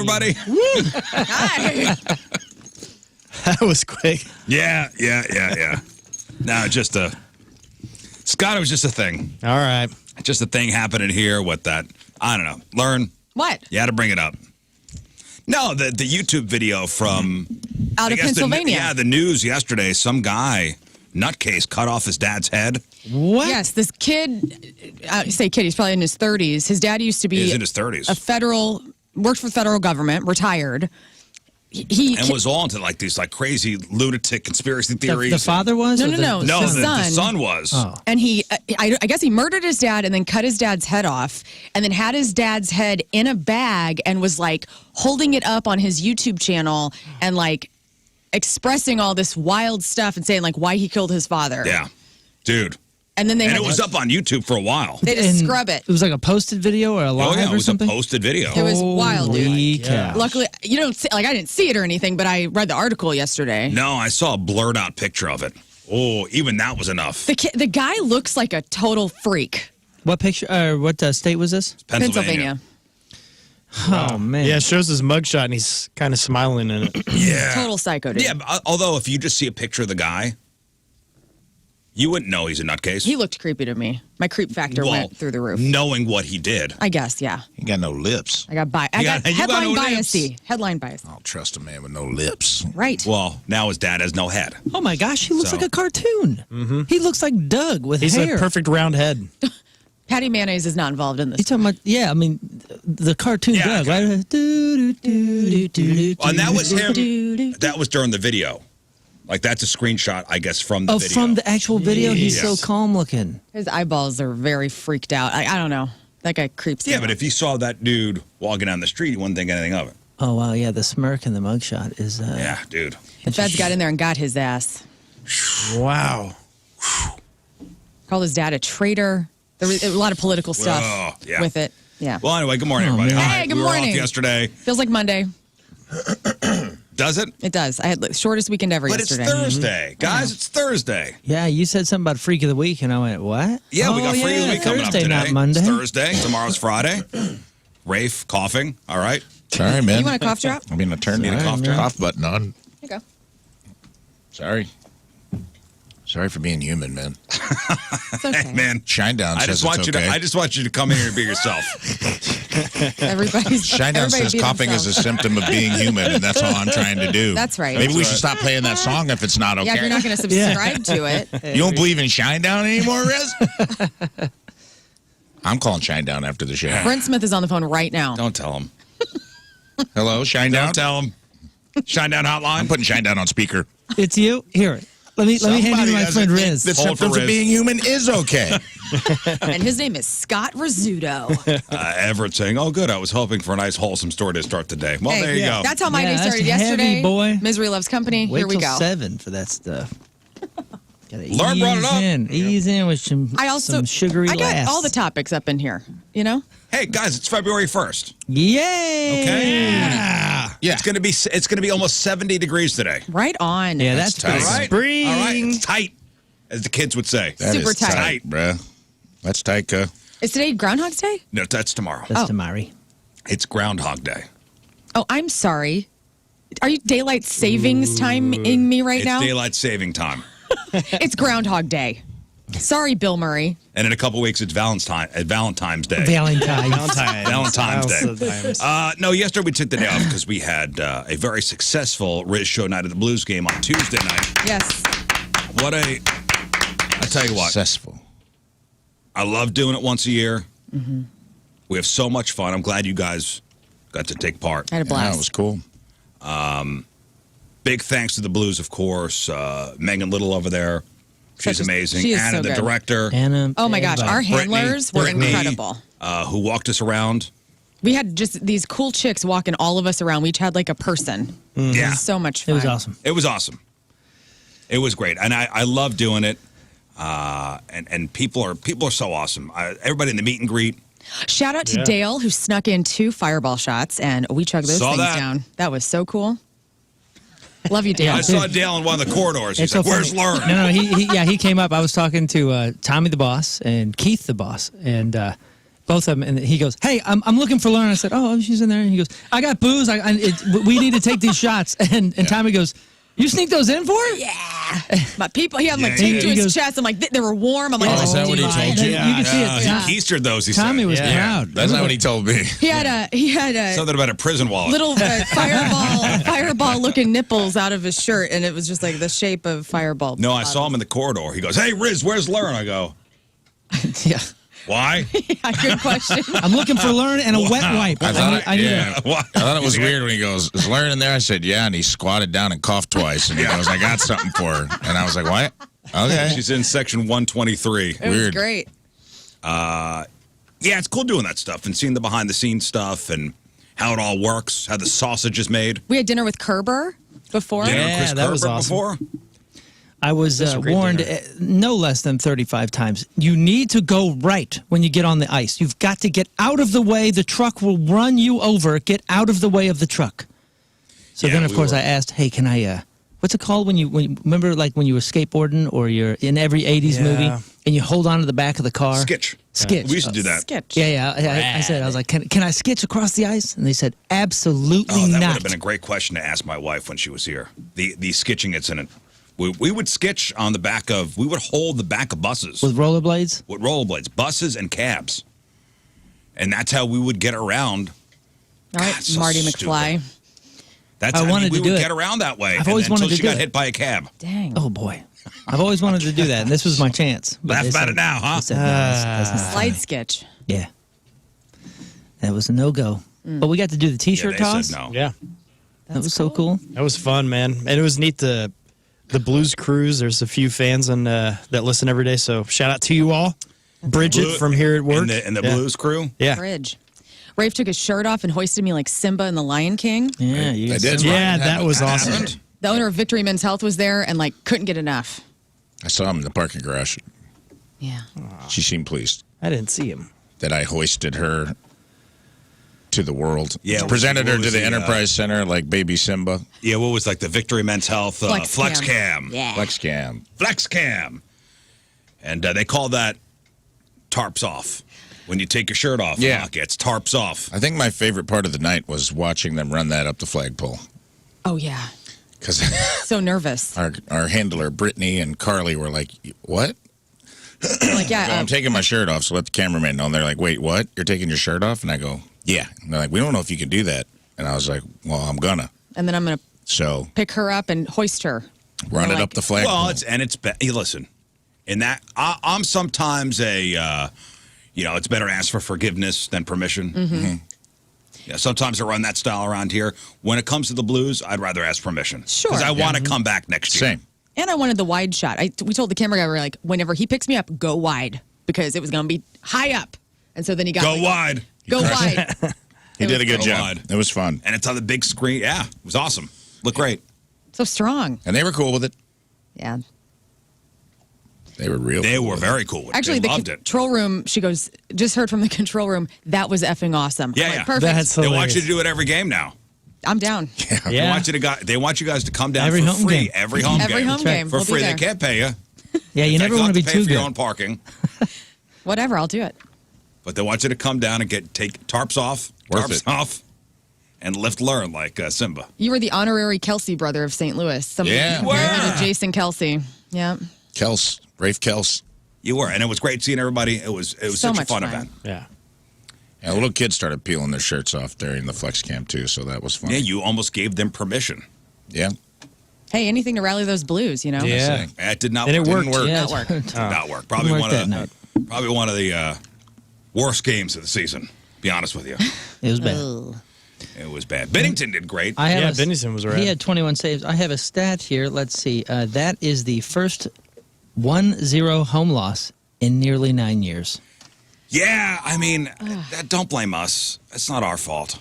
everybody. Hi. That was quick. Yeah. No, Scott, it was just a thing. All right. Just a thing happening here with that. I don't know. Learn. What? You had to bring it up. No, the YouTube video from Out of Pennsylvania. The news yesterday. Some guy, nutcase, cut off his dad's head. What? Yes, this kid, I say kid, he's probably in his 30s. His dad used to be He's in his 30s. Worked for the federal government, retired. And was all into like these like crazy lunatic conspiracy theories. The father was? No. No, the the son was. Oh. And I guess he murdered his dad and then cut his dad's head off and then had his dad's head in a bag and was like holding it up on his YouTube channel and like expressing all this wild stuff and saying like why he killed his father. Yeah, dude. And then it was up on YouTube for a while. They just scrub it. It was like a posted video or a live it or was something? a posted video. It was wild, dude. Holy cow. Luckily, you don't see, like I didn't see it or anything, but I read the article yesterday. No, I saw a blurred out picture of it. Oh, even that was enough. The guy looks like a total freak. What picture? What state was this? Pennsylvania. Oh, man. Yeah, it shows his mugshot and he's kind of smiling in it. Yeah. Total psycho, dude. Yeah, but, although if you just see a picture of the guy, you wouldn't know he's a nutcase. He looked creepy to me. My creep factor went through the roof. Knowing what he did. I guess, yeah. He got no lips. I got You headline got no biasy. lips. Headline bias. I don't trust a man with no lips. Right. Well, now his dad has no head. Oh, my gosh. He looks So- like a cartoon. He looks like Doug with He's hair. a perfect round head. Patty Mayonnaise is not involved in this. You talking about, yeah, I mean, the cartoon Yeah, Doug, right? and that was him. That was during the video. Like, that's a screenshot, I guess, from the video. From the actual video? He's Yes. so calm looking. His eyeballs are very freaked out. I don't know. That guy creeps me Yeah, out. but if you saw that dude walking down the street, you wouldn't think anything of it. Oh, wow, yeah, the smirk in the mugshot is... Yeah, dude. The feds got in there and got his ass. Wow. Called his dad a traitor. There was a lot of political stuff with it. Yeah. Well, anyway, good morning, everybody. man. All Hey, right, good we were morning. off yesterday. Feels like Monday. Does it? It does. I had the shortest weekend ever But yesterday. it's Thursday. Guys, it's Thursday. Yeah, you said something about Freak of the Week, and I went, what? Yeah, we got Freak of the Week coming up Thursday, today. not Monday. It's Thursday. Tomorrow's Friday. Rafe, coughing. All right. Sorry, man. You want a cough drop? I mean, I turned the Need a cough drop? cough button on. Here you go. Sorry. Sorry for being human, man. It's okay. Hey, man. Shinedown I says just want it's you okay. to. I just want you to come in here and be yourself. Shinedown says be coughing is a themselves. symptom of being human, and that's all I'm trying to do. That's right. Maybe we That's should stop playing that song if it's not okay. Yeah, if you're not going to subscribe to it. You don't believe in Shinedown anymore, Riz? I'm calling Shinedown after the show. Brent Smith is on the phone right now. Don't tell him. Hello, Shinedown? Don't tell him. Shinedown hotline. I'm putting Shinedown on speaker. It's you? Here, let me hand you to my friend Riz. The Hold for symptoms of Riz. being human is okay. And his name is Scott Rizzuto. Everett saying, "Oh, good. I was hoping for a nice, wholesome story to start the day." Well, Hey, there you go. That's how my Yeah, day that's started heavy, yesterday. boy. Misery loves company. Wait Here we till go. 7 for that stuff. Gotta Learn brought it up. Ease in with some sugary I got laughs. all the topics up in here. You know? Hey, guys, it's February 1st. Yay! Okay. Yeah. It's gonna be almost 70 degrees today. Right on. Yeah, that's tight. pretty All right. spring. All right. It's tight, as the kids would say. That Super is tight. bruh. That's tight, cuh. Is today Groundhog's Day? No, that's tomorrow. That's Tamari. It's Groundhog Day. Oh, I'm sorry. Are you daylight savings timing me right It's now? daylight saving time. It's Groundhog Day. Sorry, Bill Murray. And in a couple weeks, it's Valentine's Day. Valentine's. Day. No, yesterday we took the day off because we had a very successful Riz Show Night of the Blues game on Tuesday night. Yes. I tell you what, Successful. I love doing it once a year. Mm-hmm. We have so much fun. I'm glad you guys got to take part. I had a Yeah, blast. that was cool. Big thanks to the Blues, of course. Megan Little over there. She's amazing. she is Anna, so the good. director. Anna, Oh my gosh, our everybody. handlers were Brittany, incredible. Who walked us around. We had just these cool chicks walking all of us around. We each had like a person. Yeah. So much It fun. was awesome. It was awesome. It was great. And I love doing it. And people are so awesome. Everybody in the meet and greet. Shout out to Dale, who snuck in 2 fireball shots, and we chugged those Saw things that. down. That was so cool. Love you, Dale. I saw Dale in one of the corridors. He's It's so like, "Where's funny. Lern?" No, he came up. I was talking to Tommy the boss and Keith the boss, and both of them, and he goes, "Hey, I'm looking for Lern." I said, "Oh, she's in there." And he goes, "I got booze. We need to take these shots." And Tommy goes, "You sneak those in for her?" Yeah. But people, he had them like taped to He his goes- chest. I'm like, they were warm. I'm like, Oh, is that what he told you? You can see it. He keistered those. He Tommy said. was proud. That's not what he told me. he had a Something about a prison wallet. little fireball looking nipples out of his shirt, and it was just like the shape of fireball. No, I saw him in the corridor. He goes, "Hey, Riz, where's Lern?" I go, Yeah. "Why?" Yeah, good question. I'm looking for Lern and a wet wipe. I thought, I need yeah. Why? I thought it was weird when he goes, "Is Lern in there?" I said, "Yeah," and he squatted down and coughed twice, and he goes, "I got something for her," and I was like, "What?" Okay. She's in section 123. It was Weird. great. Yeah, it's cool doing that stuff and seeing the behind the scenes stuff and how it all works, how the sausage is made. We had dinner with Kerber before. Dinner with Yeah, Chris that was Kerber awesome. before. I was That's a great warned dinner. no less than 35 times. You need to go right when you get on the ice. You've got to get out of the way. The truck will run you over. Get out of the way of the truck. So Yeah, then, of we course, were- I asked, "Hey, can I? What's it called when you remember like when you were skateboarding or you're in every 80s movie Yeah. and you hold on to the back of the car? Skitch. Skitch. We used to do that. Sketch. Yeah. I said, I was like, can I skitch across the ice? And they said, absolutely Oh, that would not. have been a great question to ask my wife when she was here. The skitching incident. We would skitch on the back of, we would hold the back of buses With rollerblades? with rollerblades, buses and cabs. And that's how we would get around. All right, God, so Marty stupid. McFly. That's I how wanted we to would do it. get around that way. I've always wanted until to she do got it. hit by a cab. Dang. Oh, boy. I've always wanted to do that, and this was my chance. But Laugh they about said- it now, huh? they said, no, that's not- Slide sketch. Yeah. That was a no-go. But we got to do the Yeah, T-shirt they toss. said no. Yeah, That was so cool. that was fun, man. And it was neat the Blues Cruise. There's a few fans and that listen every day. So shout out to you all. Bridget Blue- from here at work. And the Yeah. Blues crew. Yeah. Bridge. Rafe took his shirt off and hoisted me like Simba in The Lion King. Yeah, you I guys- did. Yeah, that was awesome. happened? The owner of Victory Men's Health was there and like couldn't get enough. I saw him in the parking garage. Yeah. She seemed pleased I didn't see him. that I hoisted her to the world. Yeah, Presented what her was to the the, Enterprise Center like baby Simba. Yeah, what was like the Victory Men's Health Flex Cam. Yeah. Flex cam. Flex Cam. And they call that tarps off. When you take your shirt off, Yeah. it's tarps off. I think my favorite part of the night was watching them run that up the flagpole. Oh, yeah. Because So nervous. our handler, Brittany and Carly, were like, "What?" I'm like, So yeah. I'm taking my shirt off, so let the cameraman know. And they're like, "Wait, what? You're taking your shirt off?" And I go, "Yeah." And they're like, "We don't know if you can do that." And I was like, "Well, I'm gonna." And then I'm going to So pick her up and hoist her. run We're it like- up the flagpole. Well, hey, listen, in that, I'm sometimes it's better to ask for forgiveness than permission. Mm-hmm. Yeah, sometimes I run that style around here. When it comes to the Blues, I'd rather ask permission. Sure. Because I want to come back next year. Same. And I wanted the wide shot. We told the camera guy, we were like, whenever he picks me up, go wide because it was going to be high up. And so then he got Go like, wide. Go wide. He did a good Go job. wide. It was fun. And it's on the big screen. Yeah, it was awesome. Looked great. So strong. And they were cool with it. Yeah. They were real. They cool were with very cool with Actually, it. They the loved it. control room, she goes, just heard from the control room, that was effing awesome. Yeah, I'm like, yeah. perfect. That's They want hilarious. you to do it every game now. I'm down. They Yeah. want you guys to come down Every for home free game. every home Every game. home game. For We'll be free. They there. can't pay you. Yeah, you In never fact, want to you'll be have pay too for your good. own parking. Whatever, I'll do it. But they want you to come down and take tarps off, Worth tarps it. off, and lift Lern like Simba. You were the honorary Kelsey brother of St. Louis. Somebody Yeah. You were. named Jason Kelsey. Yeah. Kels, Rafe Kels. You were, and it was great seeing everybody. It was So such a much fun fun. event. Yeah. Yeah, little kids started peeling their shirts off during the flex camp too, so that was fun. Yeah, you almost gave them permission. Yeah. Hey, anything to rally those blues, you know? Yeah. It did not. And it didn't worked. work. Yeah, Not work. Did not work. Probably Didn't one work of that the worst games of the season. Be honest with you, It was bad. it was bad. Bennington did great. I have Yeah, a- Bennington was He rad. had 21 saves. I have a stat here. Let's see. That is the first 1-0 home loss in nearly 9 years. Yeah, I mean, don't blame us. It's not our fault.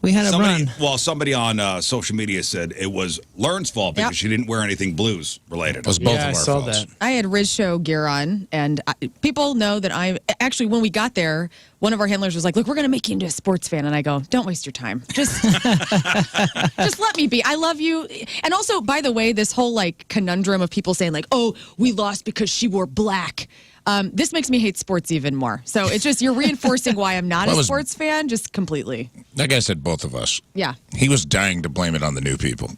We had a run. Somebody on social media said it was Lern's fault because Yep. she didn't wear anything Blues related. It was both Yeah, I of our saw faults. that. I had Riz Show gear on, and people know that actually, when we got there, one of our handlers was like, look, we're going to make you into a sports fan. And I go, don't waste your time. Just let me be. I love you. And also, by the way, this whole like conundrum of people saying like, oh, we lost because she wore black. This makes me hate sports even more. So it's just you're reinforcing why I'm not a sports fan, just completely. That guy said both of us. Yeah. He was dying to blame it on the new people.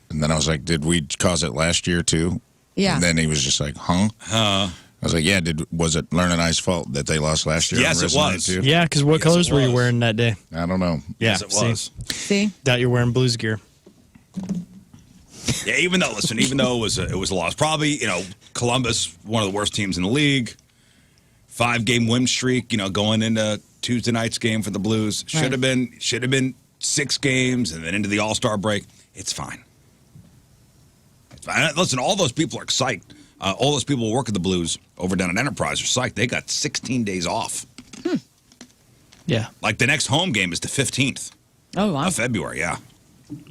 And then I was like, did we cause it last year too? Yeah. And then he was just like, huh? I was like, yeah, was it Lern and I's fault that they lost last year? Yes, it was. Too? Yeah, because what colors were you wearing that day? I don't know. Yeah, Yes, it was. See? Doubt you're wearing Blues gear. Yeah, even though it was a loss, probably Columbus, one of the worst teams in the league, 5-game win streak, going into Tuesday night's game for the Blues. Should have been 6 games and then into the All-Star break. It's fine. It's fine. Listen, all those people are psyched. All those people who work at the Blues over down at Enterprise are psyched. They got 16 days off. Yeah. Like the next home game is the 15th Oh, wow. of February. Yeah.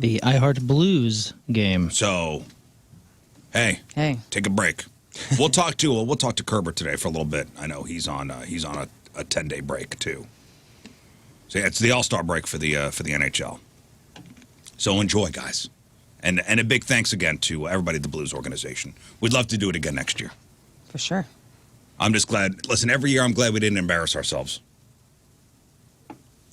The I Heart Blues game. So, hey, take a break. We'll talk to Kerber today for a little bit. I know he's on a 10-day break too. So yeah, it's the All-Star break for the NHL. So enjoy, guys, and a big thanks again to everybody at the Blues organization. We'd love to do it again next year. For sure. I'm just glad. Listen, every year I'm glad we didn't embarrass ourselves.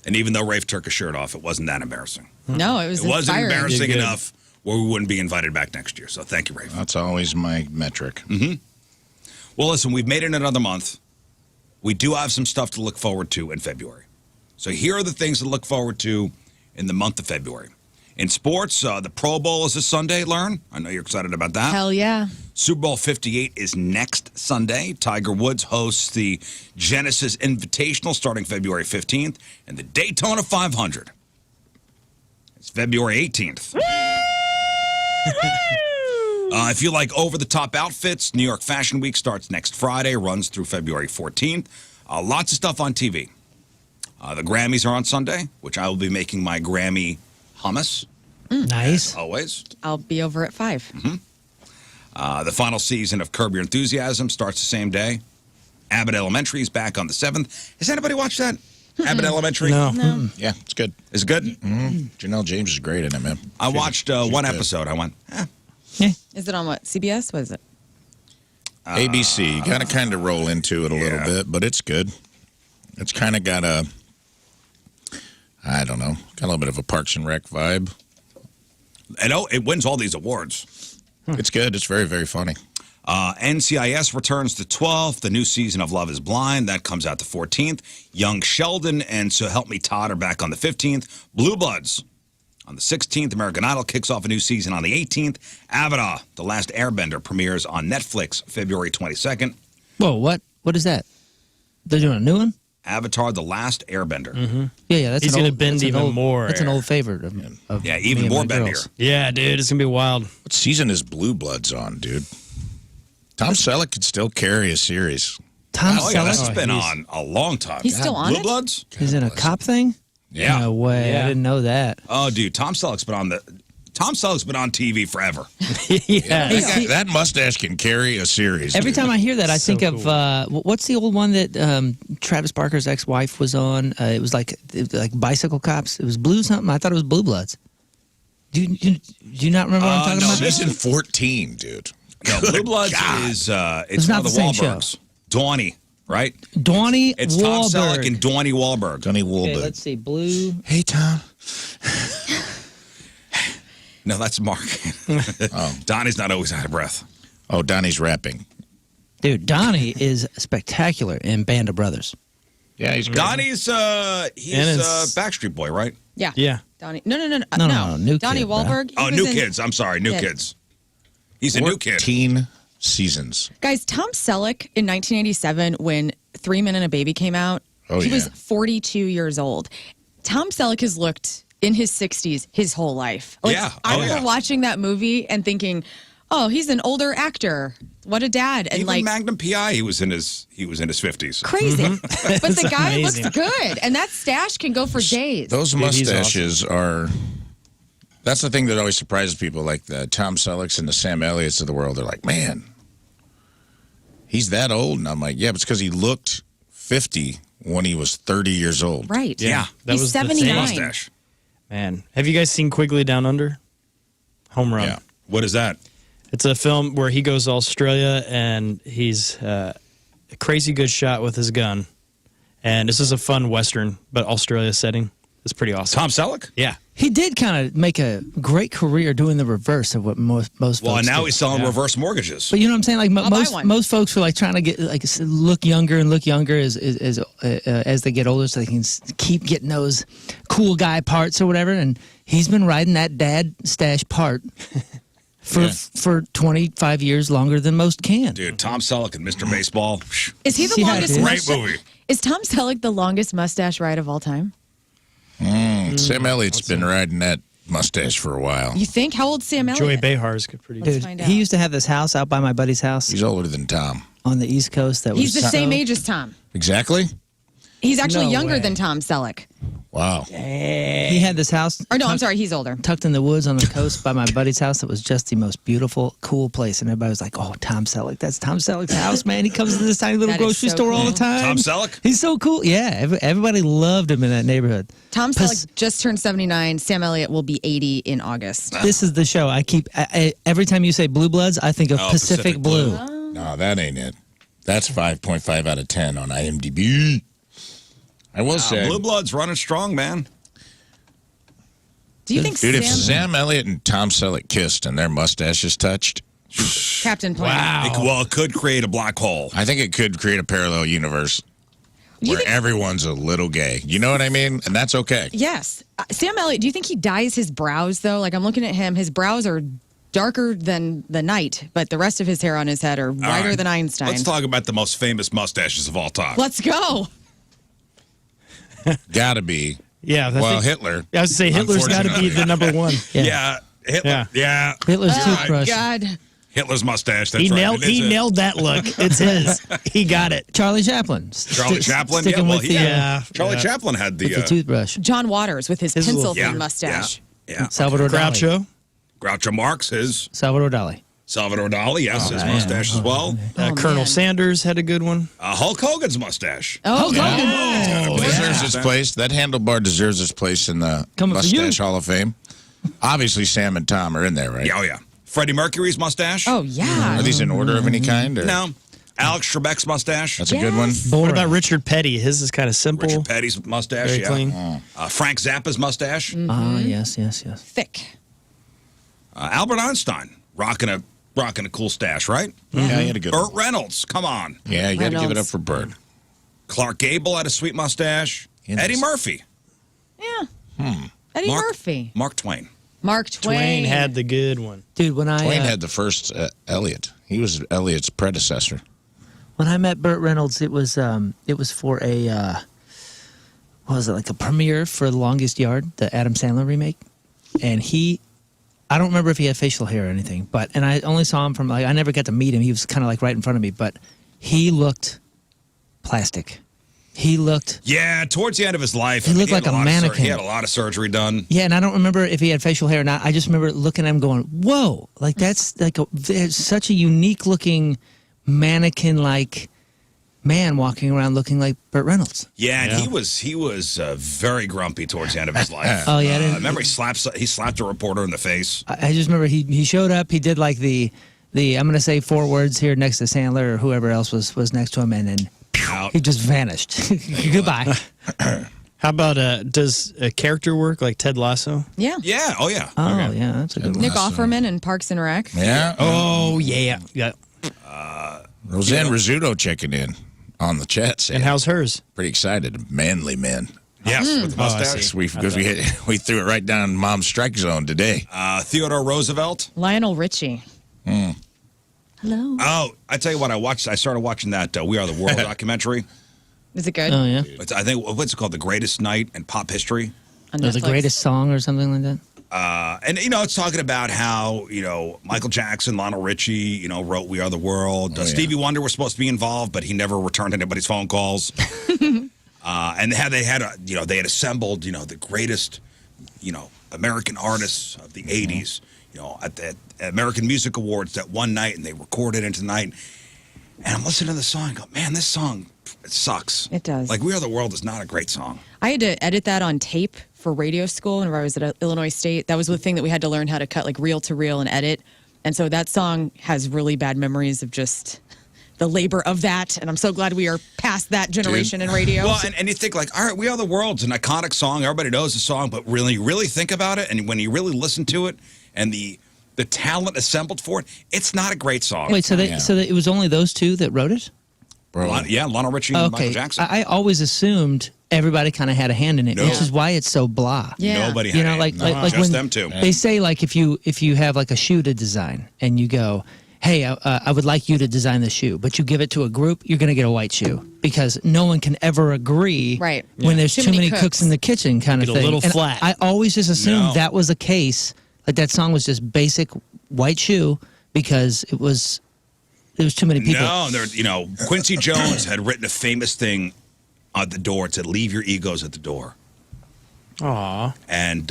And even though Rafe took his shirt off, it wasn't that embarrassing. No, it was It wasn't inspiring. embarrassing enough where we wouldn't be invited back next year. So thank you, Rafe. That's always my metric. Well, listen, we've made it another month. We do have some stuff to look forward to in February. So here are the things to look forward to in the month of February. In sports, the Pro Bowl is this Sunday, Lern. I know you're excited about that. Hell yeah. Super Bowl 58 is next Sunday. Tiger Woods hosts the Genesis Invitational starting February 15th, and the Daytona 500. It's February 18th. If you like over-the-top outfits, New York Fashion Week starts next Friday, runs through February 14th. Lots of stuff on TV. The Grammys are on Sunday, which I will be making my Grammy hummus, Nice. always. I'll be over at 5. The final season of Curb Your Enthusiasm starts the same day. Abbott Elementary is back on the 7th. Has anybody watched that? Abbott Elementary? No. Yeah, it's good. Is it good? Janelle James is great in it, man. I watched one episode. I went, Is it on what? CBS? What is it? ABC. You got to kind of roll into it a little bit, but it's good. It's kind of got I don't know, got a little bit of a Parks and Rec vibe. and it wins all these awards. It's good. It's very, very funny. NCIS returns the 12th. The new season of Love is Blind, that comes out the 14th. Young Sheldon and So Help Me Todd are back on the 15th. Blue Bloods on the 16th. American Idol kicks off a new season on the 18th. Avatar, The Last Airbender, premieres on Netflix February 22nd. Whoa, what? What is that? They're doing a new one? Avatar, The Last Airbender. Yeah, that's He's an gonna old, bend that's an even old- more. That's an old favorite of Yeah, me even and more my bendier. girls. Yeah, dude, it's gonna be wild. What season is Blue Bloods on, dude? Tom Selleck could still carry a series. Tom Oh, yeah, Selleck that's been on a long time. He's still on Blue it? Bloods? is in a cop thing? Yeah. No way. Yeah. I didn't know that. Oh, dude, Tom Selleck's been on TV forever. Yeah. That mustache can carry a series. Every dude. time I hear that, I So think of what's the old one that Travis Barker's ex-wife was on? It was like Bicycle Cops. It was Blue something. I thought it was Blue Bloods. Do you not remember what I'm talking no, about? Season 14, dude. No, Blue Bloods is it's not one of the the same show. Wahlbergs. Dawny, right? Dawny It's Tom Wahlberg. Selleck and Dawny Wahlberg. Johnny Okay, Woolberg. let's see. Blue. Hey, Tom. No, that's Mark. Donnie's not always out of breath. Oh, Donnie's rapping. Dude, Donnie is spectacular in Band of Brothers. Yeah, he's great. Donnie's And it's- Backstreet Boy, right? Yeah. Yeah. Donnie. No. No, New Donnie Kid, bro. Wahlberg. Oh, he was New in- Kids. I'm sorry, New Yeah. Kids. He's a new kid. 14 seasons. Guys, Tom Selleck in 1987, when 3 Men and a Baby came out, Oh, he was yeah. 42 years old. Tom Selleck has looked in his 60s his whole life. Yeah. I Oh, remember yeah. watching that movie and thinking, oh, he's an older actor. What a dad. And Even like, Magnum PI, he was in his 50s. crazy. But the guy amazing. looks good. And that stash can go for days. Those Dude, he's mustaches are. That's the thing that always surprises people, like the Tom Sellecks and the Sam Elliott's of the world. They're like, man, he's that old? And I'm like, yeah, but it's because he looked 50 when he was 30 years old. Right. Yeah. That He's was the 79. thing. Mustache. Man, have you guys seen Quigley Down Under? Home Run. Yeah. What is that? It's a film where he goes to Australia and he's a crazy good shot with his gun. And this is a fun Western, but Australia setting. It's pretty awesome. Tom Selleck? Yeah. He did kind of make a great career doing the reverse of what most folks Well, and now do. he's selling reverse mortgages. But you know what I'm saying? Like I'll buy most one. most folks were like trying to get like look younger and look younger as they get older, so they can keep getting those cool guy parts or whatever. And he's been riding that dad stash part for 25 years longer than most can. Dude, Tom Selleck and Mr. Baseball. Is he the Yeah, longest dude. Great mustache? movie. Is Tom Selleck the longest mustache ride of all time? Sam Elliott's been riding that mustache for a while. You think? How old's Sam Joey Elliott? Behar's pretty good. Dude, find out. he used to have this house out by my buddy's house He's older than Tom. on the East Coast. That He's was the same so- age as Tom. Exactly? He's actually No younger way. than Tom Selleck. Wow. He had this house. Or no, I'm sorry, he's older. Tucked in the woods on the coast by my buddy's house. That was just the most beautiful, cool place. And everybody was like, "Oh, Tom Selleck, that's Tom Selleck's house, man. He comes to this tiny little That is grocery so store all cool. the time." Tom Selleck? He's so cool. Yeah, everybody loved him in that neighborhood. Tom Pas- Selleck just turned 79. Sam Elliott will be 80 in August. This is the show. Every time you say Blue Bloods, I think of Oh, Pacific, Pacific Blue. Blue. No, that ain't it. That's 5.5 out of 10 on IMDb. I will say, Blue Blood's running strong, man. Do you think dude, if Sam Sam Elliott and Tom Selleck kissed and their mustaches touched, Captain Planet? It could create a black hole. I think it could create a parallel universe Do you where think- everyone's a little gay. You know what I mean? And that's okay. Yes. Sam Elliott, do you think he dyes his brows, though? Like, I'm looking at him. His brows are darker than the night, but the rest of his hair on his head are All whiter right. than Einstein. Let's talk about the most famous mustaches of all time. Let's go. Gotta be. Yeah. Well, Hitler. I was going to say Hitler's got to be the number one. Yeah. Hitler. Yeah. Hitler's Oh, toothbrush. God. Hitler's mustache. That's He right. nailed It is it. nailed that look. It's his. He got it. Charlie Chaplin. Charlie Chaplin. Sticking Yeah, well, with he the, had- Charlie yeah. Chaplin had with the the toothbrush. John Waters with his His pencil little- thin yeah, mustache. Yeah. Salvador Dali. Groucho. Groucho Marx, his Salvador Dali. Salvador Dali, yes, his man. mustache as well. Oh, Colonel man. Sanders had a good one. Hulk Hogan's mustache. Oh, Oh, God. deserves its place. That handlebar deserves its place in the Coming for you. Mustache Hall of Fame. Obviously, Sam and Tom are in there, right? Yeah, oh yeah. Freddie Mercury's mustache. Oh, yeah. Are these in order of any kind? Or? No. Alex Trebek's mustache. That's a good one. Yes. What Boring. about Richard Petty? His is kind of simple. Richard Petty's mustache. Very Yeah. clean. Frank Zappa's mustache. Ah, yes, yes, yes. Thick. Albert Einstein rocking a cool stash, right? Yeah, he had a good Burt one. Reynolds, come on. Yeah, you got to give it up Reynolds. for Burt. Clark Gable had a sweet mustache. Yes. Eddie Murphy. Yeah. Eddie Mark- Murphy. Mark Twain. Mark Twain. Twain had the good one. Dude, when I Twain had the first Elliot. He was Elliot's predecessor. when I met Burt Reynolds, it was for a what was it, like a premiere for The Longest Yard, the Adam Sandler remake, and I don't remember if he had facial hair or anything, and I only saw him from I never got to meet him. He was kind of like right in front of me, but he looked plastic. He looked. Yeah, towards the end of his life, He looked had like a lot of mannequin. he had a lot of surgery done. Yeah, and I don't remember if he had facial hair or not. I just remember looking at him going, whoa, like that's like there's such a unique looking mannequin-like man walking around looking like Burt Reynolds. Yeah, and Yeah. he was very grumpy towards the end of his life. Oh, yeah, I didn't- I remember he slapped a reporter in the face. I just remember he showed up, he did like the I'm going to say 4 words here next to Sandler or whoever else was next to him, and then Out. he just vanished. Goodbye. How about does a character work like Ted Lasso? Yeah. Yeah, oh yeah. Oh, yeah, that's a good one. Nick Offerman in Parks and Rec. Yeah. Oh yeah, yeah. Roseanne Rizzuto checking in on the chat saying, And how's hers? pretty excited. Manly men. Yes, with the Oh, I mustache. see. Because we threw it right down Mom's strike zone today. Theodore Roosevelt. Lionel Richie. Hello. Oh, I tell you what, I started watching that We Are the World documentary. Is it good? Oh, yeah. I think, what's it called? The Greatest Night in Pop History. On Or the Netflix. greatest song or something like that. And, it's talking about how, Michael Jackson, Lionel Richie, wrote We Are the World. yeah. Stevie Wonder was supposed to be involved, but he never returned anybody's phone calls. And they had assembled, the greatest, American artists of the 80s, at the American Music Awards that one night, and they recorded into the night. And I'm listening to the song and go, man, this song, it sucks. It does. Like, We Are the World is not a great song. I had to edit that on tape for radio school whenever I was at Illinois State. That was the thing that we had to learn how to cut like reel to reel and edit. And so that song has really bad memories of just the labor of that. And I'm so glad we are past that generation in radio. Well, and you think like, all right, We Are the World's an iconic song. Everybody knows the song, but really think about it, and when you really listen to it, and the talent assembled for it, it's not a great song. Wait, so it was only those two that wrote it? Lionel Richie and Michael Jackson. I always assumed everybody kind of had a hand in it, which is why it's so blah. Yeah. Nobody had like just when them two. They say like if you have like a shoe to design and you go, hey, I would like you to design the shoe, but you give it to a group, you're going to get a white shoe because no one can ever agree when there's too many cooks in the kitchen kind of Get thing. a little And flat. I always just assumed that was the case. Like that song was just basic white shoe because there was too many people. No, Quincy Jones had written a famous thing on the door. It said, "Leave your egos at the door." Aw. And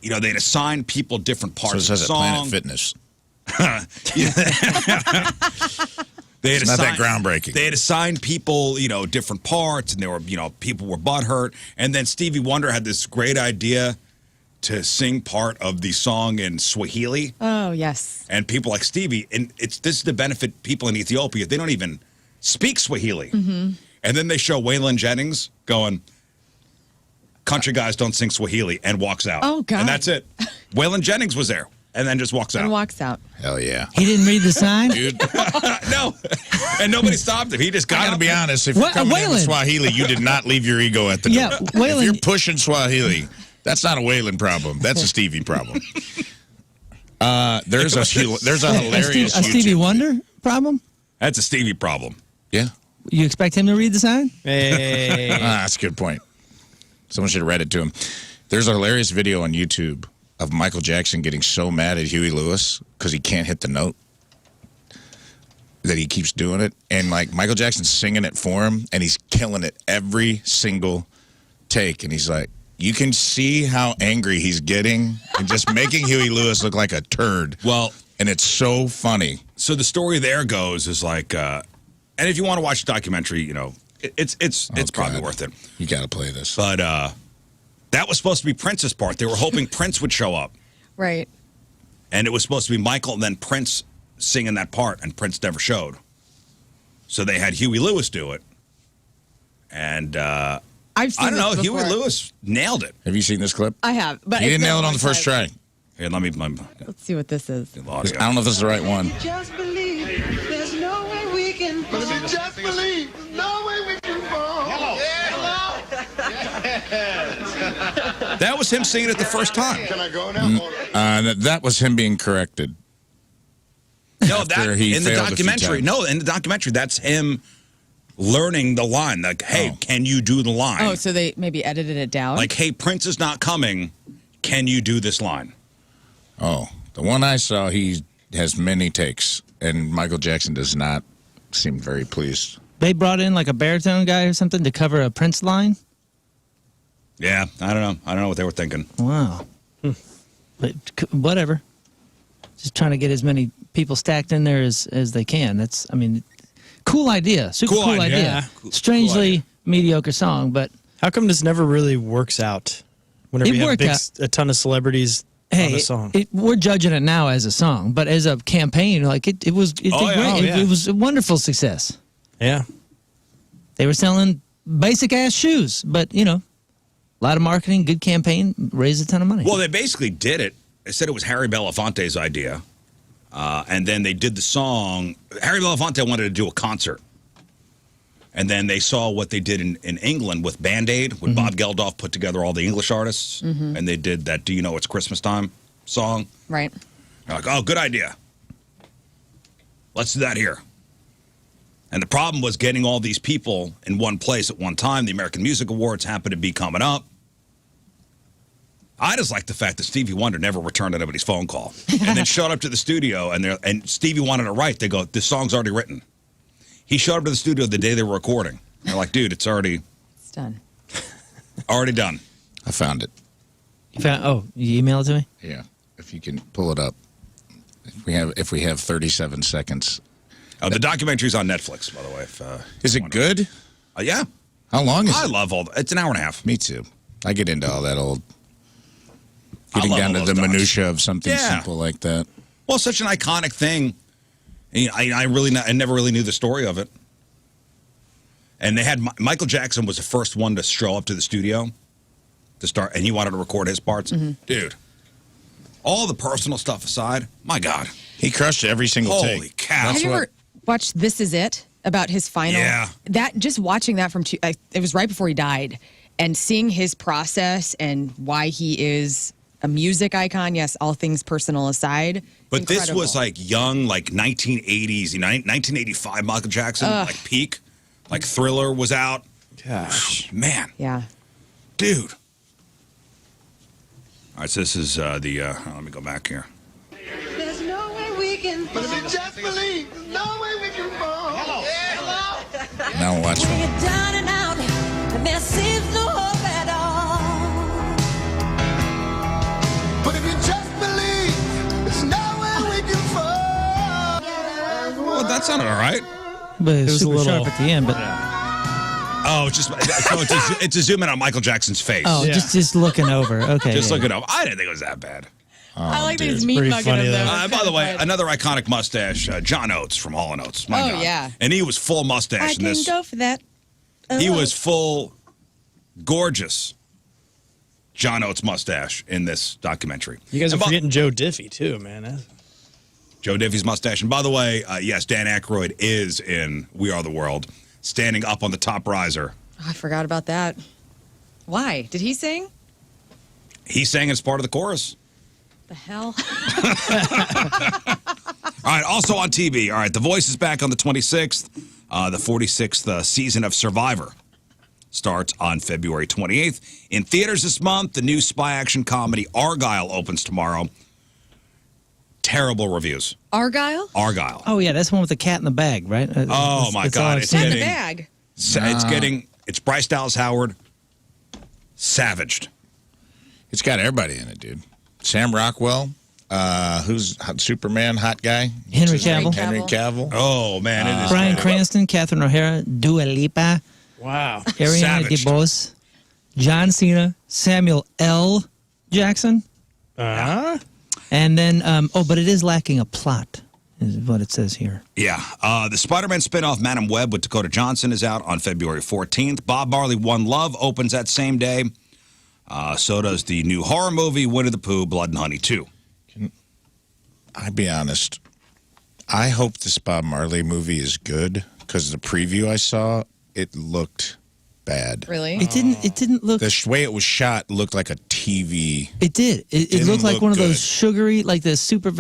they'd assign people different parts So it of says the at song. Planet Fitness. It's not that groundbreaking. They had assigned people, different parts, and people were butthurt. And then Stevie Wonder had this great idea to sing part of the song in Swahili. Oh, yes. And people like Stevie, and this is to benefit people in Ethiopia. They don't even speak Swahili. Mm-hmm. And then they show Waylon Jennings going, "Country guys don't sing Swahili," and walks out. Oh, God. And that's it. Waylon Jennings was there, and then just walks out. And walks out. Hell yeah. He didn't read the sign? Dude, No. And nobody stopped him. He just I got gotta up be there. honest, if you're coming in with Waylon. Swahili, you did not leave your ego at the door. Yeah, Waylon- If you're pushing Swahili, that's not a Waylon problem. That's a Stevie problem. There's a hilarious A Stevie YouTube- Wonder problem? That's a Stevie problem. Yeah. You expect him to read the sign? Hey. That's a good point. Someone should have read it to him. There's a hilarious video on YouTube of Michael Jackson getting so mad at Huey Lewis because he can't hit the note that he keeps doing it. And like Michael Jackson's singing it for him and he's killing it every single take. And he's like, you can see how angry he's getting and just making Huey Lewis look like a turd. Well, And it's so funny. so the story there goes is like, and if you want to watch the documentary, it's probably God. worth it. You got to play this. But that was supposed to be Prince's part. They were hoping Prince would show up. Right. And it was supposed to be Michael and then Prince singing that part, and Prince never showed. So they had Huey Lewis do it. And I've seen I don't know, this before. Huey Lewis nailed it. Have you seen this clip? I have. But He it's didn't been nail a it on long the first time. try. Here, let me Let's see what this is. I don't know if this is the right one. Just believe there's no way we can fall. Just believe there's no way we can fall. That was him singing it the first time. Can I go now? That was him being corrected. No, After he in the failed a few documentary. times. No, in the documentary, that's him learning the line. Like, hey, can you do the line? Oh, so they maybe edited it down? Like, hey, Prince is not coming. Can you do this line? Oh, the one I saw, he has many takes, and Michael Jackson does not seem very pleased. They brought in like a baritone guy or something to cover a Prince line? Yeah, I don't know. I don't know what they were thinking. Wow. But whatever. Just trying to get as many people stacked in there as they can. Cool idea. Super Cool cool idea. idea. Yeah. Cool Strangely idea. mediocre song, but How come this never really works out? Whenever It you have worked out. a ton of celebrities on hey, a song. we're judging it now as a song, but as a campaign, like it did great. It was a wonderful success. Yeah. They were selling basic ass shoes, but a lot of marketing, good campaign, raised a ton of money. Well, they basically did it. They said it was Harry Belafonte's idea. And then they did the song. Harry Belafonte wanted to do a concert. And then they saw what they did in England with Band-Aid, when Bob Geldof put together all the English artists. And they did that Do You Know It's Christmas Time song. Right. They're like, oh, good idea. Let's do that here. And the problem was getting all these people in one place at one time. The American Music Awards happened to be coming up. I just like the fact that Stevie Wonder never returned anybody's phone call and then showed up to the studio and Stevie wanted to write. They go, this song's already written. He showed up to the studio the day they were recording. They're like, dude, it's already done. Already done. I found it. You emailed it to me? Yeah, if you can pull it up. If we have 37 seconds. The documentary's on Netflix, by the way. Is it good? Yeah. How long is I it? love it's an hour and a half. Me too. I get into all that old I getting love down all to those the docs. minutia of something Yeah. simple like that. Well, such an iconic thing. And I never really knew the story of it. And they had Michael Jackson was the first one to show up to the studio to start, and he wanted to record his parts. Dude, all the personal stuff aside, my God, he crushed every single take. Holy cow! Have you ever watched This Is It about his final? Yeah. Just watching that it was right before he died, and seeing his process and why he is a music icon. Yes, all things personal aside. But this incredible. was like young, like 1980s, 1985 Michael Jackson, like peak. Like Thriller was out. Gosh. Man. Yeah. Dude. All right, so this is let me go back here. There's no way we can. But if you just believe, there's no way we can fall. Hello. Now watch When me. you're down and out, and there seems no hope at all. But if you just believe, there's no way we can fall. Well, that sounded all right. But it was was a super little- sharp at the end. But Oh, it's a zoom in on Michael Jackson's face. Yeah. just looking over. Okay, Just yeah. look it up. I didn't think it was that bad. I like dude, these meat pretty nugget funny, of them. though. By the way, another iconic mustache, John Oates from Hall & Oates. My Oh, God. yeah. And he was full mustache in this. for that. He was full, gorgeous John Oates mustache in this documentary. You guys are And forgetting Joe Diffie, too, man. Joe Diffie's mustache. And by the way, yes, Dan Aykroyd is in We Are the World, standing up on the top riser. Oh, I forgot about that. Why? Did he sing? He sang as part of the chorus. The hell? All right, also on TV. All right, The Voice is back on the 26th. The 46th season of Survivor starts on February 28th. In theaters this month, the new spy action comedy Argyle opens tomorrow. Terrible reviews. Argyle? Argyle. Oh yeah, that's the one with the cat in the bag, right? Oh, my all God, I've it's seen. In the getting- bag. It's Bryce Dallas Howard savaged. It's got everybody in it, dude. Sam Rockwell, who's Superman, hot guy. Henry Cavill. Henry Cavill. Oh, man, it is. Bryan Cranston, Catherine O'Hara, Dua Lipa, Wow. Ariana Savaged. DeBose, John Cena, Samuel L. Jackson, and then but it is lacking a plot, is what it says here. Yeah. The Spider-Man spinoff Madam Web with Dakota Johnson is out on February 14th. Bob Marley One Love opens that same day. So does the new horror movie Winnie the Pooh, Blood and Honey 2. I'll be honest. I hope this Bob Marley movie is good because the preview I saw, it looked bad. Really? It didn't look. The way it was shot looked like a TV. It did. It Didn't looked like look one of good. those sugary, like the super.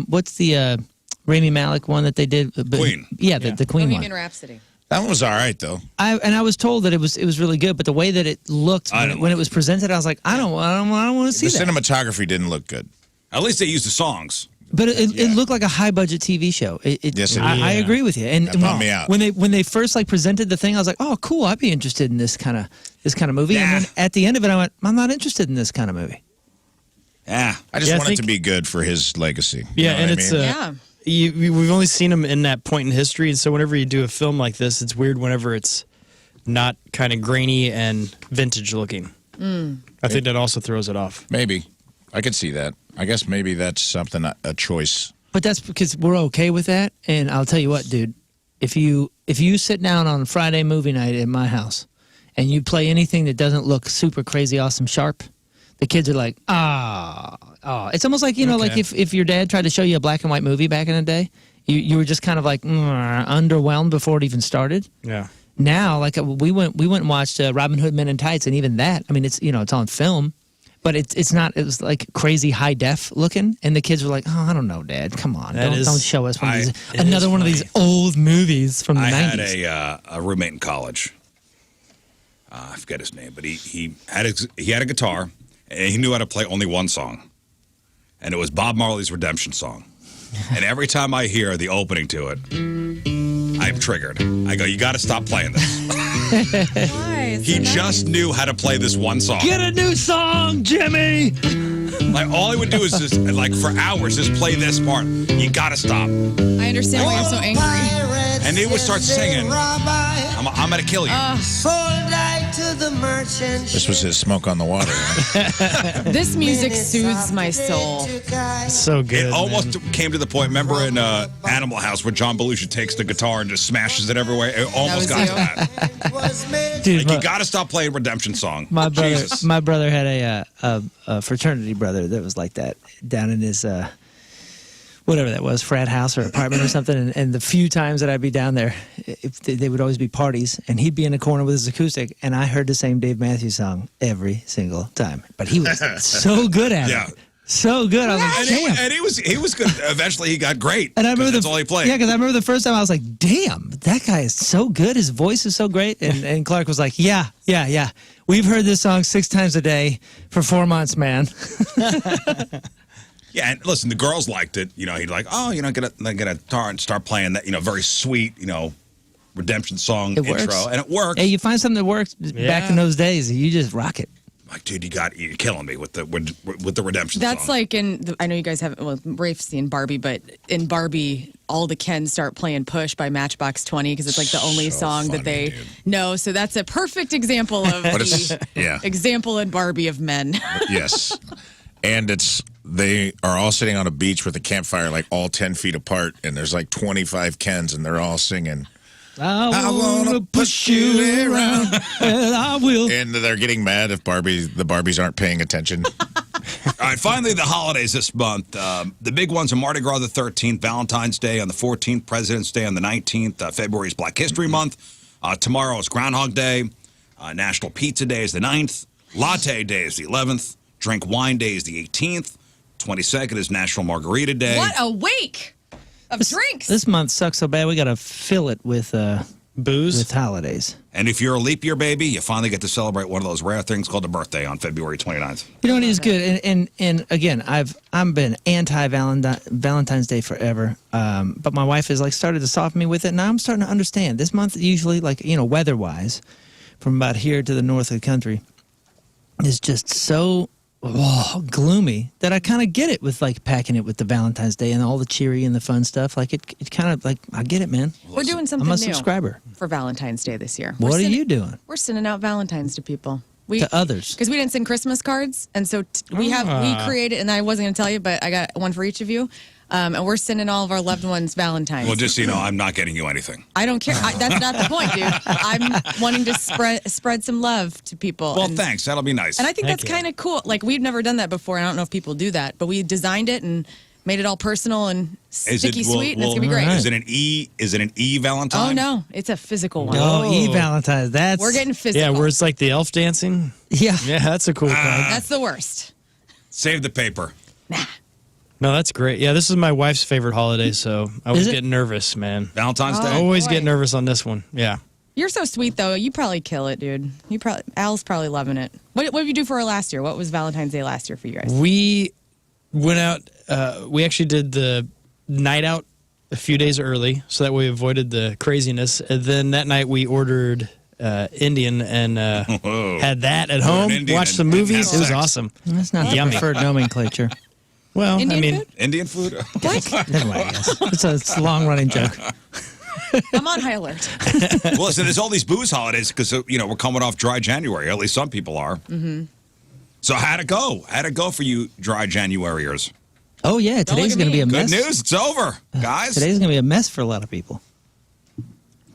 What's the Rami Malek one that they did? Queen. Yeah, the Queen Bohemian one. Rhapsody. That one was all right, though. I was told that it was really good, but the way that it looked I didn't when like it was presented, I was like, I don't want to see The that. cinematography didn't look good. At least they used the songs. But it looked like a high budget TV show. Yes, it I did. agree with you. And That bummed me out. when they first like presented the thing, I was like, oh, cool. I'd be interested in this kind of movie. Nah. And then at the end of it, I went, I'm not interested in this kind of movie. Yeah. I just Yeah, I want it to think- be good for his legacy. Yeah, You know and what I it's mean? Yeah. we've only seen him in that point in history, and so whenever you do a film like this, it's weird whenever it's not kind of grainy and vintage looking. I think that also throws it off. Maybe. I could see that. I guess maybe that's something, a choice. But that's because we're okay with that. And I'll tell you what, dude, if you sit down on Friday movie night at my house and you play anything that doesn't look super crazy, awesome, sharp, the kids are like, It's almost like, like if your dad tried to show you a black and white movie back in the day, you were just kind of like underwhelmed before it even started. Yeah. Now, like we went and watched Robin Hood Men in Tights, and even that, I mean, it's it's on film, but it's not. It was like crazy high def looking, and the kids were like, "Oh, I don't know, Dad, come on, don't show us another one of these old movies from the I had 90s." a roommate in college. I forget his name, but he had a guitar, and he knew how to play only one song, and it was Bob Marley's Redemption Song. And every time I hear the opening to it, I'm triggered. I go, you got to stop playing this. Why? He just knew how to play this one song. Get a new song, Jimmy. Like all he would do is just like for hours just play this part. You got to stop. I understand why you're so angry. And he would start singing. I'm gonna kill you. Sold like to the merchant. This was his smoke on the water. Right? This music soothes my soul. So good. It almost came to the point. Remember in Animal House where John Belushi takes the guitar and just smashes it everywhere? It almost got was to that. Dude, Like, you got to stop playing Redemption Song. my brother, Jesus. my brother had a fraternity brother that was like that down in his whatever that was, frat house or apartment or something. And the few times that I'd be down there, if they would always be parties, and he'd be in a corner with his acoustic, and I heard the same Dave Matthews song every single time. But he was so good at Yeah. it. So good. I was like, And damn. he was good. Eventually, he got great. And I remember that's all he played. Yeah, because I remember the first time I was like, damn, that guy is so good. His voice is so great. And Clark was like, yeah. We've heard this song 6 times a day for 4 months, man. Yeah, and listen, the girls liked it. You know, he'd like, oh, get a guitar and start playing that, very sweet, Redemption Song It intro, works. and it works. Hey, you find something that works back in those days, you just rock it. Like, dude, you're killing me with the Redemption Song. That's like I know you guys haven't, well, Rafe's seen Barbie, but in Barbie, all the Kens start playing Push by Matchbox 20 because it's like the only So song funny, that they dude. know. So that's a perfect example of the example in Barbie of men. Yes. And they are all sitting on a beach with a campfire, like all 10 feet apart, and there's like 25 Kens, and they're all singing. I wanna push you around, and I will. And they're getting mad if the Barbies aren't paying attention. All right, finally, the holidays this month. The big ones are Mardi Gras the 13th, Valentine's Day on the 14th, President's Day on the 19th, February is Black History Month. Tomorrow is Groundhog Day. National Pizza Day is the 9th. Latte Day is the 11th. Drink Wine Day is the 18th. 22nd is National Margarita Day. What a week of drinks. This month sucks so bad, we got to fill it with Booze. with holidays. And if you're a leap year baby, you finally get to celebrate one of those rare things called a birthday on February 29th. You know what is good, and again, I've been anti Valentine's Day forever, but my wife has like started to soften me with it, and now I'm starting to understand. This month, usually, like weather wise, from about here to the north of the country, is just so gloomy that I kind of get it with like packing it with the Valentine's Day and all the cheery and the fun stuff. Like it kind of like I get it, man. We're doing something I'm a new subscriber. for Valentine's Day this year. What are you doing We're sending out Valentines to people. to others? Because we didn't send Christmas cards, and so we created, and I wasn't going to tell you, but I got one for each of you, and we're sending all of our loved ones Valentines. Well, just so you know, I'm not getting you anything. I don't care. That's not the point, dude. I'm wanting to spread some love to people. Well, and, thanks. That'll be nice. and I think Thank that's you. kind of cool. Like, we've never done that before, and I don't know if people do that, but we designed it and made it all personal and sticky sweet, and it's going to be great. all right. Is it an E Valentine? Oh, no. It's a physical one. Oh, Valentine's. That's We're getting physical. Yeah, where it's like the elf dancing. yeah. Yeah, that's a cool card. That's the worst. Save the paper. No, that's great. Yeah, this is my wife's favorite holiday, so I was Is it? getting nervous, man. Valentine's Day? Always boy. get nervous on this one. Yeah. You're so sweet, though. You probably kill it, dude. Al's probably loving it. What did you do for her last year? What was Valentine's Day last year for you guys? We went out, we actually did the night out a few days early, so that we avoided the craziness. And then that night we ordered Indian and had that at home, Indian watched some and movies. had It was sex. awesome. That's not the Yummy. preferred nomenclature. Well, Indian I mean, food? Indian food? Anyway, I guess. It's a long running joke. I'm on high alert. Well, listen, there's all these booze holidays because, we're coming off dry January. At least some people are. Mm-hmm. So how'd it go? How'd it go for you dry Januaryers? Oh yeah, today's at going to me. be a Good mess. news. It's over, guys. Today's going to be a mess for a lot of people.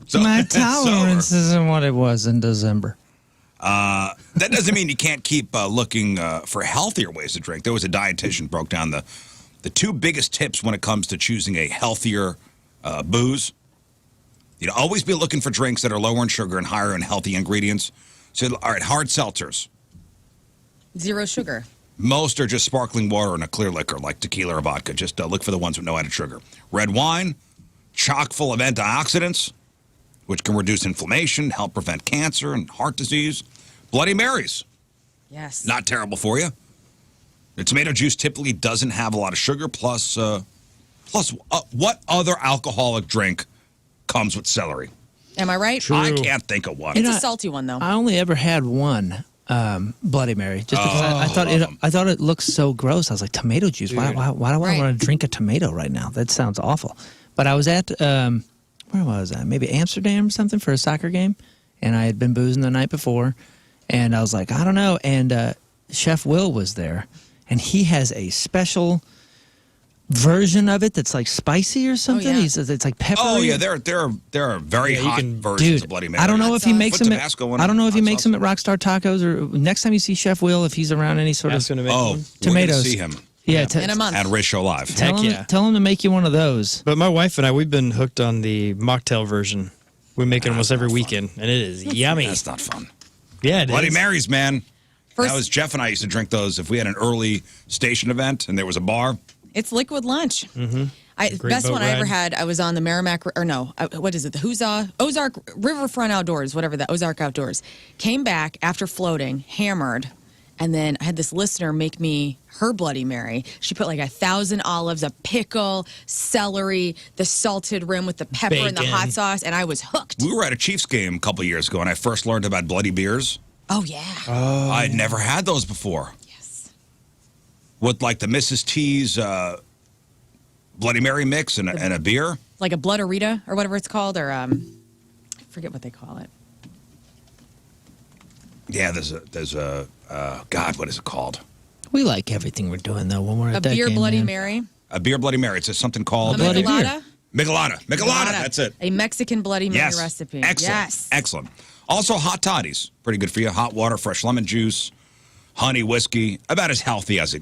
So- My it's over. tolerance isn't what it was in December. That doesn't mean you can't keep looking for healthier ways to drink. There was a dietitian broke down the two biggest tips when it comes to choosing a healthier booze. Always be looking for drinks that are lower in sugar and higher in healthy ingredients. So, all right, hard seltzers. 0 sugar. Most are just sparkling water and a clear liquor like tequila or vodka. Just look for the ones with no added sugar. Red wine, chock full of antioxidants, which can reduce inflammation, help prevent cancer and heart disease. Bloody Marys, Yes. not terrible for you. The tomato juice typically doesn't have a lot of sugar. Plus, what other alcoholic drink comes with celery? Am I right? I can't think of one. It's You a know, salty one, though. I only ever had one Bloody Mary, just because I thought it looked so gross. I was like, tomato juice. Why do I Right. want to drink a tomato right now? That sounds awful. But I was at where was I? Maybe Amsterdam or something for a soccer game, and I had been boozing the night before, and I was like, I don't know. And Chef Will was there, and he has a special version of it that's like spicy or something. yeah. It's like peppery. Oh yeah, there are very Yeah, you hot can- versions Dude, of Bloody Mary. I don't know if he makes Put them. Tabasco in I don't know it, if he hot makes sauce. them at Rockstar Tacos, or next time you see Chef Will, if he's around any sort Ask him of to make Oh, one. tomatoes. We're gonna see him yeah, In a month. at Riz Show Live. tell Heck him, yeah. tell him to make you one of those. But my wife and I, we've been hooked on the mocktail version. We make it almost every weekend, and it is yummy. That's not fun. Yeah, it Bloody is. Marys, man. First- That was Jeff and I used to drink those if we had an early station event and there was a bar. It's liquid lunch. Great Best boat one I ever ride. had. I was on the Merrimack, or no, what is it? The Ozark Riverfront Outdoors, whatever that Ozark Outdoors. Came back after floating, hammered, and then I had this listener make me her Bloody Mary. She put like 1,000 olives, a pickle, celery, the salted rim with the pepper and the Bacon. hot sauce, and I was hooked. We were at a Chiefs game a couple years ago and I first learned about bloody beers. Oh yeah. I had never had those before. Yes. With like the Mrs. T's Bloody Mary mix and a beer. Like a Blood-A-Rita or whatever it's called, or I forget what they call it. Yeah, there's a God, what is it called? We like everything we're doing though when we're at A that beer game, Bloody man. Mary. A beer Bloody Mary. It's something A called Bloody beer. Michelada. Michelada. That's it. A Mexican Bloody Mary Yes. recipe. Excellent. Yes. Excellent. Also, hot toddies. Pretty good for you. Hot water, fresh lemon juice, honey, whiskey. About as healthy as it,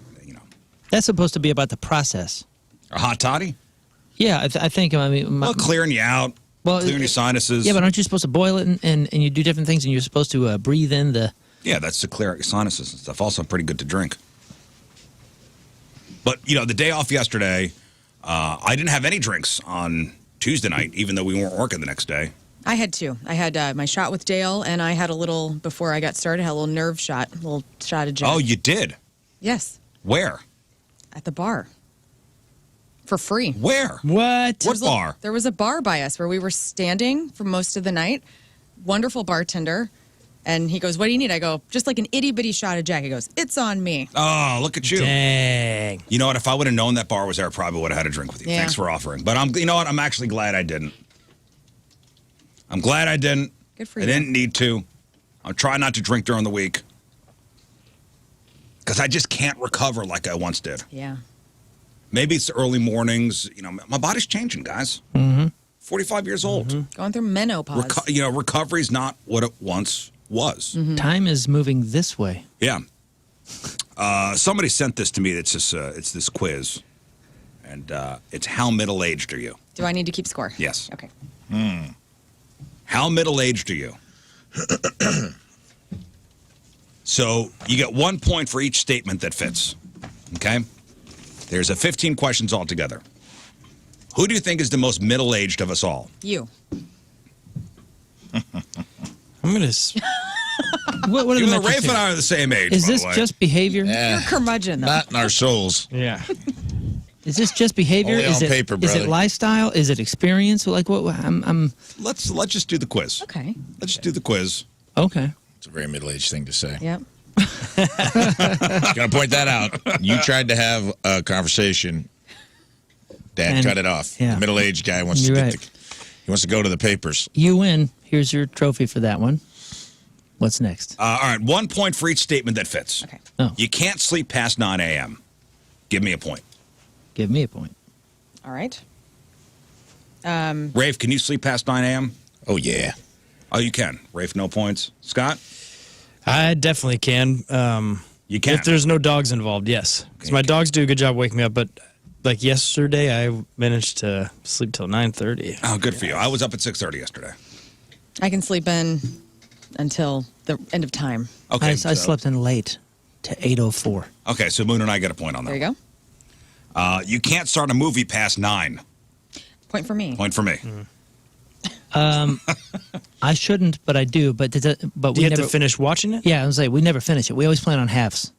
That's supposed to be about the process. A hot toddy? Yeah, I think. I mean, Well, clearing you out, clearing your sinuses. Yeah, but aren't you supposed to boil it and you do different things and you're supposed to breathe in the. Yeah, that's to clear out your sinuses and stuff. Also, pretty good to drink. But, the day off yesterday, I didn't have any drinks on Tuesday night, even though we weren't working the next day. I had two. I had my shot with Dale, and I had a little, before I got started, I had a little nerve shot, a little shot of Jack. Oh, you did? Yes, Where? at the bar. For free. Where? What? What bar? There was a bar by us where we were standing for most of the night. Wonderful bartender. And he goes, what do you need? I go, just like an itty-bitty shot of Jack. He goes, it's on me. Oh, look at you. Dang. You know what? If I would have known that bar was there, I probably would have had a drink with you. Yeah. Thanks for offering. But you know what? I'm actually glad I didn't. I'm glad I didn't. Good for I you. didn't need to. I'll try not to drink during the week. Because I just can't recover like I once did. Yeah. Maybe it's the early mornings. My body's changing, guys. 45 years old. Going through menopause. Recovery's not what it once was. Time is moving this way. Yeah. Somebody sent this to me. It's this quiz. And it's how middle-aged are you? Do I need to keep score? Yes. Okay. How middle-aged are you? So you get 1 point for each statement that fits. Okay? There's 15 questions altogether. Who do you think is the most middle-aged of us all? You. I'm going to. What are the Even though metrics Rafe here? and I are the same age, Is by this the way. just behavior? You're a curmudgeon, though. Not in our souls. Yeah. Is this just behavior? Only is on it paper, is it brother. lifestyle? Is it experience? Like what? I'm Let's just do the quiz. Okay. Let's just do the quiz. okay. It's a very middle-aged thing to say. Yep. Gonna point that out. You tried to have a conversation. Dad And- cut it off. yeah. The middle-aged guy wants You're to right. get he wants to go to the papers. You win. Here's your trophy for that one. What's next? All right, 1 point for each statement that fits. Okay. Oh, You can't sleep past 9 a.m. Give me a point. give me a point. All right. Rafe, can you sleep past 9 a.m.? Oh yeah. Oh, you can. Rafe, no points. Scott? I definitely can. You can. If there's no dogs involved, yes. Because my dogs do a good job waking me up. But like yesterday, I managed to sleep till 9:30. Oh, good for you. I was up at 6:30 yesterday. I can sleep in until the end of time. Okay. I slept in late to 8:04. Okay, so Moon and I get a point on that. There you go. You can't start a movie past 9. Point for me. Point for me. I shouldn't, but I do. But Do we you have never to finish watching it? Yeah, I was like, we never finish it. We always plan on halves.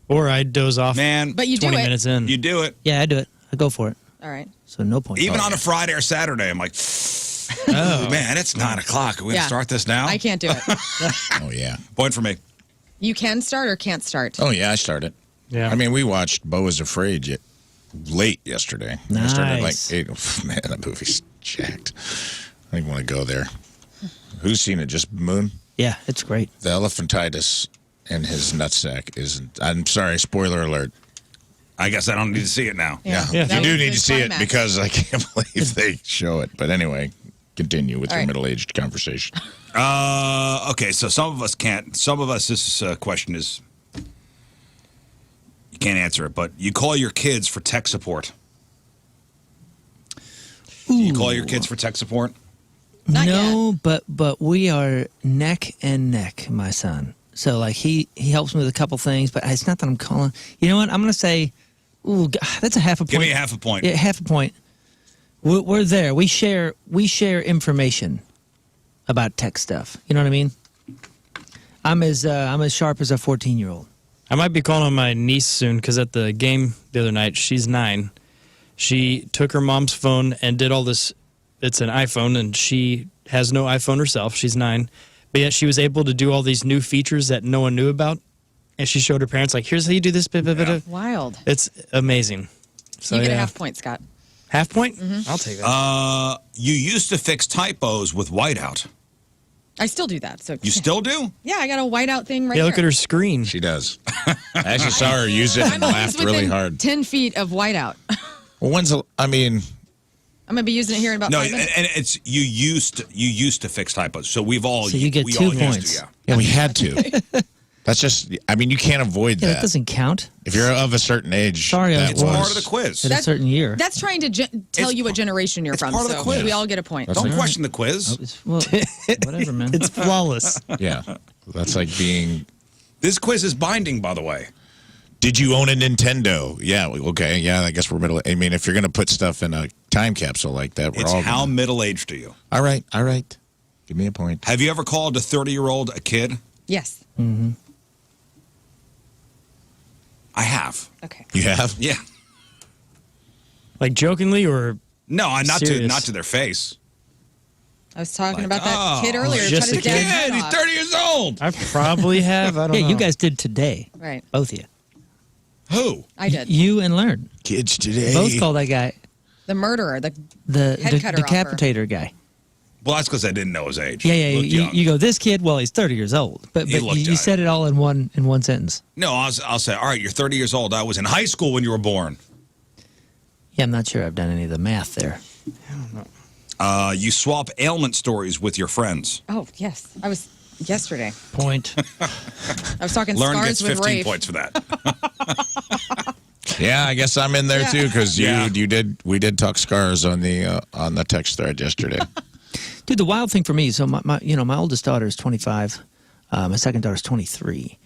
Or I doze off Man, But you do 20 it. minutes in. you do it. Yeah, I do it. I go for it. All right. So no point. Even on a Friday or Saturday, I'm like, Oh. man, it's 9 o'clock. Are we going Yeah. to start this now? I can't do it. Oh yeah. Point for me. You can start or can't start. Oh yeah. I started. Yeah. I mean, we watched Beau is Afraid late yesterday. I started at like Nice. 8. Oh, man, that movie's jacked. I don't even want to go there. Who's seen it? Just Moon? Yeah, it's great. The elephantitis in his nutsack isn't. I'm sorry, spoiler alert. I guess I don't need to see it now. Yeah. Yeah. That You do was need the to see it climax. because I can't believe they show it. But anyway, continue with All your right. middle-aged conversation. Okay, so some of us can't. Some of us, this question is, you can't answer it, but you call your kids for tech support. Do you call your kids for tech support? Not No, but we are neck and neck, my son. So like he helps me with a couple things, but it's not that I'm calling. You know what? I'm gonna say, ooh, that's a half a point. Give me a half a point. Yeah, half a point. We're there. We share information about tech stuff. You know what I mean? I'm as sharp as a 14-year-old. I might be calling my niece soon because at the game the other night, she's 9. She took her mom's phone and did all this. It's an iPhone, and she has no iPhone herself. She's 9. But yet she was able to do all these new features that no one knew about. And she showed her parents, like, here's how you do this. Blah, blah, blah, blah. Wild. It's amazing. So, You get a yeah. half point, Scott. Half point? I'll take that. You used to fix typos with whiteout. I still do that. So You still do? yeah, I got a whiteout thing right Yeah, here. look at her screen. She does. I actually saw her use it and I'm always laughed within really hard. 10 feet of whiteout. Well, I'm gonna be using it here in about No, 5 and minutes. it's you used to fix typos. So we've all So you get we 2 all used points. to, yeah. yeah, we had to. That's just, I mean, you can't avoid Yeah, that that. doesn't count. If you're of a certain age, Sorry, I that It's was. part of the quiz. At a certain year. That's trying to tell It's you what generation you're it's from. part of the So quiz. we all get a point. Don't question the quiz. Well, whatever, man. It's flawless. Yeah. That's like being, This quiz is binding, by the way. did you own a Nintendo? Yeah, okay. Yeah, I guess we're middle. I mean, if you're going to put stuff in a time capsule like that, we're It's all how gonna- middle-aged are you? All right. Give me a point. Have you ever called a 30-year-old a kid? Yes. I have. Okay. You have? Yeah. Like jokingly or No, not Serious. to their face. I was talking Like, about that kid oh, earlier. just cut a his dad's kid. head he's off. 30 years old. I probably have. I don't know. Yeah, you guys did today. Right. Both of you. Who? I did. You and Lern. Kids today. Both called that guy The murderer. the Head cutter decapitator guy. Well, that's because I didn't know his age. Yeah, He looked young. you go, this kid, well, he's 30 years old. But He looked you young. said it all in one sentence. No, I'll say, all right, you're 30 years old. I was in high school when you were born. Yeah, I'm not sure I've done any of the math there. You swap ailment stories with your friends. Oh, yes. I was yesterday. Point. I was talking Learn scars gets with 15 Rafe. points for that. Yeah, I guess I'm in there Yeah. too because Yeah. we did talk scars on the text thread yesterday. Dude, the wild thing for me, so my oldest daughter is 25. My second daughter is 23.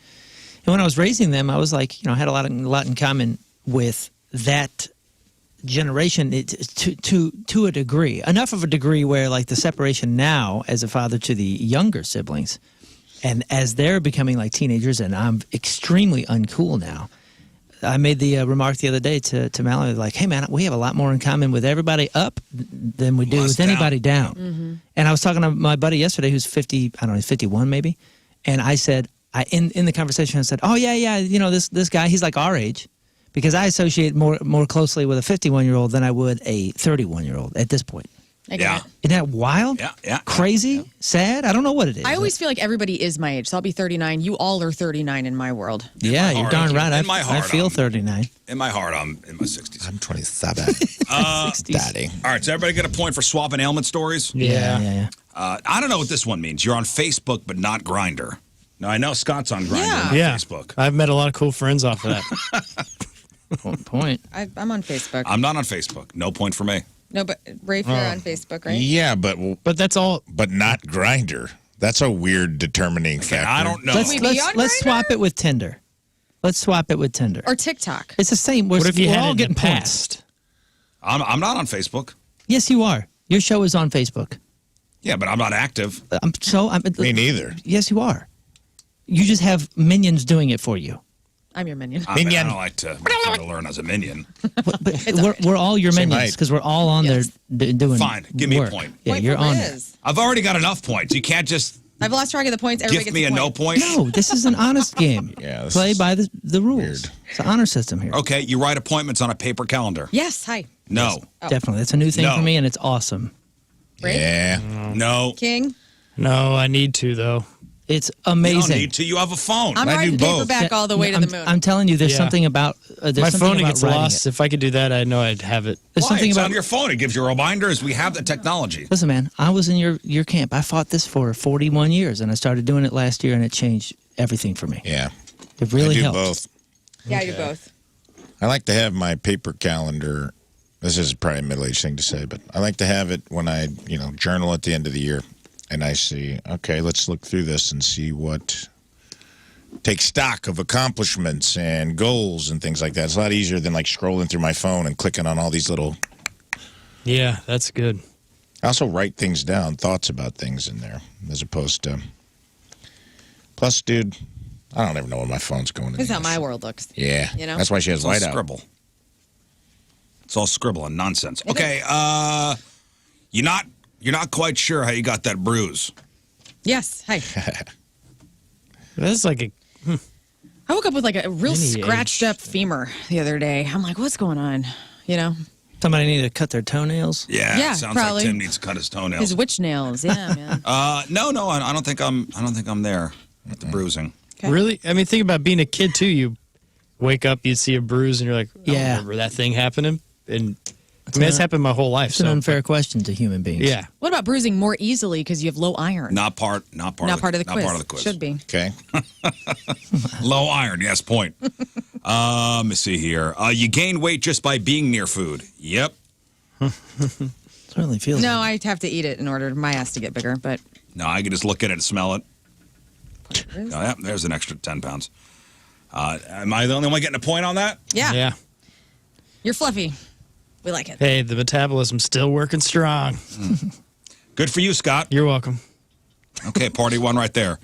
And when I was raising them, I was like, I had a lot in common with that generation to a degree. Enough of a degree where like the separation now as a father to the younger siblings, and as they're becoming like teenagers and I'm extremely uncool now, I made the remark the other day to Mallory, like, hey, man, we have a lot more in common with everybody up than we do Less with down. anybody down. And I was talking to my buddy yesterday who's 50, I don't know, he's 51 maybe. And I said, in the conversation, I said, oh, yeah, this guy, he's like our age. Because I associate more closely with a 51-year-old than I would a 31-year-old at this point. I get Yeah. it. Isn't that wild? Yeah. Crazy? Sad? I don't know what it is. I always feel like everybody is my age. So I'll be 39. You all are 39 in my world. Yeah, you're heart, darn I'm- right. in my I heart, feel I'm- 39. In my heart, I'm in my 60s. I'm 27. 60s. Daddy. All right, so everybody get a point for swapping ailment stories? Yeah. I don't know what this one means. You're on Facebook, but not Grindr. Now, I know Scott's on Grindr, Yeah. not Yeah. Facebook. I've met a lot of cool friends off of that. Point. I'm on Facebook. I'm not on Facebook. No point for me. No, but Rafe, you're on Facebook, right? Yeah, but That's all. not Grinder. That's a weird determining factor. I don't know. Let's we be on let's Grindr? swap it with Tinder. Let's swap it with Tinder. Or TikTok. It's the same. We're, What if you we're had all it in getting the points. past? I'm not on Facebook. Yes, you are. Your show is on Facebook. Yeah, but I'm not active. Me neither. Yes, you are. You just have minions doing it for you. I'm your minion. I Minion. don't like to learn as a minion. But we're all your Same minions height. because we're all on Yes. there doing. Fine, give me a work. point. Yeah, Point you're for on there. Riz. I've already got enough points. You can't just I've lost track of the points. Everybody give gets me a a no point. point. No, this is an honest game. Yeah, this Play is by the rules. weird. It's an honor system here. Okay, you write appointments on a paper calendar. Yes, hi. No. Oh. Definitely, that's a new thing No. for me, and it's awesome. Rafe? Yeah. No. King? No, I need to though. It's You amazing. don't need to. You have a phone. I'm I riding do both. paperback all the way to the moon. I'm telling you, there's Yeah. something about there's My something phone about gets writing lost. it. If I could do that, I know I'd have it. There's Why? something It's about on your phone. It gives you reminders. We have the technology. Listen, man, I was in your camp. I fought this for 41 years, and I started doing it last year, and it changed everything for me. Yeah. It really I do helped. both. Yeah, you both. I like to have my paper calendar. This is probably a middle-aged thing to say, but I like to have it when I, journal at the end of the year, and I see, okay, let's look through this and see what, take stock of accomplishments and goals and things like that. It's a lot easier than like scrolling through my phone and clicking on all these little. Yeah, that's good. I also write things down, thoughts about things in there, as opposed to. Plus, dude, I don't ever know where my phone's going. This is how my anymore. world looks. Yeah, You know? that's why she has It's all light out. scribble. It's all scribble and nonsense. Okay, you're not quite sure how you got that bruise. Yes. Hi. That's like a. I woke up with like a real Lineage. scratched up femur the other day. I'm like, what's going on? You know, Somebody need to cut their toenails. Yeah, sounds probably. like Tim needs to cut his toenails. his witch nails. Yeah, man. No, I don't think I'm there with the bruising. Okay. Really? I mean, think about being a kid too. You wake up, you see a bruise, and you're like, I don't Yeah. remember that thing happening. And I mean, it's happened my whole life. It's an So unfair question to human beings. yeah, What about bruising more easily because you have low iron? Not part of the quiz. Not part of the quiz. Should be. Okay. Low iron, yes, point. Let me see here. You gain weight just by being near food. Yep. Certainly feels No, like I have to eat it in order for my ass to get bigger. But No, I can just look at it and smell it. Oh, yeah, there's an extra 10 pounds. Am I the only one getting a point on that? yeah, yeah. you're fluffy. We like it. Hey, the metabolism's still working strong. Good for you, Scott. You're welcome. Okay, party one right there.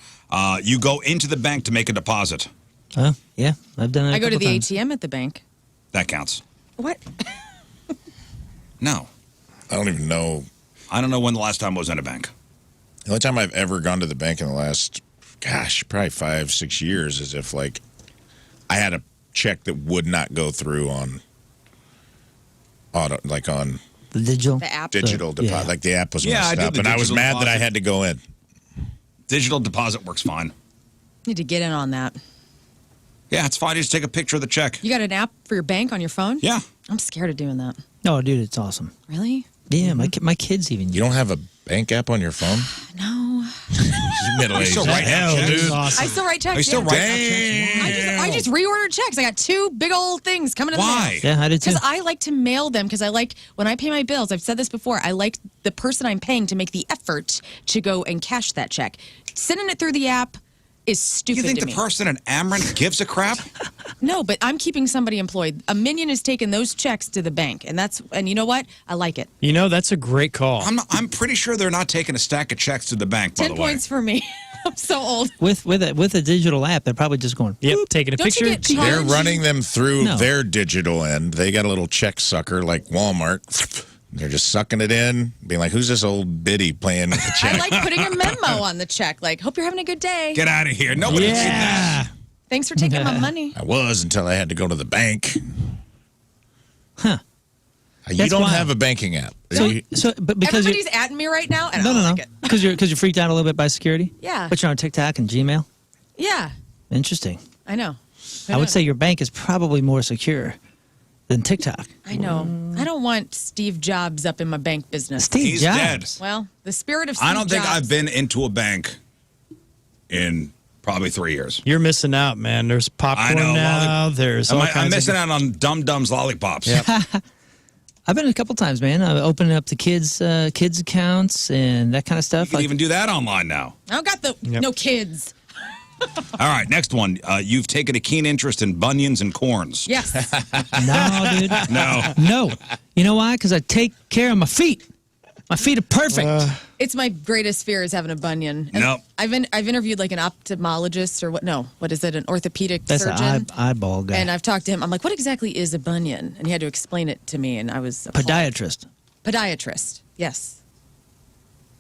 You go into the bank to make a deposit. Huh? Yeah, I've done it. I go to the times. ATM at the bank. That counts. What? No. I don't even know. I don't know when the last time I was in a bank. The only time I've ever gone to the bank in the last, probably 5-6 years is if, like, I had a check that would not go through on on The digital. The app. digital deposit. yeah. Like, the app was Yeah, I messed do up, the and I was digital mad that I deposit. had to go in. Digital deposit works fine. Need to get in on that. Yeah, it's fine. You just take a picture of the check. You got an app for your bank on your phone? Yeah. I'm scared of doing that. Oh, dude, it's awesome. Really? Yeah, my kids even use You don't have a bank app on your phone? No. You middle-aged still as writing hell, checks? dude. I still write checks. Are you still yeah. writing? I just reordered checks. I got 2 big old things coming in the mail. Why? Yeah, I did too. Because I like to mail them because I like, when I pay my bills, I've said this before, I like the person I'm paying to make the effort to go and cash that check. Sending it through the app is stupid You think to the me. person in Ameren gives a crap? No, but I'm keeping somebody employed. A minion is taking those checks to the bank, and you know what? I like it. You know, that's a great call. I'm pretty sure they're not taking a stack of checks to the bank, by 10 the way. points for me. I'm so old. with a digital app. They're probably just going. Yep, taking a Don't you picture. get charged? They're running them through No. their digital end. They got a little check sucker like Walmart. They're just sucking it in, being like, who's this old biddy playing with the check? I like putting a memo on the check, like, hope you're having a good day. Get out of here. Nobody did that. Yeah. Thanks for taking my money. I was until I had to go to the bank. Huh. You That's don't wild. have a banking app. But because Everybody's atting me right now, and I no, don't no, like no, it. because you're freaked out a little bit by security. Yeah. But you're on TikTok and Gmail. Yeah, Interesting. I know. I would say your bank is probably more secure than TikTok. I know. I don't want Steve Jobs up in my bank business. Steve He's Jobs. dead. Well, the spirit of Steve I don't think Jobs. I've been into a bank in probably 3 years. You're missing out, man. There's popcorn I know. now. There's all I'm kinds missing of... out on Dum Dums lollipops. I've been a couple times, man. I'm opening up the kids' accounts and that kind of You stuff. can Like, even do that online now. I don't got the no kids. All right, next one. You've taken a keen interest in bunions and corns. Yes. no, dude. No. No. You know why? Because I take care of my feet. My feet are perfect. It's my greatest fear is having a bunion. And No. I've interviewed like an ophthalmologist or what? No, what is it? An orthopedic That's surgeon. an eyeball guy. And I've talked to him. I'm like, what exactly is a bunion? And he had to explain it to me, and I was appalled. Podiatrist. Podiatrist. Yes,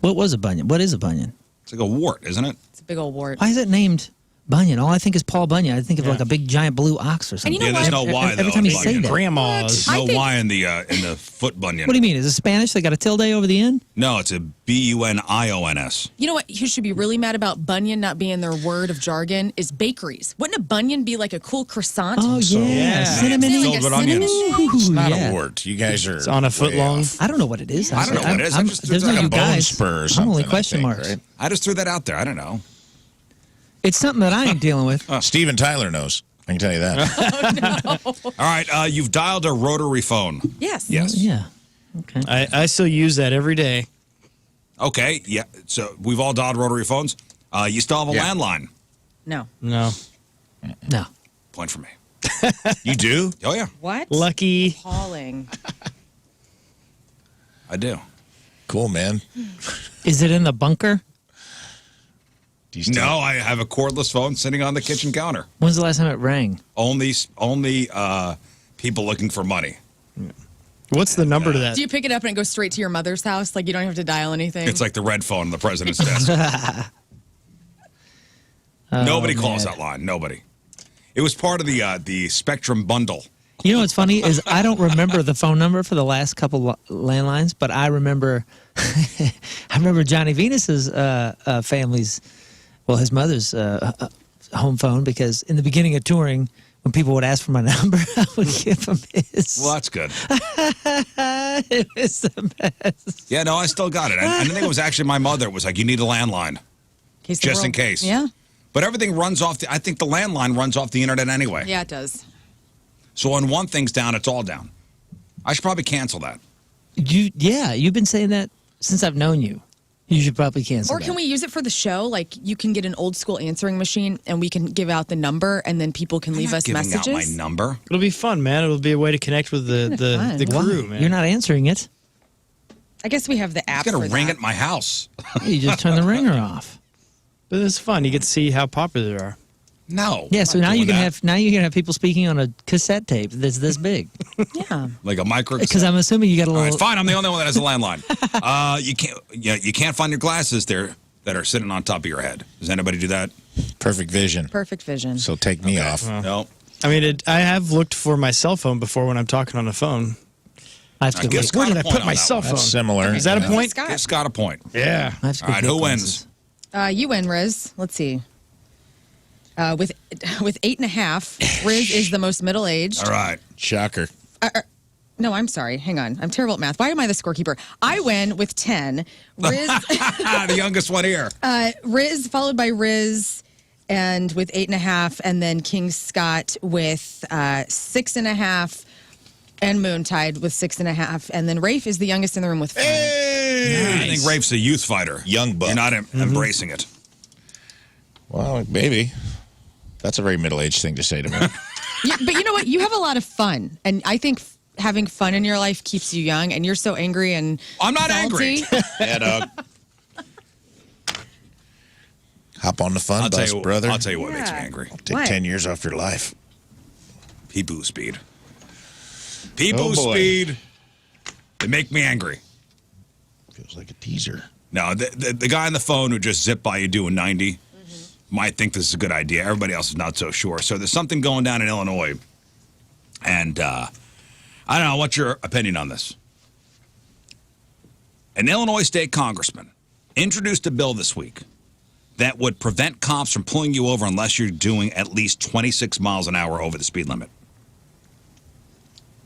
What was a bunion? What is a bunion? It's like a wart, isn't it? it's a big old wart. Why is it named Bunyan. All I think is Paul Bunyan. I think of Yeah. like a big giant blue ox or something. you know Yeah, there's what? no Y, Every though, time you in say Bunyan. that. Grandmas. I No think- Y in the foot bunion. What do you mean? Is it Spanish? They got a tilde over the end? No, it's a BUNIONS. You know what? You should be really mad about Bunyan not being their word of jargon is bakeries. Wouldn't a Bunyan be like a cool croissant? Oh, yeah. Yeah. Cinnamon. Like Filled a with onions. cinnamon It's not yeah. a wart. You guys are It's on a foot way long. off. I don't know what it is. I don't know what it is. There's no Like a you bone guys. spur or I'm only something, I question think, marks. right? I just threw that out there. I don't know. It's something that I ain't dealing with. Steven Tyler knows. I can tell you that. All right, you've dialed a rotary phone. Yes. Yes. Yeah. Okay. I still use that every day. Okay, yeah. So we've all dialed rotary phones. You still have a Yeah. landline. No. No. No. Point for me. You do? Oh, yeah, What? Lucky. Appalling. I do. Cool, man. Is it in the bunker? Do you still- No, I have a cordless phone sitting on the kitchen counter. When's the last time it rang? Only people looking for money. What's the number to that? Do you pick it up and it goes straight to your mother's house? Like you don't have to dial anything? It's like the red phone on the president's desk. Nobody calls man. that line. Nobody. It was part of the Spectrum bundle. You know what's funny is I don't remember the phone number for the last couple landlines, but I remember Johnny Venus's family's, well, his mother's home phone, because in the beginning of touring, when people would ask for my number, I would give them his. Well, that's good. It was the best. Yeah, no, I still got it. I think it was actually my mother. It was like, you need a landline. Just in case. Yeah. But everything runs off. I think the landline runs off the internet anyway. Yeah, it does. So when one thing's down, it's all down. I should probably cancel that. You've been saying that since I've known you. You should probably cancel Or can we use it for the show? Like you can get an old school answering machine and we can give out the number and then people can leave I'm not us giving messages. out my number. It'll be fun, man. It'll be a way to connect with the fun. crew, man. You're not answering it. I guess we have the app. It's going for to ring that. at my house. You just turn the ringer off. But it's fun. You get to see how popular they are. No. Yeah, I'm so not now you doing can that. have people speaking on a cassette tape that's this big. Yeah. Like a micro. Because I'm assuming you got a All little. right, fine. I'm the only one that has a landline. You can't find your glasses there that are sitting on top of your head. Does anybody do that? Perfect vision. Perfect vision. So take me off. No. I mean, I have looked for my cell phone before when I'm talking on the phone. I have to I go guess get- Where did I Got a point put my on that cell one. phone? That's similar. Is that a point? Scott. It's got a point. Yeah. I have to go All right, get who glasses. wins? You win, Riz. Let's see. With 8.5, Riz is the most middle aged. All right. Shocker. No, I'm sorry. Hang on. I'm terrible at math. Why am I the scorekeeper? I win with 10. Riz, The youngest one here. Riz followed by Riz, and with 8.5, and then King Scott with 6.5, and Moontide with 6.5, and then Rafe is the youngest in the room with 5. I think Rafe's a youth fighter. Young buck. You're not embracing it. Well, maybe. That's a very middle-aged thing to say to me. But you know what? You have a lot of fun, and I think having fun in your life keeps you young. And you're so angry and I'm not salty. angry. Yeah, dog. Hop on the fun I'll tell bus, you, brother. I'll tell you what makes me Yeah. angry. Take What? 10 years off your life. Pee-poo speed. Pee-poo Oh, boy. speed. They make me angry. Feels like a teaser. No, the guy on the phone who just zipped by you doing 90 might think this is a good idea. Everybody else is not so sure. So there's something going down in Illinois. And I don't know. What's your opinion on this? An Illinois state congressman introduced a bill this week that would prevent cops from pulling you over unless you're doing at least 26 miles an hour over the speed limit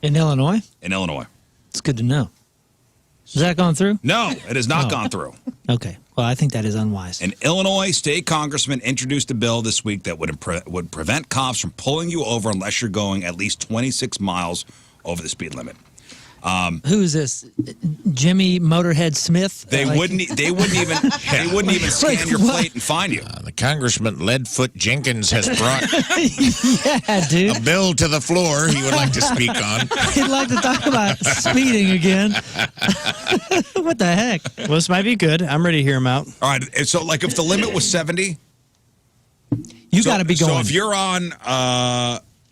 In Illinois? in Illinois. It's good to know. Has that gone through? No, it has not Oh. gone through. Okay. Well, I think that is unwise. An Illinois state congressman introduced a bill this week that would prevent cops from pulling you over unless you're going at least 26 miles over the speed limit. Who is this? Jimmy Motorhead Smith? They Like- wouldn't even scan Like your what? plate and find you. The Congressman Leadfoot Jenkins has brought Yeah, dude. a bill to the floor he would like to speak on. He'd like to talk about speeding again. What the heck? Well, this might be good. I'm ready to hear him out. All right, and so like if the limit was 70, You got to be going. So if you're on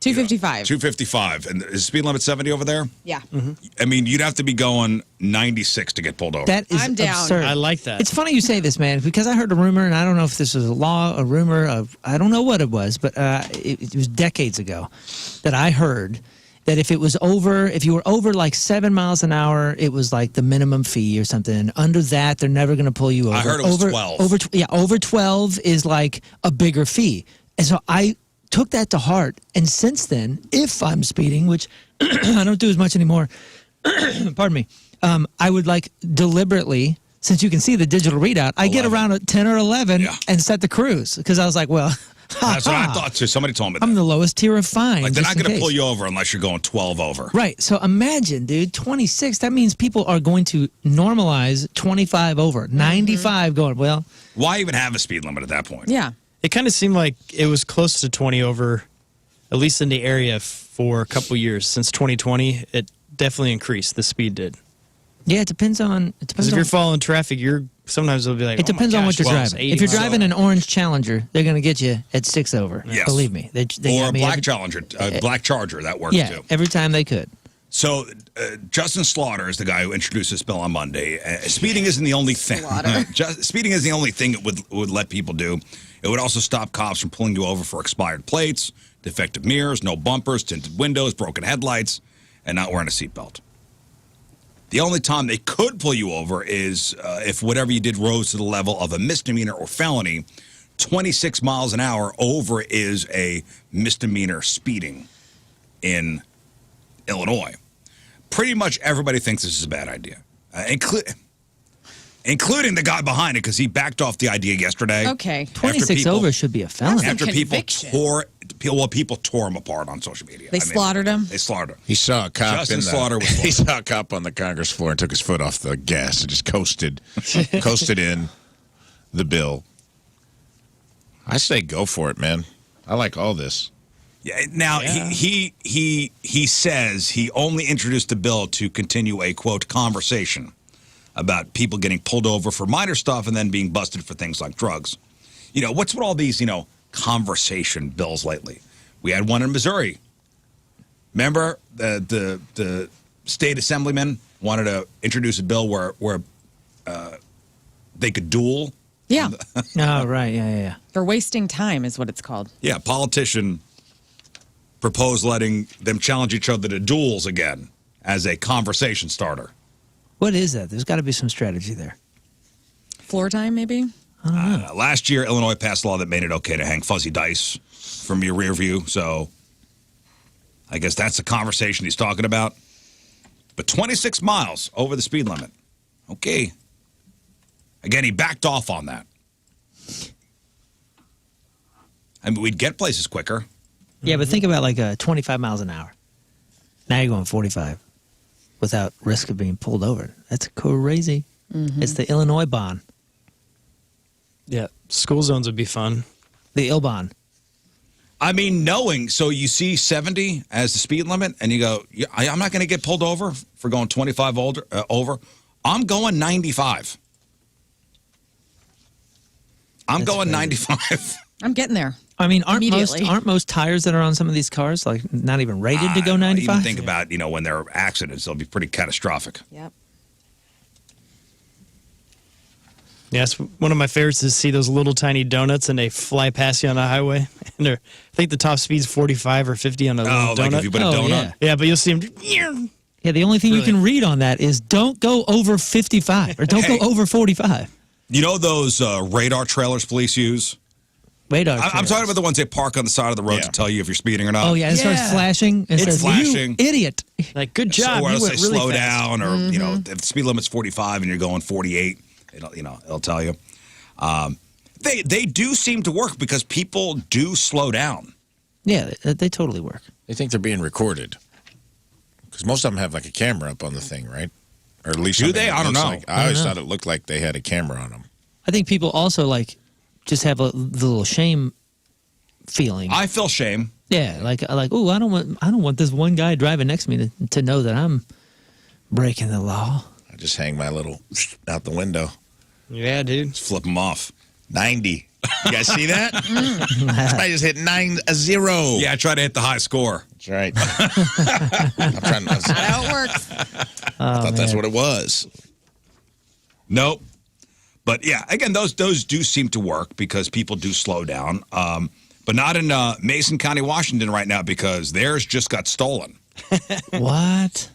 255. 255. And is the speed limit 70 over there? Yeah. I mean, you'd have to be going 96 to get pulled over. That is I'm down. absurd. I like that. It's funny you say this, man, because I heard a rumor, and I don't know if this was a law, a rumor, I don't know what it was, but it was decades ago that I heard that if you were over like 7 miles an hour, it was like the minimum fee or something. Under that, they're never going to pull you over. I heard it was 12. Over 12 is like a bigger fee. And so I took that to heart. And since then, if I'm speeding, which I don't do as much anymore, pardon me, I would like deliberately, since you can see the digital readout, I get around a 10 or 11 and set the cruise. Because I was like, well, That's what I thought too. Somebody told me that. I'm the lowest tier of fine. Like, they're just not in going to case. pull you over unless you're going 12 over. Right. So imagine, dude, 26. That means people are going to normalize 25 over, 95 going, well. Why even have a speed limit at that point? Yeah. It kind of seemed like it was close to 20 over, at least in the area for a couple years. Since 2020, it definitely increased. The speed did. Yeah, it depends on. Because if you're following traffic, sometimes they'll be like, It depends on what you're driving. 80 If you're miles. driving an orange Challenger, they're going to get you at 6 over. Yes. Believe me. They Or got a me black every- Challenger, black Charger, that works Yeah, too. every time they could. So, Justin Slaughter is the guy who introduced this bill on Monday. Speeding isn't the only thing. Speeding is the only thing it would let people do. It would also stop cops from pulling you over for expired plates, defective mirrors, no bumpers, tinted windows, broken headlights, and not wearing a seatbelt. The only time they could pull you over is if whatever you did rose to the level of a misdemeanor or felony. 26 miles an hour over is a misdemeanor speeding in Illinois. Pretty much everybody thinks this is a bad idea, including the guy behind it, because he backed off the idea yesterday. Okay. 26 over should be a felony. That's After people conviction. people tore him apart on social media. They slaughtered him? They slaughtered him. He saw a cop Justin in the, Slaughter was he saw a cop on the Congress floor and took his foot off the gas and just coasted in the bill. I say go for it, man. I like all this. Yeah. Now he says he only introduced the bill to continue a quote conversation about people getting pulled over for minor stuff and then being busted for things like drugs. You know, what's with all these, conversation bills lately? We had one in Missouri. Remember the state assemblyman wanted to introduce a bill where they could duel. Yeah. Oh, right. Yeah. For wasting time is what it's called. Yeah, politician proposed letting them challenge each other to duels again as a conversation starter. What is that? There's got to be some strategy there. Floor time, maybe? Last year, Illinois passed a law that made it okay to hang fuzzy dice from your rear view. So I guess that's the conversation he's talking about. But 26 miles over the speed limit. Okay. Again, he backed off on that. I mean, we'd get places quicker. Yeah, but think about like 25 miles an hour. Now you're going 45 without risk of being pulled over. That's crazy. It's the Illinois bond, Yeah, school zones would be fun. the ill bond. I mean, so you see 70 as the speed limit, and you go, yeah, I'm not going to get pulled over for going 25 over. I'm going 95. I'm going 95. I'm getting there. I mean, aren't Immediately. most tires that are on some of these cars like not even rated to go 95? Even think about, when there are accidents, they'll be pretty catastrophic. Yep. Yes, one of my favorites is to see those little tiny donuts and they fly past you on the highway. And I think the top speed's 45 or 50 on a little Oh, donut. like if you put a Oh, donut. yeah. Yeah, but you'll see them. Yeah, the only thing you Really? can read on that is don't go over 55 or don't Hey. go over 45. You know those radar trailers police use? Radar. I'm talking about the ones they park on the side of the road Yeah. to tell you if you're speeding or not. Oh, yeah, it starts flashing. And It's says, flashing. You idiot. Like, good job. Or You else went they really slow fast. down, or if the speed limit's 45 and you're going 48, it'll tell you. They do seem to work because people do slow down. Yeah, they totally work. They think they're being recorded. Because most of them have like a camera up on the thing, right? Or at least Do something they? that I don't looks know. like- I always thought it looked like they had a camera on them. I think people also just have the little shame feeling. I feel shame. Yeah, oh, I don't want this one guy driving next to me to know that I'm breaking the law. I just hang my little out the window. Yeah, dude. Just flip them off. 90. You guys see that? I just hit 9-0. Yeah, I try to hit the high score. That's right. I'm trying to. That's how it works. I thought that's what it was. Nope. But yeah, again, those do seem to work because people do slow down. But not in Mason County, Washington right now because theirs just got stolen. What?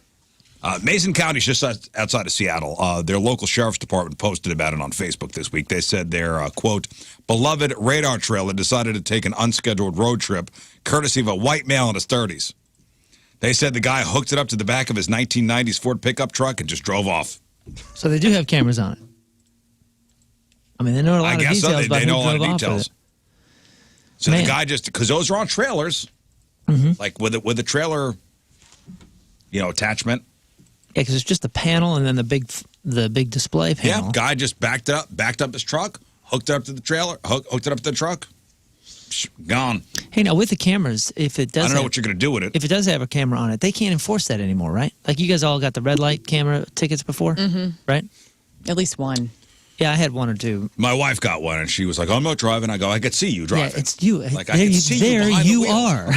Mason County is just outside of Seattle. Their local sheriff's department posted about it on Facebook this week. They said their, quote, beloved radar trailer decided to take an unscheduled road trip courtesy of a white male in his 30s. They said the guy hooked it up to the back of his 1990s Ford pickup truck and just drove off. So they do have cameras on it. I mean, they know a lot I of guess details so. about They know a lot who of drove off with details. it. So Man. the guy just, because those are on trailers, like with the trailer, attachment. Yeah, because it's just the panel and then the big display panel. Yeah, guy just backed up his truck, hooked it up to the trailer, hooked it up to the truck, gone. Hey, now with the cameras, if it does, I don't know what you're going to do with it. If it does have a camera on it, they can't enforce that anymore, right? Like you guys all got the red light camera tickets before, right? At least one. Yeah, I had one or two. My wife got one, and she was like, I'm not driving. I go, I could see you driving. Yeah, it's you. Like, I there can you, see you there behind the you wheel. are.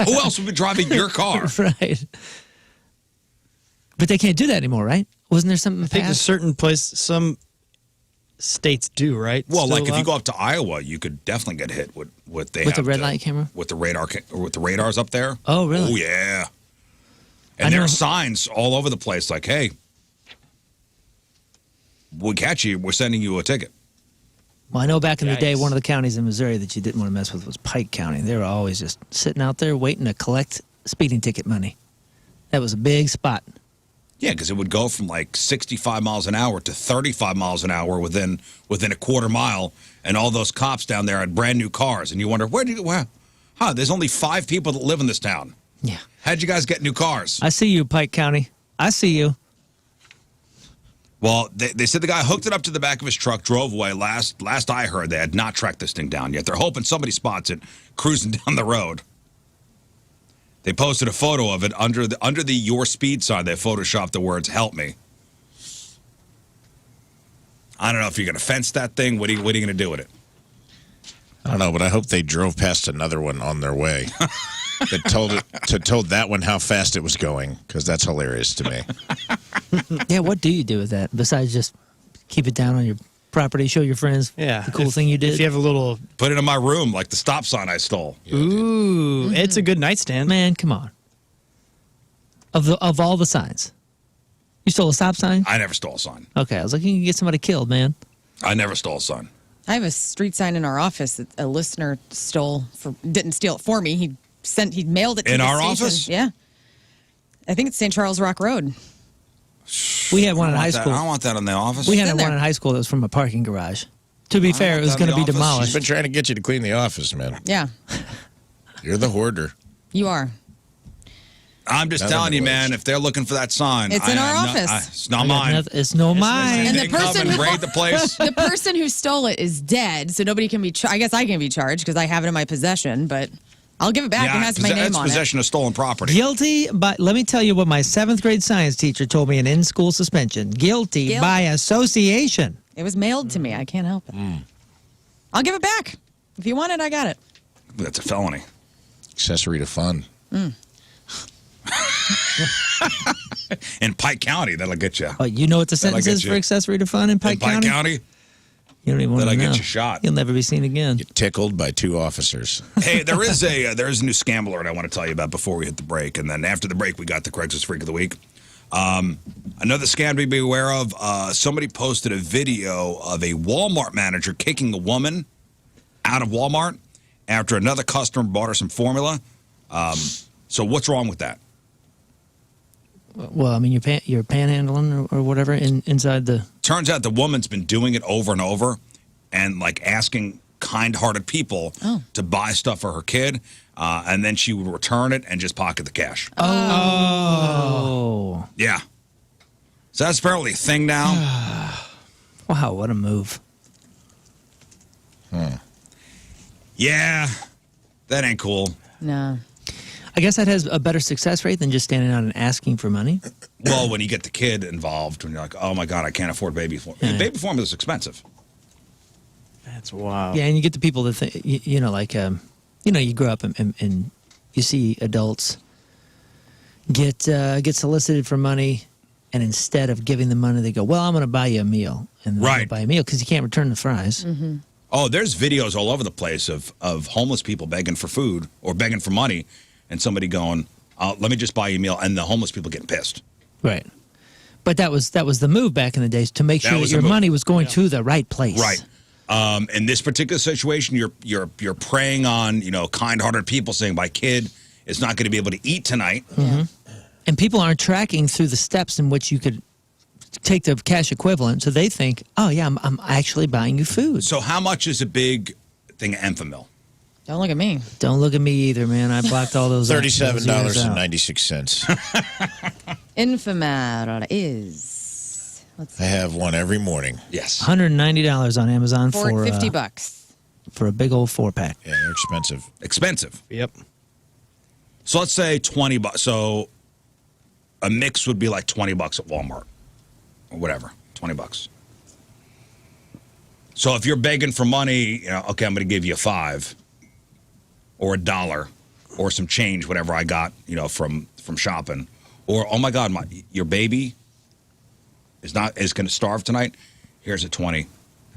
Who else would be driving your car? Right. But they can't do that anymore, right? Wasn't there something I think a passed? certain place, some states do, right? Well, Still like if you allowed? go up to Iowa, you could definitely get hit with what they With have the red to- light camera? with the radars up there. Oh, really? Oh yeah. I And there know- are signs all over the place like, hey, we catch you, we're sending you a ticket. Well, I know back in the day, Yikes. one of the counties in Missouri that you didn't want to mess with was Pike County. They were always just sitting out there waiting to collect speeding ticket money. That was a big spot. Yeah, because it would go from like 65 miles an hour to 35 miles an hour within a quarter mile, and all those cops down there had brand new cars, and you wonder there's only 5 people that live in this town. Yeah. How'd you guys get new cars? I see you, Pike County. I see you. Well, they said the guy hooked it up to the back of his truck, drove away. Last I heard, they had not tracked this thing down yet. They're hoping somebody spots it cruising down the road. They posted a photo of it under the your speed sign. They photoshopped the words "Help me." I don't know if you're going to fence that thing. What are you going to do with it? I don't know, but I hope they drove past another one on their way. that told that one how fast it was going, because that's hilarious to me. Yeah, what do you do with that besides just keep it down on your property, show your friends Yeah. the cool thing you did? If you have a little, Put it in my room like the stop sign I stole. ooh, it's a good nightstand. Man, come on. Of all the signs. You stole a stop sign? I never stole a sign. Okay, I was like, you can get somebody killed, man. I never stole a sign. I have a street sign in our office that a listener didn't steal it for me. He mailed it to In the our station. office? Yeah. I think it's St. Charles Rock Road. We had one in I high want that- school. I don't want that in the office. We had in one there. in high school that was from a parking garage. To be I don't fair, want it was that in going to the be office. She's demolished. been trying to get you to clean the office, man. Yeah, You're the hoarder. you are. I'm just Nothing telling you, worse. man, if they're looking for that sign, It's in our am not- office. it's not I got mine. nothing- It's no mine. And the They come person and who- raid the place. The person who stole it is dead, so nobody can be. I guess I can be charged because I have it in my possession, but I'll give it back. It has my name that's on possession of stolen property. Guilty, but let me tell you what my 7th grade science teacher told me in school suspension. Guilty by association. it. It was mailed to me. I can't help it. I'll give it back. If you want it, I got it. That's a felony. Accessory to fun. In Pike County, that'll get you. Oh, you know what the sentence get is you. for accessory to fun in Pike In Pike County? County? You don't even want to That'll know. get you shot. You'll never be seen again. Get tickled by 2 officers. Hey, there is a new scam alert I want to tell you about before we hit the break, and then after the break, we got the Craigslist Freak of the Week. Another scam to be aware of. Somebody posted a video of a Walmart manager kicking a woman out of Walmart after another customer bought her some formula. So what's wrong with that? Well, I mean, you're panhandling or whatever inside the... Turns out the woman's been doing it over and over, and like asking kind-hearted people to buy stuff for her kid, and then she would return it and just pocket the cash. Oh. Yeah. So that's apparently a thing now. Wow, what a move. Yeah, that ain't cool. No. I guess that has a better success rate than just standing out and asking for money. Well, when you get the kid involved, when you're like, oh my God, I can't afford baby formula. Yeah. Baby formula is expensive. That's wild. Yeah, and you get the people that think, you grow up and you see adults get solicited for money, and instead of giving them money, they go, "Well, I'm going to buy you a meal," and then Right. buy a meal because you can't return the fries. Mm-hmm. Oh, there's videos all over the place of homeless people begging for food or begging for money, and somebody going, "Let me just buy you a meal," and the homeless people getting pissed. Right. But that was the move back in the days to make That sure that was the your move. money was going to the right place. Right. In this particular situation, you're preying on kind-hearted people saying, "My kid is not going to be able to eat tonight." Mm-hmm. And people aren't tracking through the steps in which you could take the cash equivalent, so they think, "Oh yeah, I'm actually buying you food." So how much is a big thing of Enfamil? Don't look at me. Don't look at me either, man. I blocked all those. $37.96. Infamil is. Let's I see. have one every morning. Yes. $190 on Amazon for $50. for a big old 4-pack. Yeah, they're expensive. Expensive. Yep. So let's say $20. So a mix would be like $20 at Walmart or whatever. $20. So if you're begging for money, okay, I'm going to give you $5 or $1 or some change, whatever I got, from shopping. Or, oh my God, your baby is going to starve tonight. Here's a 20.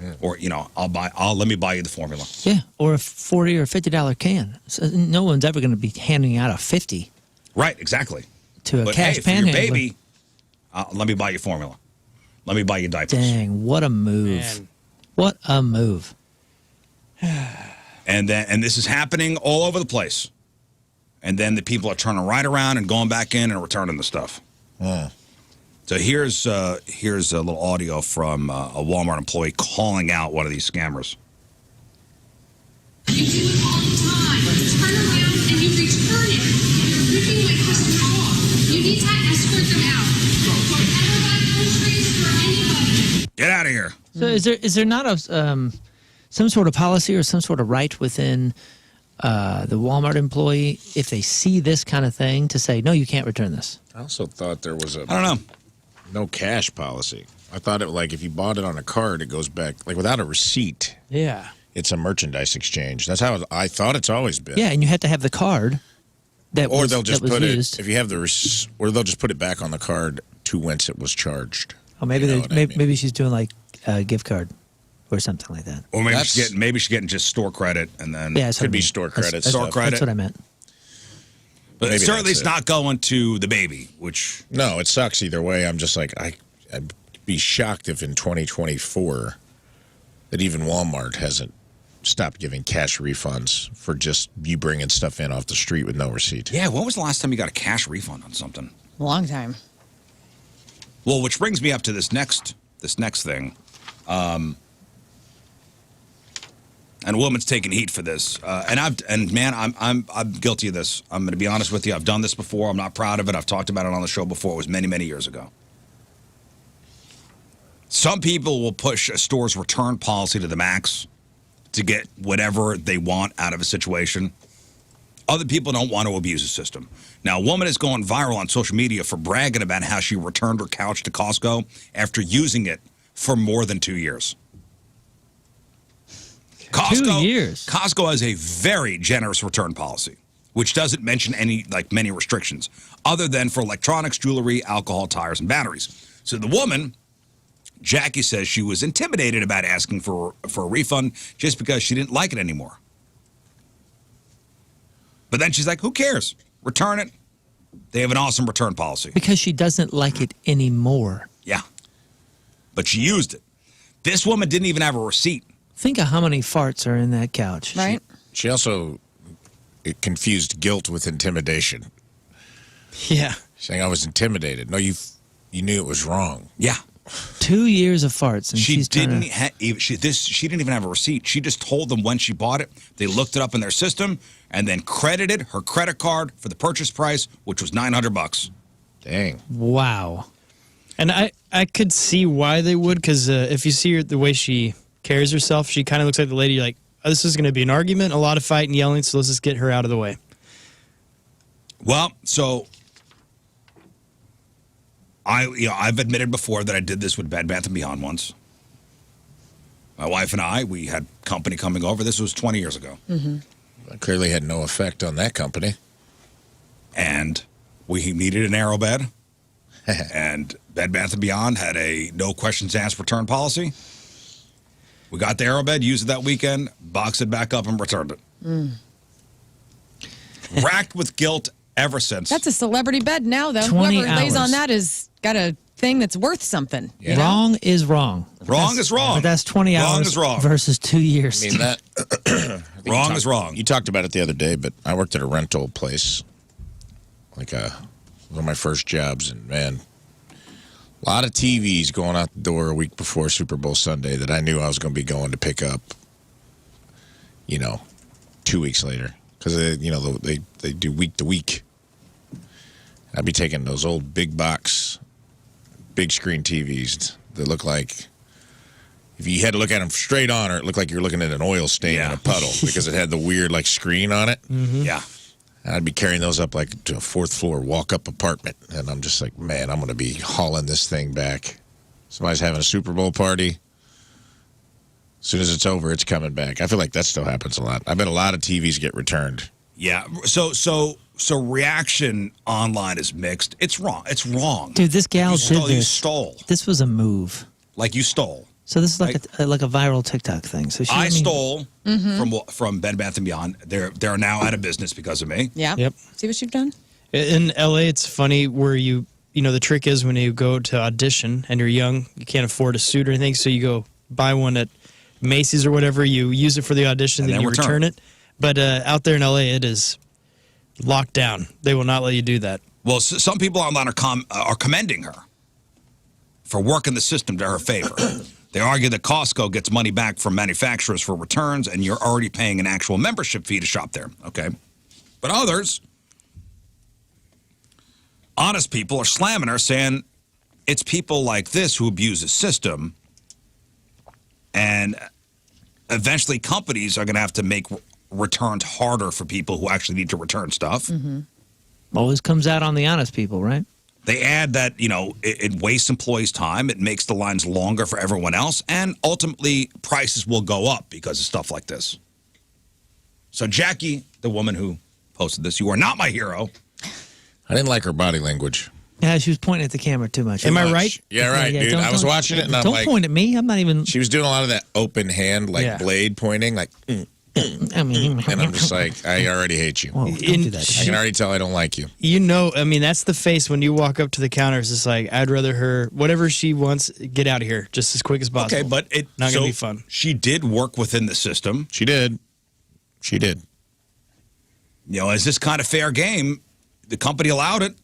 Yeah. Or let me buy you the formula. Yeah, or a $40 or $50 can. So no one's ever going to be handing out a 50 Right, exactly. to a But cash hey, for panhandler. your baby, let me buy you formula. Let me buy you diapers. Dang, what a move! Man. What a move! And this is happening all over the place. And then the people are turning right around and going back in and returning the stuff. So here's a little audio from a Walmart employee calling out one of these scammers. You do it all the time. Turn around and you return it. You're ripping my customer off. You need to escort them out. Don't ever buy groceries for anybody. Get out of here. So is there not a some sort of policy or some sort of right within the Walmart employee if they see this kind of thing to say no, you can't return this? I also thought there was I don't know. no cash policy. I thought it if you bought it on a card, it goes back without a receipt. Yeah. It's a merchandise exchange. That's how I thought it's always been. Yeah, and you have to have the card that Or was, they'll just that was put used. it if you have or they'll just put it back on the card to whence it was charged. Oh, maybe You know what I mean? maybe she's doing like a gift card or something like that. Or maybe That's- she's getting just store credit and then Yeah, that's what Could I be mean. store That's- credit that's- Store credit. That's what I meant. but maybe certainly that's it's it. not going to the baby, which No, it sucks either way. I'm just I'd be shocked if in 2024 that even Walmart hasn't stopped giving cash refunds for just you bringing stuff in off the street with no receipt. yeah, when was the last time you got a cash refund on something? Long time. Well, which brings me up to this next thing. And a woman's taking heat for this. I'm guilty of this. I'm going to be honest with you. I've done this before. I'm not proud of it. I've talked about it on the show before. It was many, many years ago. Some people will push a store's return policy to the max to get whatever they want out of a situation. Other people don't want to abuse the system. Now, a woman is going viral on social media for bragging about how she returned her couch to Costco after using it for more than 2 years. 2 years? Costco has a very generous return policy, which doesn't mention many restrictions, other than for electronics, jewelry, alcohol, tires, and batteries. So the woman, Jackie, says she was intimidated about asking for a refund just because she didn't like it anymore. But then she's like, who cares? Return it. They have an awesome return policy. Because she doesn't like it anymore. Yeah. But she used it. This woman didn't even have a receipt. Think of how many farts are in that couch. Right? She also confused guilt with intimidation. Yeah. Saying I was intimidated. No, you knew it was wrong. Yeah. 2 years of farts, and She she's trying didn't. She didn't even have a receipt. She just told them when she bought it. They looked it up in their system and then credited her credit card for the purchase price, which was $900. Dang. Wow. And I could see why they would, because if you see her, the way she carries herself, she kind of looks like the lady like, oh, this is going to be an argument, a lot of fighting, yelling, so let's just get her out of the way. Well, so I've admitted before that I did this with Bed Bath & Beyond once. My wife and I, we had company coming over. This was 20 years ago. It clearly had no effect on that company. And we needed an arrow bed. And Bed Bath & Beyond had a no questions asked return policy. We got the arrow bed, used it that weekend, boxed it back up, and returned it. Racked with guilt ever since. That's a celebrity bed now, though. 20 Whoever lays hours. on that has got a thing that's worth something. Yeah. Wrong is wrong. Wrong is wrong. But that's 20 Wrong hours is wrong. versus 2 years. I mean, that. I think Wrong you is wrong. You talked about it the other day, but I worked at a rental place, like one of my first jobs, and man, a lot of TVs going out the door a week before Super Bowl Sunday that I knew I was going to be going to pick up, 2 weeks later. Because, they do week to week. I'd be taking those old big box, big screen TVs that look like, if you had to look at them straight on, or it looked like you're looking at an oil stain in a puddle because it had the weird, screen on it. Yeah. And I'd be carrying those up to a fourth floor walk-up apartment. And I'm just like, man, I'm going to be hauling this thing back. Somebody's having a Super Bowl party. As soon as it's over, it's coming back. I feel like that still happens a lot. I bet a lot of TVs get returned. Yeah. So reaction online is mixed. It's wrong. It's wrong. Dude, this gal You did stole, you this. stole. This was a move. Like you stole. So this is like a viral TikTok thing. So I stole from Bed Bath & Beyond. They're now out of business because of me. Yeah. Yep. See what you've done? In LA, it's funny where the trick is when you go to audition and you're young, you can't afford a suit or anything, so you go buy one at Macy's or whatever, you use it for the audition, And then you then return it. But out there in LA, it is locked down. They will not let you do that. Well, some people online are commending her for working the system to her favor. They argue that Costco gets money back from manufacturers for returns, and you're already paying an actual membership fee to shop there. Okay. But others, honest people, are slamming her, saying it's people like this who abuse the system, and eventually companies are going to have to make returns harder for people who actually need to return stuff. Always comes out on the honest people, right? They add that, it wastes employees' time, it makes the lines longer for everyone else, and ultimately prices will go up because of stuff like this. So Jackie, the woman who posted this, you are not my hero. I didn't like her body language. Yeah, she was pointing at the camera too much. Am I right? Yeah, right, dude. I was watching it, and I'm don't like, point at me. I'm not even. she was doing a lot of that open hand, Yeah. blade pointing, I mean, and I'm just like, I already hate you. Whoa, don't do that. I can already tell I don't like you. That's the face when you walk up to the counter. It's just like, I'd rather her, whatever she wants, get out of here just as quick as possible. Okay, but Not gonna be fun. She did work within the system. She did. She did. Is this kind of fair game? The company allowed it.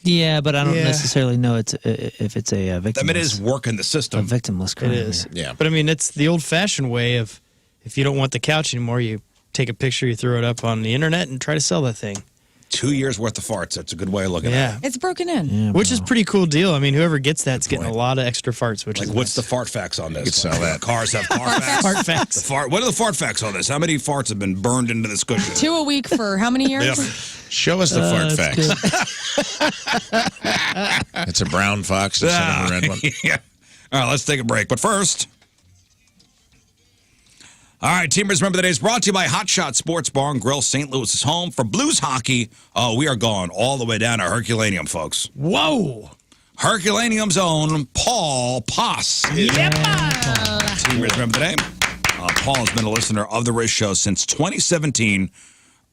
Yeah, but I don't Yeah. necessarily know if it's a I victim. mean, it is work in the a system. victimless crime. It is. Yeah. But it's the old fashioned way of, if you don't want the couch anymore, you take a picture, you throw it up on the internet and try to sell that thing. 2 years worth of farts. That's a good way of looking at Yeah. it. It's broken in. Yeah, Which bro. is a pretty cool deal. Whoever gets that's getting a point. lot of extra farts, which Like, is what's nice. the FartFax on this? could sell that. Cars have FartFax. FartFax. What are the FartFax on this? How many farts have been burned into this cushion? 2 a week for how many years? Yeah. Show us the fart that's facts. It's a brown fox instead of a red one. Yeah. All right, let's take a break. But first, all right, Teamers, remember the day is brought to you by Hot Shot Sports Bar and Grill, St. Louis's home for Blues hockey. Oh, we are going all the way down to Herculaneum, folks. Whoa. Herculaneum's own Paul Poss. Teamers, remember the name? Paul has been a listener of the Riz Show since 2017.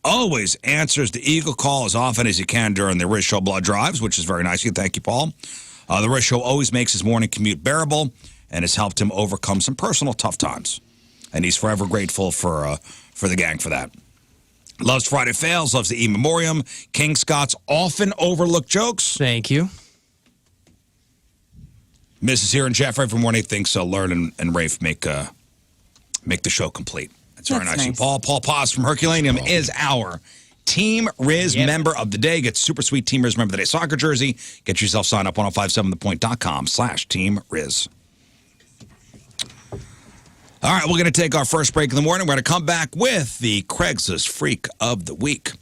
Always answers the Eagle call as often as he can during the Riz Show blood drives, which is very nice of you. Thank you, Paul. The Riz Show always makes his morning commute bearable and has helped him overcome some personal tough times. And he's forever grateful for the gang for that. Loves Friday Fails, loves the In Memoriam, King Scott's often overlooked jokes. Thank you. Mrs. here and Jeff every morning thinks Lern and Rafe make the show complete. That's very That's nice. nice. Paul Paz from Herculaneum is our Team Riz member of the day. Get super sweet Team Riz member of the day soccer jersey. Get yourself signed up 1057thepoint.com/Team Riz. All right, we're going to take our first break in the morning. We're going to come back with the Craigslist Freak of the Week.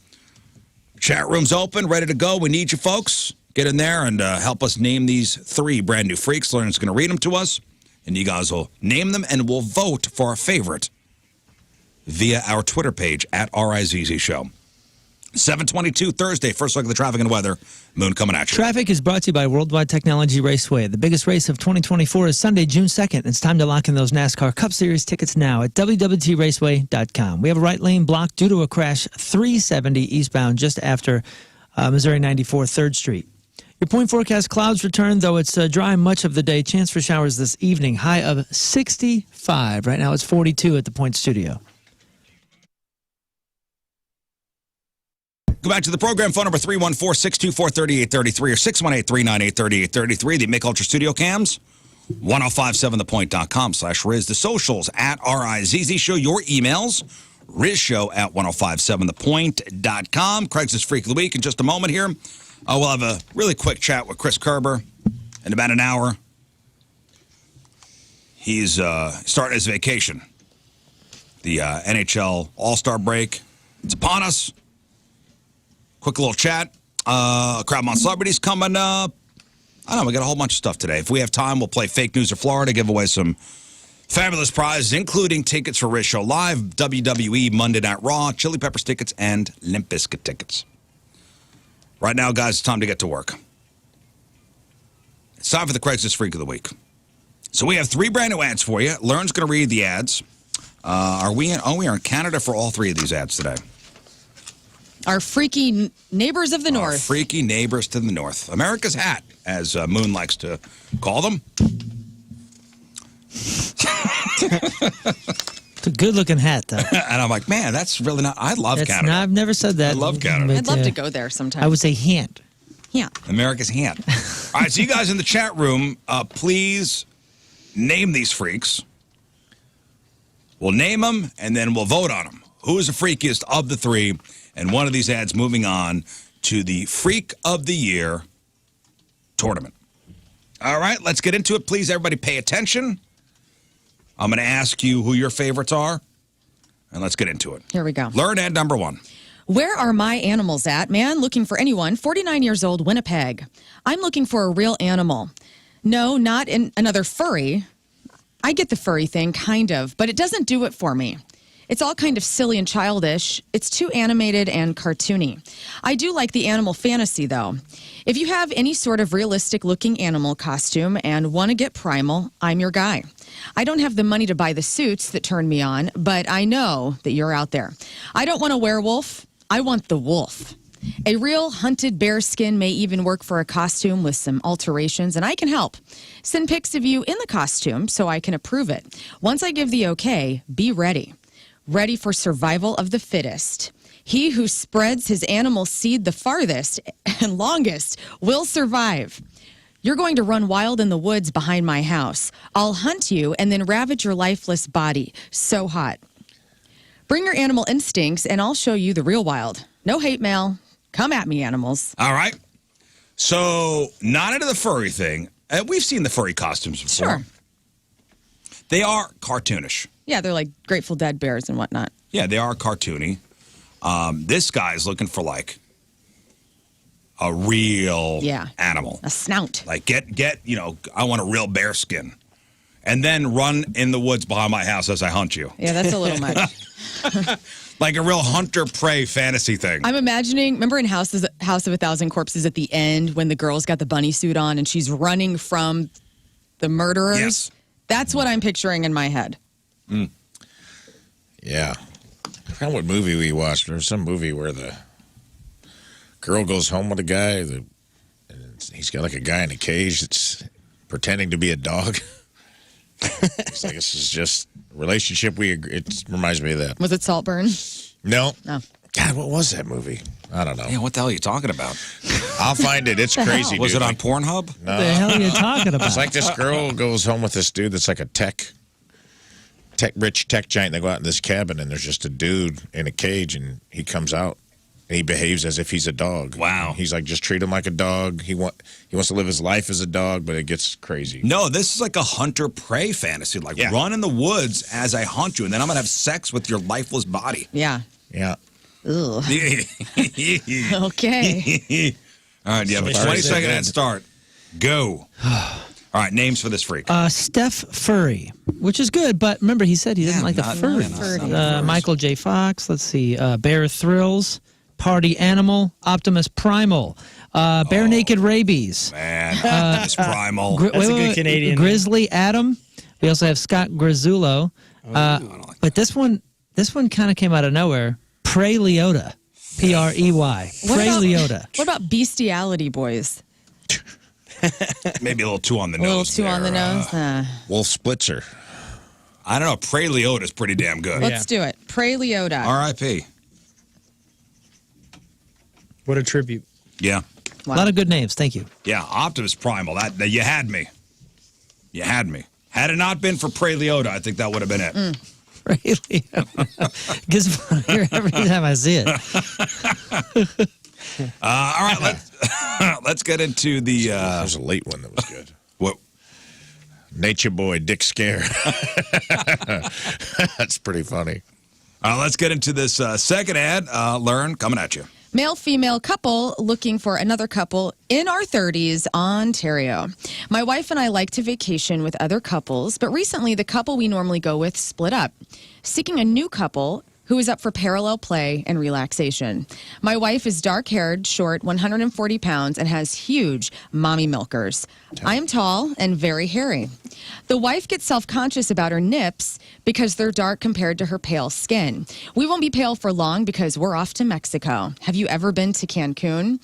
Chat room's open, ready to go. We need you folks. Get in there and help us name these 3 brand new freaks. Lern's going to read them to us. and you guys will name them and we'll vote for our favorite via our Twitter page at RIZZ Show. 7:22 Thursday, first look at the traffic and weather. Moon coming at you. Traffic is brought to you by Worldwide Technology Raceway. The biggest race of 2024 is Sunday, June 2nd. It's time to lock in those NASCAR Cup Series tickets now at www.raceway.com. We have a right lane blocked due to a crash 370 eastbound just after Missouri 94 3rd Street. Your point forecast: clouds return, though it's dry much of the day. Chance for showers this evening. High of 65. Right now it's 42 at the Point Studio. Go back to the program. Phone number 314-624-3833 or 618-398-3833. The Mick Ultra Studio Cams. 1057thepoint.com/Riz. The socials at RIZZ Show. Your emails. RizShow at 1057thepoint.com. Craigslist Freak of the Week in just a moment here. We'll have a really quick chat with Chris Kerber in about an hour. He's starting his vacation. The NHL All-Star break. It's upon us. Quick little chat. Crowd on Celebrities coming up. I don't know, we got a whole bunch of stuff today. If we have time, we'll play Fake News of Florida, give away some fabulous prizes, including tickets for Riz Show Live, WWE Monday Night Raw, Chili Peppers tickets, and Limp Bizkit tickets. Right now, guys, it's time to get to work. It's time for the Craigslist Freak of the Week. So we have 3 brand new ads for you. Lern's going to read the ads. We are in Canada for all 3 of these ads today. Our freaky neighbors of the Our north. freaky neighbors to the north. America's hat, as Moon likes to call them. It's a good-looking hat, though. And I'm like, man, that's really not. I love Canada. I've never said that. I love Canada. but, I'd love to go there sometime. I would say hand. Yeah. America's hand. All right, so you guys in the chat room, please name these freaks. We'll name them, and then we'll vote on them. Who is the freakiest of the 3? And one of these ads moving on to the Freak of the Year tournament. All right, let's get into it. Please, everybody, pay attention. I'm going to ask you who your favorites are, and let's get into it. Here we go. Learn ad number 1. Where are my animals at? Man looking for anyone. 49 years old, Winnipeg. I'm looking for a real animal. No, not another furry. I get the furry thing, kind of, but it doesn't do it for me. It's all kind of silly and childish. It's too animated and cartoony. I do like the animal fantasy, though. If you have any sort of realistic-looking animal costume and want to get primal, I'm your guy. I don't have the money to buy the suits that turn me on, but I know that you're out there. I don't want a werewolf. I want the wolf. A real hunted bear skin may even work for a costume with some alterations, and I can help. Send pics of you in the costume so I can approve it. Once I give the okay, be ready. Ready for survival of the fittest. He who spreads his animal seed the farthest and longest will survive. You're going to run wild in the woods behind my house. I'll hunt you and then ravage your lifeless body. So hot. Bring your animal instincts and I'll show you the real wild. No hate mail. Come at me, animals. All right. So, not into the furry thing. We've seen the furry costumes before. Sure. They are cartoonish. Yeah, they're like Grateful Dead bears and whatnot. Yeah, they are cartoony. This guy's looking for like a real animal. A snout. Like get, I want a real bear skin. And then run in the woods behind my house as I hunt you. Yeah, that's a little much. Like a real hunter-prey fantasy thing. I'm imagining, remember in House of a Thousand Corpses at the end when the girl's got the bunny suit on and she's running from the murderers? Yes. That's what I'm picturing in my head. Mm. Yeah. I forgot what movie we watched. There was some movie where the girl goes home with a guy. And he's got like a guy in a cage that's pretending to be a dog. It's like, this is just a relationship. It reminds me of that. Was it Saltburn? No. No. God, what was that movie? I don't know. Yeah, what the hell are you talking about? I'll find it. It's crazy, Was dude. it on Pornhub? No. What the hell are you talking about? It's like this girl goes home with this dude that's like a rich tech giant. They go out in this cabin, and there's just a dude in a cage, and he comes out, and he behaves as if he's a dog. Wow. He's like, just treat him like a dog. He wants to live his life as a dog, but it gets crazy. No, this is like a hunter-prey fantasy. Like, run in the woods as I hunt you, and then I'm going to have sex with your lifeless body. Yeah. Yeah. Ugh. Okay. All right, you have a 20-second head start. Go. All right, names for this freak. Steph Furry, which is good, but remember he said he doesn't like the furry. Michael J. Fox. Let's see. Bear Thrills, Party Animal, Optimus Primal, Bare Naked Rabies. Man, Optimus Primal. That's a good Canadian. Grizzly Adam. We also have Scott Grizzulo. But this one kind of came out of nowhere. Prey Leota. Prey. Prey Leota. What about bestiality boys? Maybe a little too on the A nose. little too on the nose. Wolf Splitzer. I don't know. Prey Leota's pretty damn good. Let's do it. Prey Leota. R.I.P. What a tribute. Yeah. A lot of good names. Thank you. Yeah, Optimus Primal. That you had me. You had me. Had it not been for Prey Leota, I think that would have been it. Prey Leota. Gets funnier every time I see it. All right, let's get into the. That was a late one that was good. What? Nature Boy Dick Scare. That's pretty funny. Let's get into this second ad. Lern, coming at you. Male-female couple looking for another couple in our 30s, Ontario. My wife and I like to vacation with other couples, but recently the couple we normally go with split up, seeking a new couple who is up for parallel play and relaxation. My wife is dark-haired, short, 140 pounds, and has huge mommy milkers. I am tall and very hairy. The wife gets self-conscious about her nips because they're dark compared to her pale skin. We won't be pale for long because we're off to Mexico. Have you ever been to Cancun?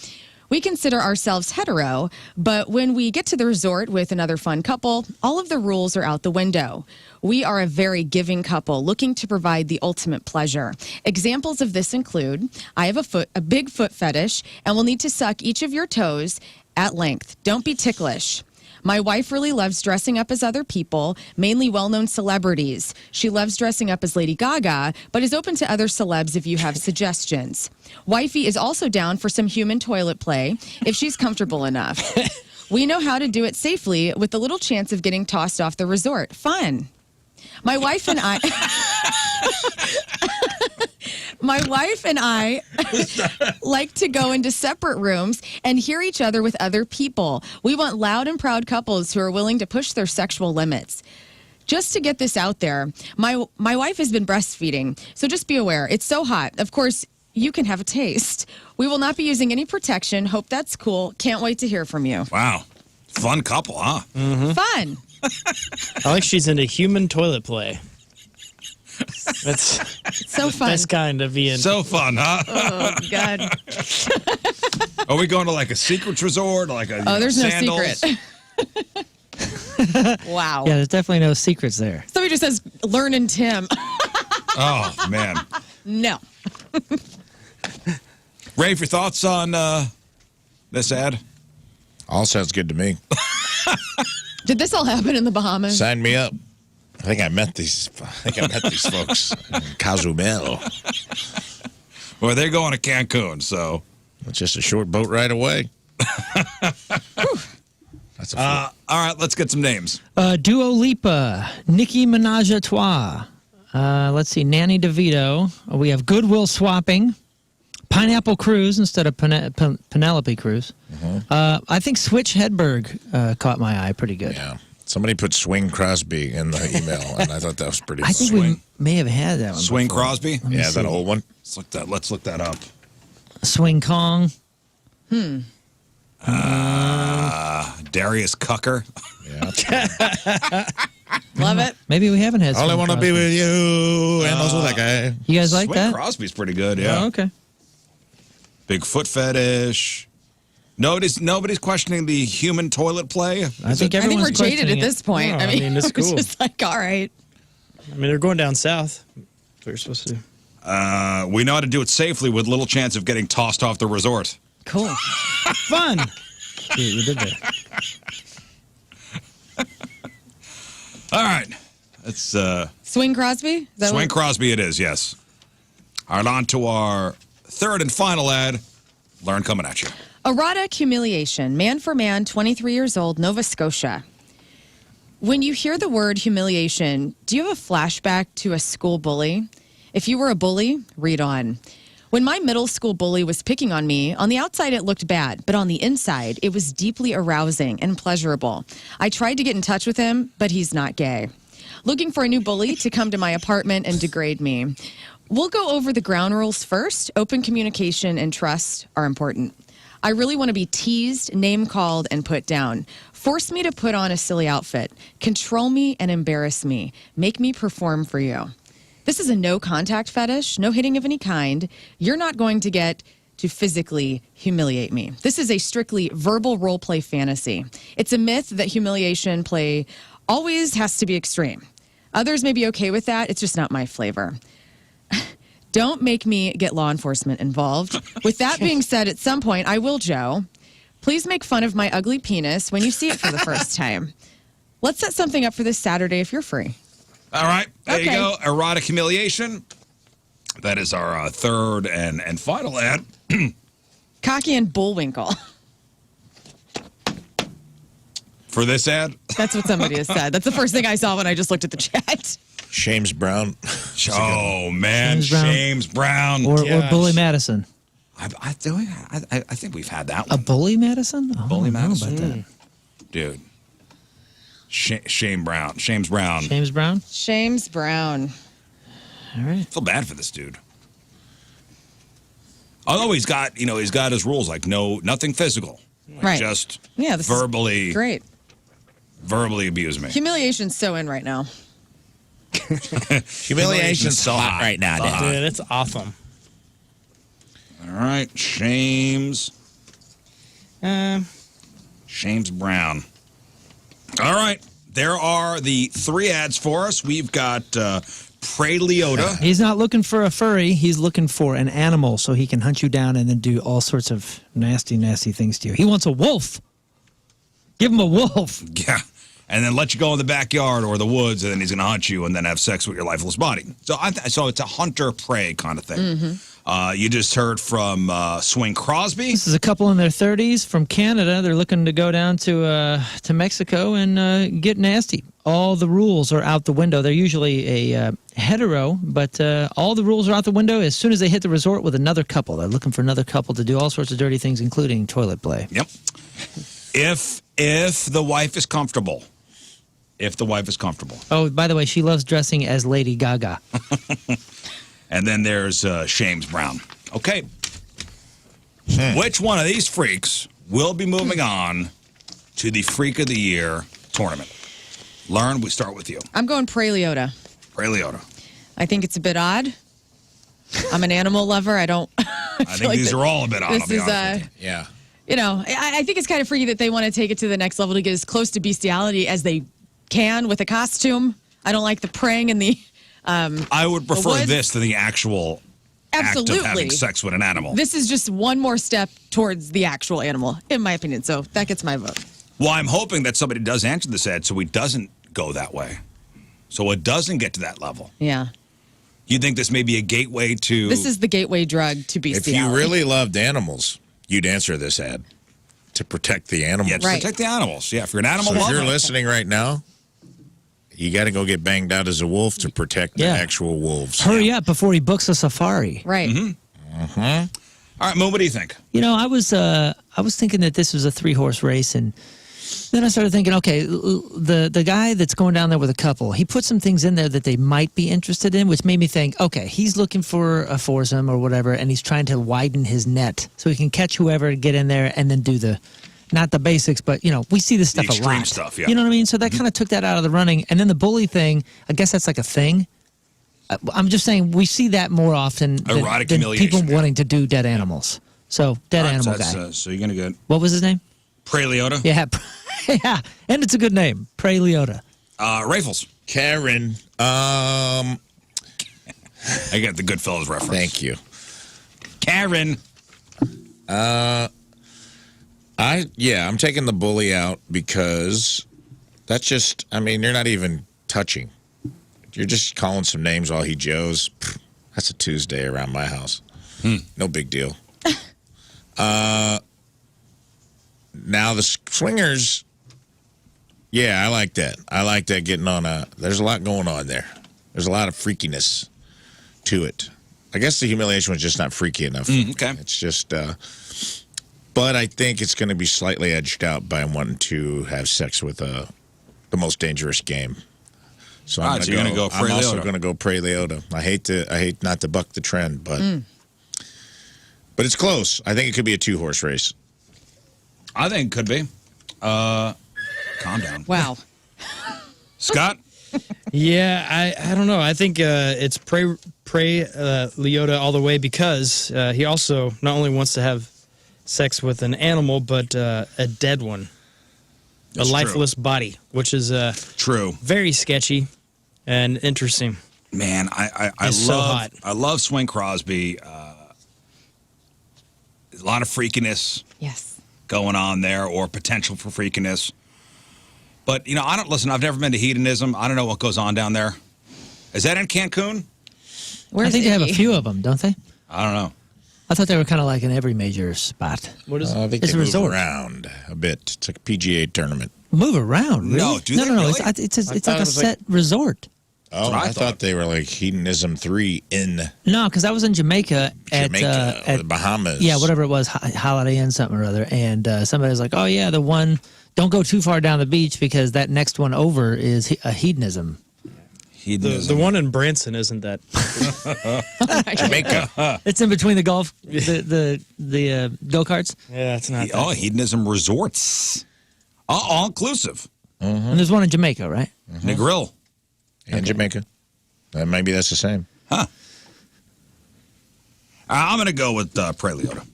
We consider ourselves hetero, but when we get to the resort with another fun couple, all of the rules are out the window. We are a very giving couple looking to provide the ultimate pleasure. Examples of this include, I have a big foot fetish and will need to suck each of your toes at length. Don't be ticklish. My wife really loves dressing up as other people, mainly well-known celebrities. She loves dressing up as Lady Gaga, but is open to other celebs if you have suggestions. Wifey is also down for some human toilet play if she's comfortable enough. We know how to do it safely with the little chance of getting tossed off the resort. Fun. My wife and I... My wife and I like to go into separate rooms and hear each other with other people. We want loud and proud couples who are willing to push their sexual limits. Just to get this out there, my wife has been breastfeeding, so just be aware. It's so hot. Of course, you can have a taste. We will not be using any protection. Hope that's cool. Can't wait to hear from you. Wow. Fun couple, huh? Fun. I like she's into human toilet play. That's So fun. best kind of being. So fun, huh? Oh, God. Are we going to like a secrets resort? Or like a, Oh, there's no sandals? secret. Wow. Yeah, there's definitely no secrets there. Somebody just says, Lern and Tim. Oh, man. No. Rafe, your thoughts on this ad? All sounds good to me. Did this all happen in the Bahamas? Sign me up. I think I met these folks in Cozumel. Well, they're going to Cancun, so. It's just a short boat ride away. That's a All right, let's get some names. Dua Lipa, Nicki Minaj a Trois. Let's see, Nanny DeVito. We have Goodwill Swapping. Pineapple Cruise instead of Penelope Cruz. I think Switch Hedberg caught my eye pretty good. Yeah. Somebody put Swing Crosby in the email, and I thought that was pretty I think cool. we may have had that one. Swing before. Crosby? me Yeah, see. that old one. Let's look that up. Swing Kong. Darius Cucker. Yeah. Love it. Maybe we haven't had All I Swing want to be Crosby. with you, and also that guy. You guys like Swing that? Crosby's pretty good, yeah. Oh, okay. Big foot fetish. Nobody's questioning the human toillet play. I think I think everyone's we're jaded questioning at it. this point. No, I I mean, mean, it's we're cool. just like, all right. I mean, they're going down south. That's what you're supposed to do. We know how to do it safely with little chance of getting tossed off the resort. Cool. Fun. You did that. All right. It's Swing Crosby? Is that Swing what- Crosby it is, yes. All right, on to our third and final ad. Lern coming at you. Erotic humiliation. Man for man, 23 years old, Nova Scotia. When you hear the word humiliation, do you have a flashback to a school bully? If you were a bully, read on. When my middle school bully was picking on me, on the outside it looked bad, but on the inside it was deeply arousing and pleasurable. I tried to get in touch with him, but he's not gay. Looking for a new bully to come to my apartment and degrade me. We'll go over the ground rules first. Open communication and trust are important. I really want to be teased, name-called, and put down. Force me to put on a silly outfit. Control me and embarrass me. Make me perform for you. This is a no-contact fetish, no hitting of any kind. You're not going to get to physically humiliate me. This is a strictly verbal role-play fantasy. It's a myth that humiliation play always has to be extreme. Others may be okay with that. It's just not my flavor. Don't make me get law enforcement involved. With that being said, at some point, I will, Joe. Please make fun of my ugly penis when you see it for the first time. Let's set something up for this Saturday if you're free. All right, there you Okay. go. Erotic humiliation. That is our third and final ad. Cocky and Bullwinkle. For this ad? That's what somebody has said. That's the first thing I saw when I just looked at the chat. James Brown. Oh, man. James Brown. James Brown. Or Yes. Bully Madison. I think we've had that A one. Bully Madison? Oh, Bully I don't know Madison. about that. Dude. Shame Brown. James Brown. James Brown? James Brown. All right. I feel bad for this dude. Although he's got his rules, like nothing physical. Like Right. Just Yeah, this is verbally abuse me. Humiliation's so in right now. Humiliation's so hot right now, Dad. Dude, it's awesome. All right, James Brown. All right, there are the three ads for us. We've got Pray Leota. He's not looking for a furry. He's looking for an animal so he can hunt you down and then do all sorts of nasty, nasty things to you. He wants a wolf. Give him a wolf. Yeah, and then let you go in the backyard or the woods, and then he's going to hunt you and then have sex with your lifeless body. So, so it's a hunter-prey kind of thing. You just heard from Swing Crosby. This is a couple in their 30s from Canada. They're looking to go down to Mexico and get nasty. All the rules are out the window. They're usually a hetero, but all the rules are out the window as soon as they hit the resort with another couple. They're looking for another couple to do all sorts of dirty things, including toilet play. Yep. If the wife is comfortable. If the wife is comfortable. Oh, by the way, she loves dressing as Lady Gaga. And then there's James Brown. Okay. Which one of these freaks will be moving on to the Freak of the Year tournament? Lern, we start with you. I'm going Pray Leota. Pray Leota. I think it's a bit odd. I'm an animal lover. I don't. I think these are all a bit odd, This I'll be is honest with you. Yeah. You know, I think it's kind of freaky that they want to take it to the next level to get as close to bestiality as they can with a costume. I don't like the praying and the. I would prefer woods? this than the actual act of Absolutely. having sex with an animal. This is just one more step towards the actual animal, in my opinion. So that gets my vote. Well, I'm hoping that somebody does answer this ad so he doesn't go that way. So it doesn't get to that level. Yeah. You think this may be a gateway to... This is the gateway drug to If bestiality. you really loved animals, you'd answer this ad to protect the animals. Yeah, to Right. protect the animals. Yeah, if you're an animal So if lover. you're listening right now, you got to go get banged out as a wolf to protect the Yeah. actual wolves. Hurry up before he books a safari. Right. All right, Moon, what do you think? You know, I was thinking that this was a 3-horse race, and then I started thinking, okay, the guy that's going down there with a couple, he put some things in there that they might be interested in, which made me think, okay, he's looking for a foursome or whatever, and he's trying to widen his net so he can catch whoever, get in there, and then do the, not the basics, but, you know, we see this The stuff a extreme lot. stuff, yeah. You know what I mean? So that kind of took that out of the running. And then the bully thing, I guess that's like a thing. I'm just saying we see that more often Erotic than humiliation, people yeah. wanting to do dead animals. So, dead All right, animal so that's, guy. so you're going to get What was his name? Pray Leota. Yeah, yeah, and it's a good name, Pray Leota. Rifles. Karen, I got the Goodfellas reference. thank you. Karen. I'm taking the bully out because that's just, I mean, you're not even touching. You're just calling some names while he joes. Pfft, that's a Tuesday around my house. No big deal. Now the swingers, yeah, I like that. I like that getting on there's a lot going on there. There's a lot of freakiness to it. I guess the humiliation was just not freaky enough. Okay. It's just, but I think it's going to be slightly edged out by wanting to have sex with the most dangerous game. So I'm you're gonna go Pray I'm also Liotta. going to go Pray Liotta. I hate not to buck the trend, but it's close. I think it could be a 2-horse race. I think it could be. Calm down. Wow. Scott? Yeah, I don't know. I think it's pray Liotta all the way because he also not only wants to have sex with an animal, but a dead one, That's a true. lifeless body, which is True. very sketchy and interesting. Man, I It's so hot. love Swing Crosby. A lot of freakiness Yes. going on there, or potential for freakiness. But I've never been to hedonism. I don't know what goes on down there. Is that in Cancun? Where's I think they have a Iggy? few of them, don't they? I don't know. I thought they were kind of like in every major spot. What is I think It's they a move resort. around a bit. It's like a PGA tournament. Move around, really? No, do no, they no, no. really? It's like thought a it was like- set resort. Oh, what I I thought. thought they were like Hedonism 3 in No, because I was in Jamaica at Jamaica or the Bahamas. yeah, whatever it was, Holiday Inn something or other, and somebody was like, "Oh yeah, the one. Don't go too far down the beach because that next one over is a hedonism." Hedonism. the one in Branson? Isn't that? Jamaica. It's in between the golf, the go karts, Yeah, it's not. Oh, hedonism resorts. All inclusive. and there's one in Jamaica, right? Negril. In Jamaica. Maybe that's the same. I'm going to go with Pray Liotta.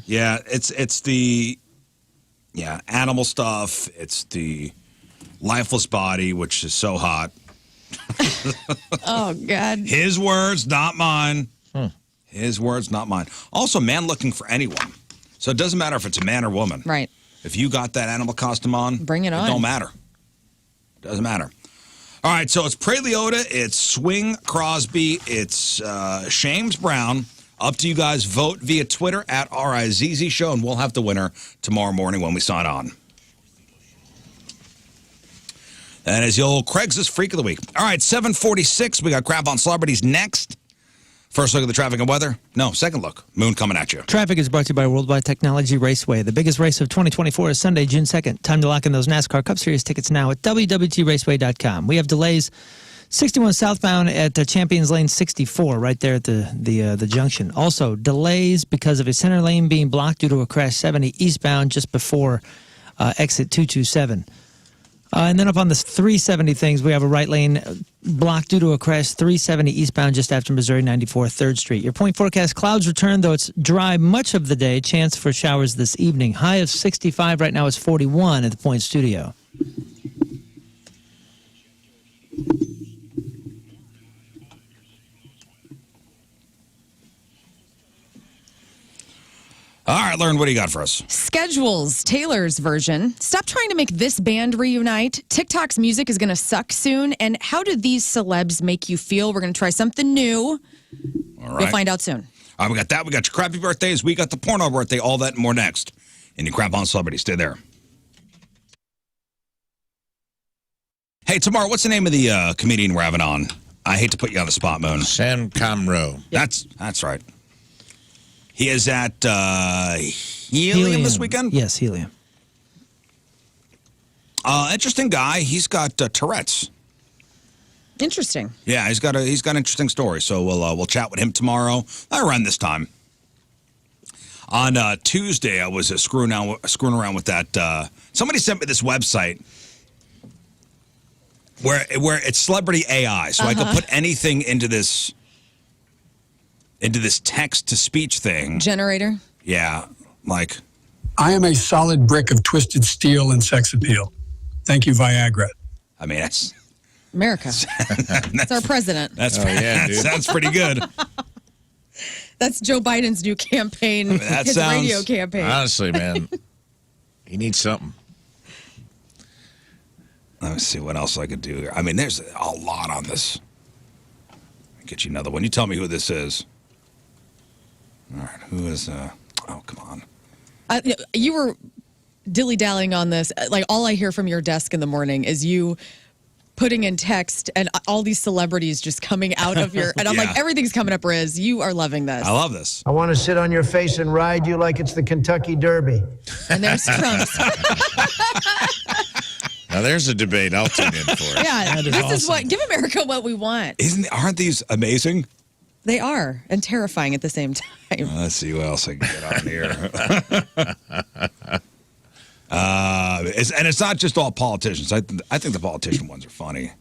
Yeah, it's the animal stuff. It's the lifeless body, which is so hot. Oh, God. His words, not mine. His words, not mine. Also, man looking for anyone. So it doesn't matter if it's a man or woman. Right. If you got that animal costume on, Bring it on. It don't matter. Doesn't matter. All right, so it's Pray Liotta, it's Swing Crosby, it's Shames Brown. Up to you guys. Vote via Twitter at RIZZ Show, and we'll have the winner tomorrow morning when we sign on. That is the old Craigslist Freak of the Week. All right, 7:46. We got Crap on Celebrities next. First look at the traffic and weather. No, second look. Moon coming at you. Traffic is brought to you by Worldwide Technology Raceway. The biggest race of 2024 is Sunday, June 2nd. Time to lock in those NASCAR Cup Series tickets now at WWTRaceway.com. We have delays 61 southbound at Champions Lane 64, right there at the junction. Also, delays because of a center lane being blocked due to a crash 70 eastbound just before exit 227. And then up on the 370 things, we have a right lane blocked due to a crash 370 eastbound just after Missouri 94 3rd Street. Your point forecast, clouds return, though it's dry much of the day. Chance for showers this evening. High of 65 right now. It's 41 at the Point Studio. All right, Lern, what do you got for us? Schedules, Taylor's version. Stop trying to make this band reunite. TikTok's music is going to suck soon. And how do these celebs make you feel? We're going to try something new. All right. You'll find out soon. All right, we got that. We got your crappy birthdays. We got the porno birthday. All that and more next. And your Crap on Celebrity. Stay there. Hey, tomorrow, what's the name of the comedian we're having on? I hate to put you on the spot, Moon. Sam Comroe. That's right. He is at Helium this weekend. Yes, Helium. Interesting guy. He's got Tourette's. Interesting. Yeah, he's got an interesting story. So we'll chat with him tomorrow around this time. On Tuesday, I was screwing around with that. Somebody sent me this website where it's celebrity AI, so I could put anything into this text to speech thing. Generator. Yeah, like I am a solid brick of twisted steel and sex appeal. Thank you, Viagra. I mean that's America. That's our president. that's yeah, dude. sounds pretty good. That's Joe Biden's new campaign, That his sounds- radio campaign. Honestly, man, he needs something. Let me see what else I could do here. I mean, there's a lot on this. I'll get you another one. You tell me who this is. All right, who is? Oh, come on. You were dilly-dallying on this. Like, all I hear from your desk in the morning is you putting in text and all these celebrities just coming out of your, and I'm Yeah. like, everything's coming up, Riz. You are loving this. I love this. I want to sit on your face and ride you like it's the Kentucky Derby. And there's Trump's. Now there's a debate I'll tune in for. Yeah, is this is awesome. what, give America what we want. Aren't these amazing? They are, and terrifying at the same time. Let's see what else I can get on here. And it's not just all politicians. I think the politician ones are funny.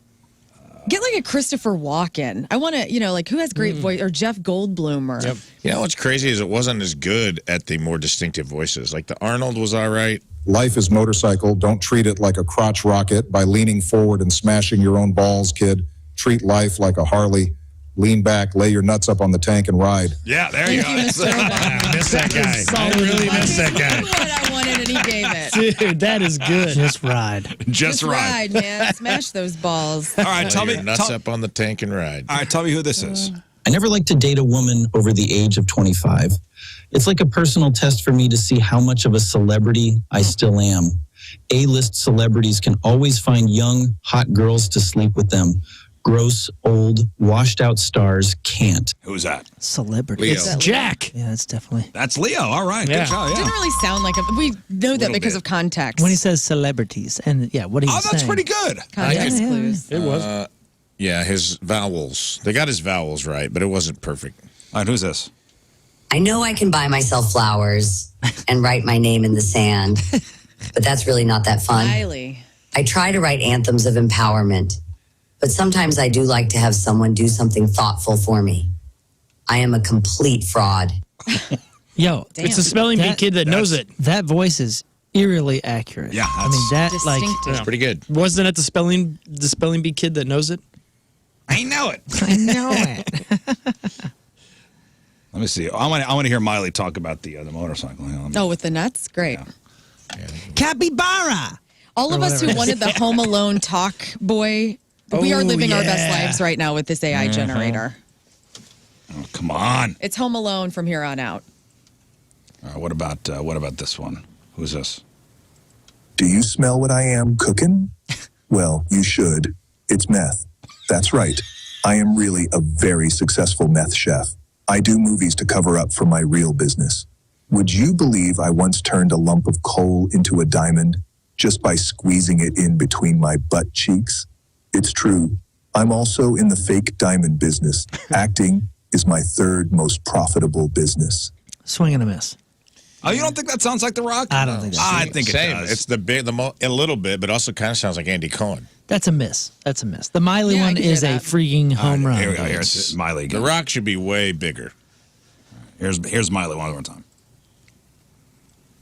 Get like a Christopher Walken. I want to, like who has great voice, or Jeff Goldblum, or You know what's crazy is it wasn't as good at the more distinctive voices. Like the Arnold was all right. Life is motorcycle. Don't treat it like a crotch rocket by leaning forward and smashing your own balls, kid. Treat life like a Harley. Lean back, lay your nuts up on the tank and ride. Yeah, there you go. Thank you, Mr. Obama. I miss that guy. I really miss that guy. What I wanted, and he gave it. Dude, that is good. Just ride. Just right. Ride, man. Smash those balls. All right, tell Lay me. your nuts up on the tank and ride. All right, tell me who this is. I never liked to date a woman over the age of 25. It's like a personal test for me to see how much of a celebrity I still am. A-list celebrities can always find young, hot girls to sleep with them. Gross, old, washed-out stars can't. Who's that? Celebrity. Leo. It's- Jack. Yeah, it's definitely. That's Leo. All right. Yeah. Good job. Didn't Yeah. really sound like him. We know that Little because bit. of context. When he says celebrities, and yeah, what are you Oh, saying? that's pretty good. Context Yeah. clues. It was. Yeah, his vowels. They got his vowels right, but it wasn't perfect. All right, who's this? I know I can buy myself flowers and write my name in the sand, but that's really not that fun. Miley. I try to write anthems of empowerment, but sometimes I do like to have someone do something thoughtful for me. I am a complete fraud. Yo, Damn. It's a spelling bee kid that knows it. That voice is eerily accurate. Yeah, I mean that Distinctive. It's pretty good. Wasn't it the spelling bee kid that knows it? I know it. I know it. Let me see. I want to hear Miley talk about the motorcycle. Hang on. Oh, with the nuts? Great. Capybara. All of us who wanted the Home Alone talk boy, we are living our best lives right now with this AI generator. Oh, come on. It's Home Alone from here on out. All right, what about this one? Who's this? Do you smell what I am cooking? Well, you should. It's meth. That's right. I am really a very successful meth chef. I do movies to cover up for my real business. Would you believe I once turned a lump of coal into a diamond just by squeezing it in between my butt cheeks? It's true. I'm also in the fake diamond business. Acting is my third most profitable business. Swing and a miss. Oh, you don't think that sounds like The Rock? I don't think so. I think it Same. does. It's a little bit, but also kind of sounds like Andy Cohen. That's a miss. That's a miss. The Miley Yeah, I one can hear is a that. freaking home run. Here we go. Here's Miley The again. Rock should be way bigger. Here's Miley one more time.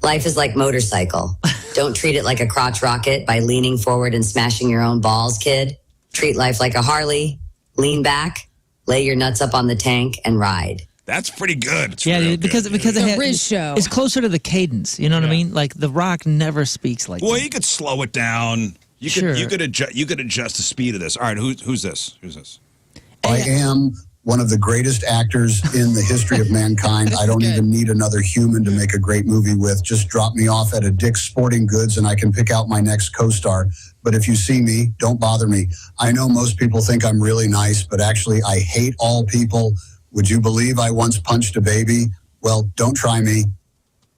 Life is like motorcycle. Don't treat it like a crotch rocket by leaning forward and smashing your own balls, kid. Treat life like a Harley. Lean back, lay your nuts up on the tank, and ride. That's pretty good. It's Yeah, real dude, because good. because It's it a had- Riz show. It's closer to the cadence. You know what I mean? Like The Rock never speaks like Well, that. you could slow it down. You Sure. could adjust the speed of this. All right, who's this? Who's this? I am one of the greatest actors in the history of mankind. I don't even need another human to make a great movie with. Just drop me off at a Dick's Sporting Goods and I can pick out my next co-star. But if you see me, don't bother me. I know most people think I'm really nice, but actually I hate all people. Would you believe I once punched a baby? Well, don't try me.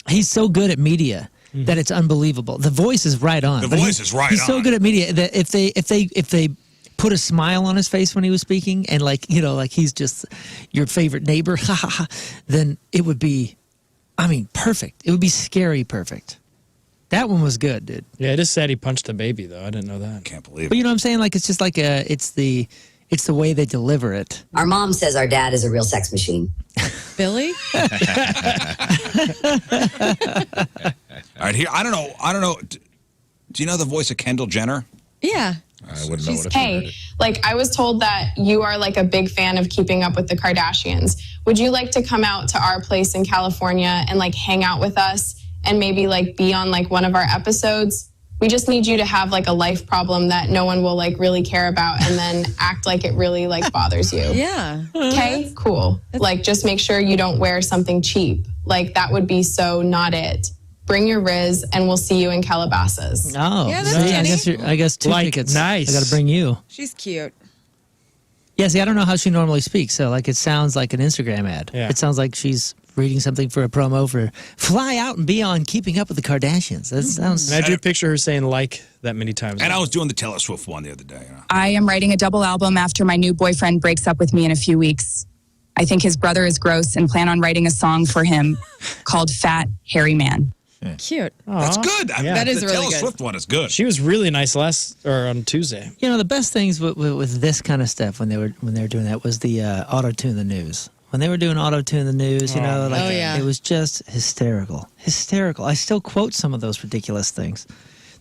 He's so good at media that it's unbelievable. The voice is right on. The but voice is right He's so on. good at media that if they put a smile on his face when he was speaking and like he's just your favorite neighbor, then it would be, perfect. It would be scary perfect. That one was good, dude. Yeah, it is sad he punched a baby, though. I didn't know that. Can't believe But it. you know what I'm saying? Like it's just like it's the way they deliver it. Our mom says our dad is a real sex machine. Billy? All right, here. I don't know. Do you know the voice of Kendall Jenner? Yeah. I wouldn't know what if I heard Hey, it. like I was told that you are like a big fan of Keeping Up with the Kardashians. Would you like to come out to our place in California and like hang out with us and maybe like be on like one of our episodes? We just need you to have like a life problem that no one will like really care about and then act like it really like bothers you. Yeah. Okay, cool. Like just make sure you don't wear something cheap. Like that would be so not it. Bring your Riz, and we'll see you in Calabasas. Oh, Yeah, that's see, Jenny. I guess 2 Like, tickets. nice. I got to bring you. She's cute. Yeah, see, I don't know how she normally speaks, so like it sounds like an Instagram ad. Yeah. It sounds like she's reading something for a promo for fly out and be on Keeping Up with the Kardashians. That sounds. And I do picture her saying like that many times. And I was doing the Taylor Swift one the other day. You know? I am writing a double album after my new boyfriend breaks up with me in a few weeks. I think his brother is gross and plan on writing a song for him called Fat Hairy Man. Cute. That's good. I mean, That is the really Taylor good. Swift one is good. She was really nice on Tuesday. You know, the best things with this kind of stuff when they were doing that was the auto tune the news. When they were doing auto tune the news, you know, like Oh, yeah. it was just hysterical. I still quote some of those ridiculous things.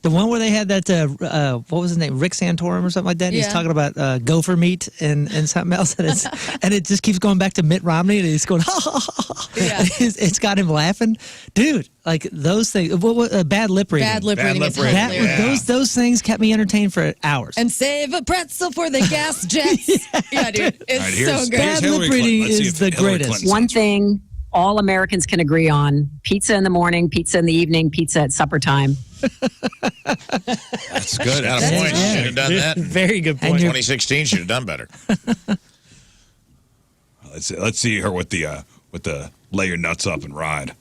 The one where they had that, what was his name, Rick Santorum or something like that. He's Yeah. talking about gopher meat and something else, and it just keeps going back to Mitt Romney, and he's going ha ha ha. Ha. Yeah. And it's got him laughing, dude. Like those things. Bad lip reading. Bad lip Bad reading lip is reading, hilarious. yeah. Those things kept me entertained for hours. And save a pretzel for the gas jets. yeah, dude. It's All right, here's- so good. here's Bad Hillary lip reading Clinton. Let's see is if the Hillary greatest. Clinton One sounds- thing all Americans can agree on: pizza in the morning, pizza in the evening, pizza at supper time. That's good. Out of point. yeah. Should have done that. Very good And point. 2016 should have done better. Let's see her with the lay your nuts up and ride.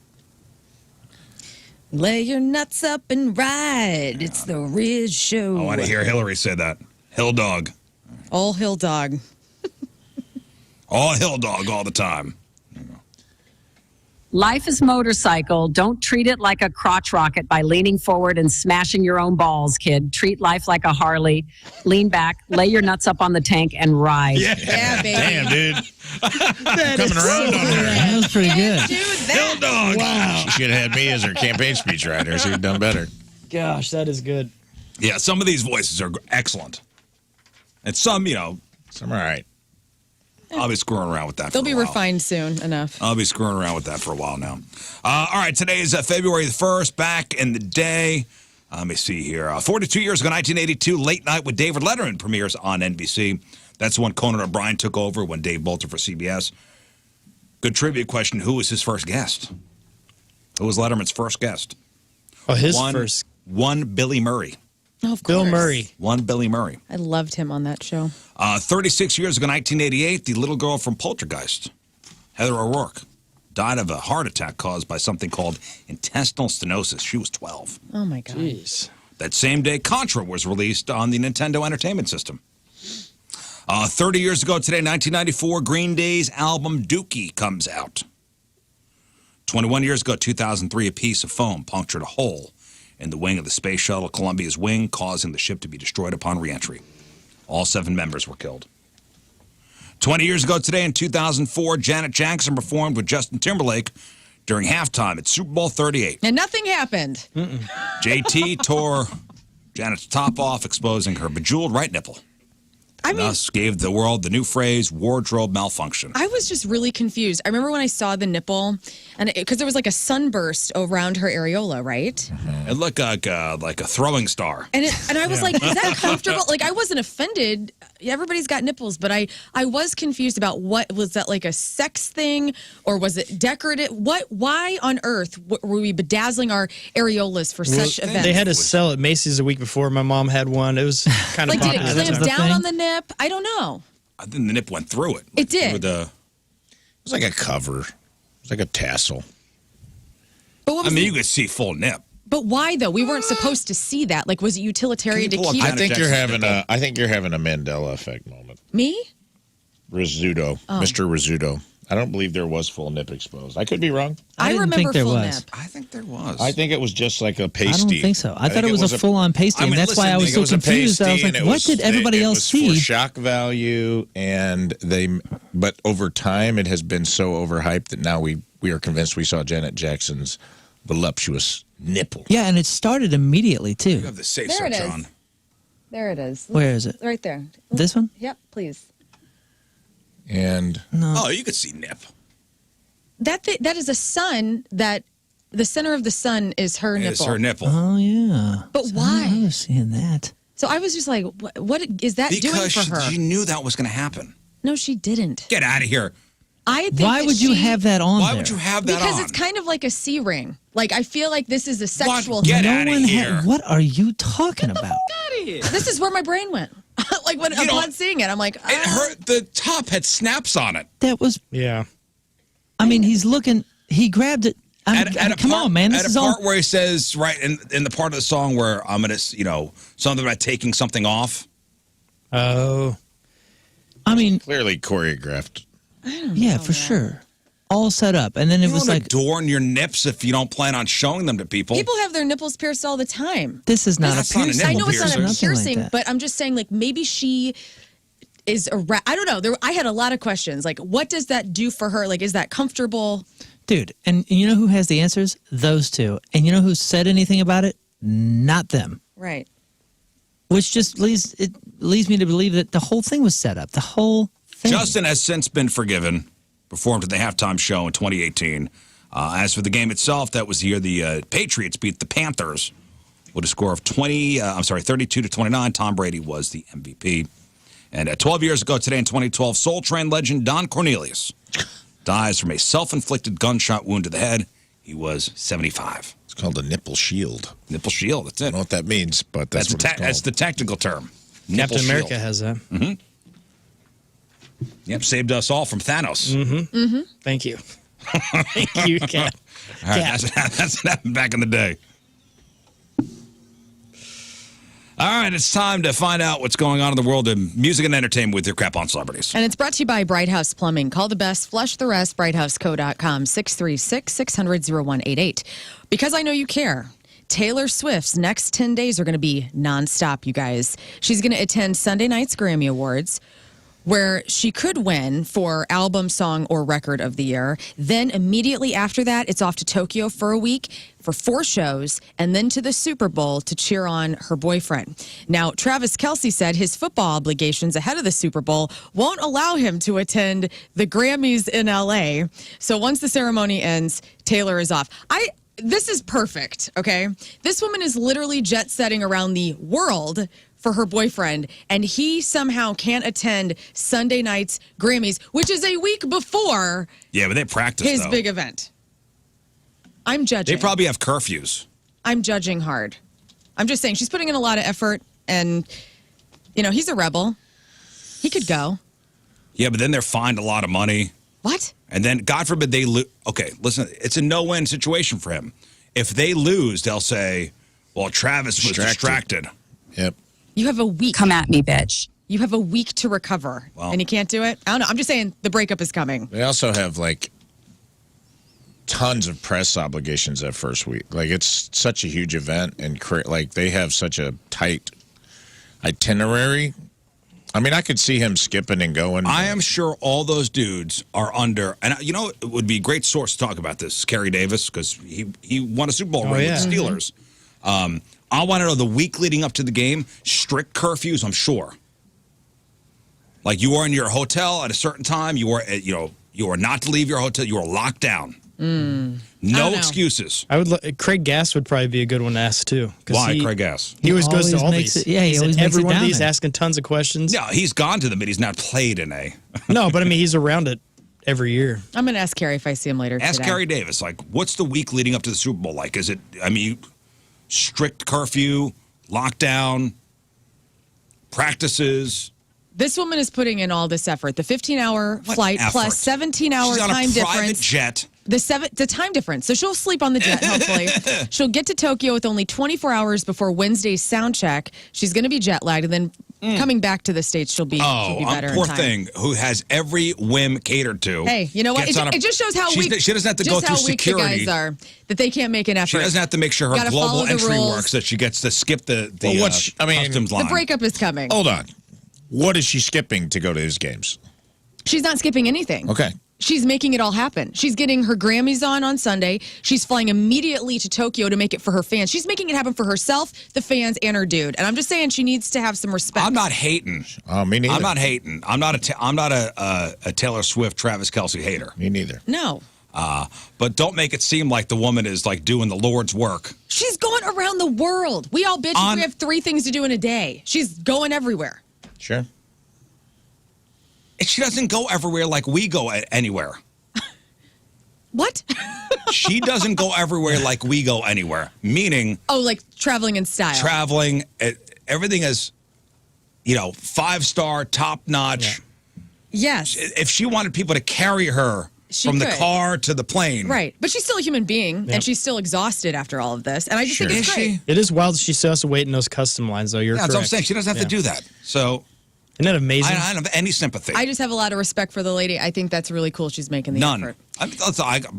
Lay your nuts up and ride. It's the Riz Show. I want to hear Hillary say that. Hill dog. All hill dog. All hill dog all the time. Life is motorcycle. Don't treat it like a crotch rocket by leaning forward and smashing your own balls, kid. Treat life like a Harley. Lean back, lay your nuts up on the tank, and ride. Yeah, baby. Damn, dude. Coming around on her. That was pretty good. Hill dog. Wow. She should have had me as her campaign speechwriter. She'd have done better. Gosh, that is good. Yeah, some of these voices are excellent. And some, you know, Some all right. I'll be screwing around with that They'll for be a while. refined soon enough. I'll be screwing around with that for a while now. All right, today is February the 1st, back in the day. Let me see here. 42 years ago, 1982, Late Night with David Letterman premieres on NBC. That's when Conan O'Brien took over when Dave bolted for CBS. Good trivia question. Who was his first guest? Who was Letterman's first guest? Oh, his One- first. One Billy Murray. Oh, of Bill course. Murray. One Billy Murray. I loved him on that show. 36 years ago, 1988, the little girl from Poltergeist, Heather O'Rourke, died of a heart attack caused by something called intestinal stenosis. She was 12. Oh, my God. Jeez. That same day, Contra was released on the Nintendo Entertainment System. 30 years ago today, 1994, Green Day's album Dookie comes out. 21 years ago, 2003, a piece of foam punctured a hole in the wing of the space shuttle Columbia's wing, causing the ship to be destroyed upon reentry. All 7 members were killed. 20 years ago today, in 2004, Janet Jackson performed with Justin Timberlake during halftime at Super Bowl 38. And nothing happened. JT tore Janet's top off, exposing her bejeweled right nipple. I mean, Thus gave the world the new phrase, wardrobe malfunction. I was just really confused. I remember when I saw the nipple, and because there was like a sunburst around her areola, right? It looked like a throwing star. And I was like, is that comfortable? Like, I wasn't offended. Everybody's got nipples, but I was confused about what was that, like a sex thing, or was it decorative? Why on earth were we bedazzling our areolas for such events? They had to sell at Macy's a week before. My mom had one. It was kind of like, did it popular. clamp down on the nip? I don't know. I think the nip went through it. It did. Through the, It was like a cover. It was like a tassel. But what was you could see full nip. But why though? We weren't supposed to see that. Like, was it utilitarian to Can you pull keep up I Janet think you're Jackson's having nipple? I think you're having a Mandela effect moment. me? Rizzuto, Mr. Rizzuto. I don't believe there was full nip exposed. I could be wrong. I didn't remember think there full was. nip. I think there was. I think it was just like a I pasty. don't think so. I thought it was a full-on pasty, I mean, and that's why I listen, was it so confused. I was like, what did everybody else see? For shock value, and but over time, it has been so overhyped that now we are convinced we saw Janet Jackson's voluptuous nipple. Yeah, and it started immediately, You too. have the safe There it search is. on. There it is. Where is it? Right there. This one? Yep, please. And No. Oh, you could see nip. That is a sun that the center of the sun is her nipple. It's her nipple. Oh, yeah. But So why? I was seeing that. So I was just like, what is that doing Because for her? she knew that was going to happen. No, she didn't. Get out of here. I think Why would you have that on Why there? would you have that because on? it's kind of like a C ring. Like I feel like this is a sexual. Get no out of one here. What are you talking about? This is where my brain went. Like when upon seeing it, I'm like, It hurt. The top had snaps on it. That was. Yeah. I mean, he's looking. He grabbed it. Come on, man. This At is a all. part where he says, right, in the part of the song where I'm going to, something about taking something off. Oh. I mean, Clearly choreographed. yeah, for sure. All set up, and then it You was don't like, adorn your nips if you don't plan on showing them to people. people have their nipples pierced all the time. this is not That's a not a piercing. I nipple know it's not piercer. a Nothing like piercing, that. but I'm just saying, like maybe she is I don't know. I had a lot of questions. Like, what does that do for her? Like, is that comfortable? Dude, and you know who has the answers? Those two. And you know who said anything about it? Not them. Right. Which just leads me to believe that the whole thing was set up. The whole thing. Justin has since been forgiven, performed at the halftime show in 2018. As for the game itself, that was the year the Patriots beat the Panthers with a score of 32-29. Tom Brady was the MVP. And 12 years ago today in 2012, Soul Train legend Don Cornelius dies from a self-inflicted gunshot wound to the head. He was 75. It's called a nipple shield. Nipple shield, that's I it. don't know what that means, but that's what it's called. That's the technical term. Nipple Captain America shield. has that. Mm-hmm. Yep, saved us all from Thanos. Mm-hmm. Mm-hmm. Thank you. Thank you, Cap. All right, that's what happened back in the day. All right, it's time to find out what's going on in the world of music and entertainment with your crap on celebrities. And it's brought to you by Bright House Plumbing. Call the best, flush the rest, brighthouseco.com, 636-600-0188. Because I know you care. Taylor Swift's next 10 days are going to be nonstop, you guys. She's going to attend Sunday night's Grammy Awards, where she could win for album, song, or record of the year. Then immediately after that, it's off to Tokyo for a week for 4 shows, and then to the Super Bowl to cheer on her boyfriend. Now, Travis Kelce said his football obligations ahead of the Super Bowl won't allow him to attend the Grammys in LA. So once the ceremony ends, Taylor is off. This is perfect, okay? This woman is literally jet-setting around the world for her boyfriend, and he somehow can't attend Sunday night's Grammys, which is a week before Yeah, but they practice, his though. big event. I'm judging. They probably have curfews. I'm judging hard. I'm just saying she's putting in a lot of effort, and, he's a rebel. He could go. Yeah, but then they're fined a lot of money. What? And then, God forbid, they lose. Okay, listen, it's a no-win situation for him. If they lose, they'll say, well, Travis was distracted. Yep. You have a week. Come at me, bitch. You have a week to recover, and you can't do it? I don't know. I'm just saying the breakup is coming. They also have, tons of press obligations that first week. It's such a huge event, and, they have such a tight itinerary. I mean, I could see him skipping and going. I am sure all those dudes are under, and it would be a great source to talk about this, Kerry Davis, because he won a Super Bowl ring with the Steelers. I want to know the week leading up to the game, strict curfews, I'm sure. Like you are in your hotel at a certain time, you are not to leave your hotel, you are locked down. No excuses. Craig Gass would probably be a good one to ask too. Why Craig Gass? He always goes to all makes these. it- yeah, he He's always at makes every it one of down these, there. asking tons of questions. No, he's gone to them, but he's not played in a. No, but I mean, he's around it every year. I'm going to ask Carrie if I see him later Ask today. Kerry Davis, what's the week leading up to the Super Bowl like? Is it, strict curfew, lockdown, practices? This woman is putting in all this effort. The 15-hour flight effort? plus 17-hour She's on time a private difference. jet. The time difference. So she'll sleep on the jet, hopefully. She'll get to Tokyo with only 24 hours before Wednesday's sound check. She's going to be jet lagged, and then coming back to the States, she'll be better poor in time. thing who has every whim catered to. Hey, you know what? It just shows how weak. She doesn't have to just go through how weak security. the guys are, that they can't make an effort. She doesn't have to make sure her Gotta global follow the entry rules. works, that she gets to skip the customs The line. breakup is coming. Hold on. What is she skipping to go to his games? She's not skipping anything. Okay. She's making it all happen. She's getting her Grammys on Sunday. She's flying immediately to Tokyo to make it for her fans. She's making it happen for herself, the fans, and her dude. And I'm just saying she needs to have some respect. I'm not hating. Oh, me neither. I'm not hating. I'm not a Taylor Swift, Travis Kelce hater. Me neither. No. But don't make it seem like the woman is doing the Lord's work. She's going around the world. We all bitch if we have 3 things to do in a day. She's going everywhere. Sure. She doesn't go everywhere like we go anywhere. What? She doesn't go everywhere like we go anywhere. Meaning, Oh, like traveling in style. traveling, everything is, 5-star, top notch. Yes. If she wanted people to carry her She from the could. car to the plane, Right. But she's still a human being, and she's still exhausted after all of this. And I just think it's great. It is wild she still has to wait in those custom lines, though. You're that's what I'm correct. saying. She doesn't have to do that. So, isn't that amazing? I don't have any sympathy. I just have a lot of respect for the lady. I think that's really cool. She's making the None. effort.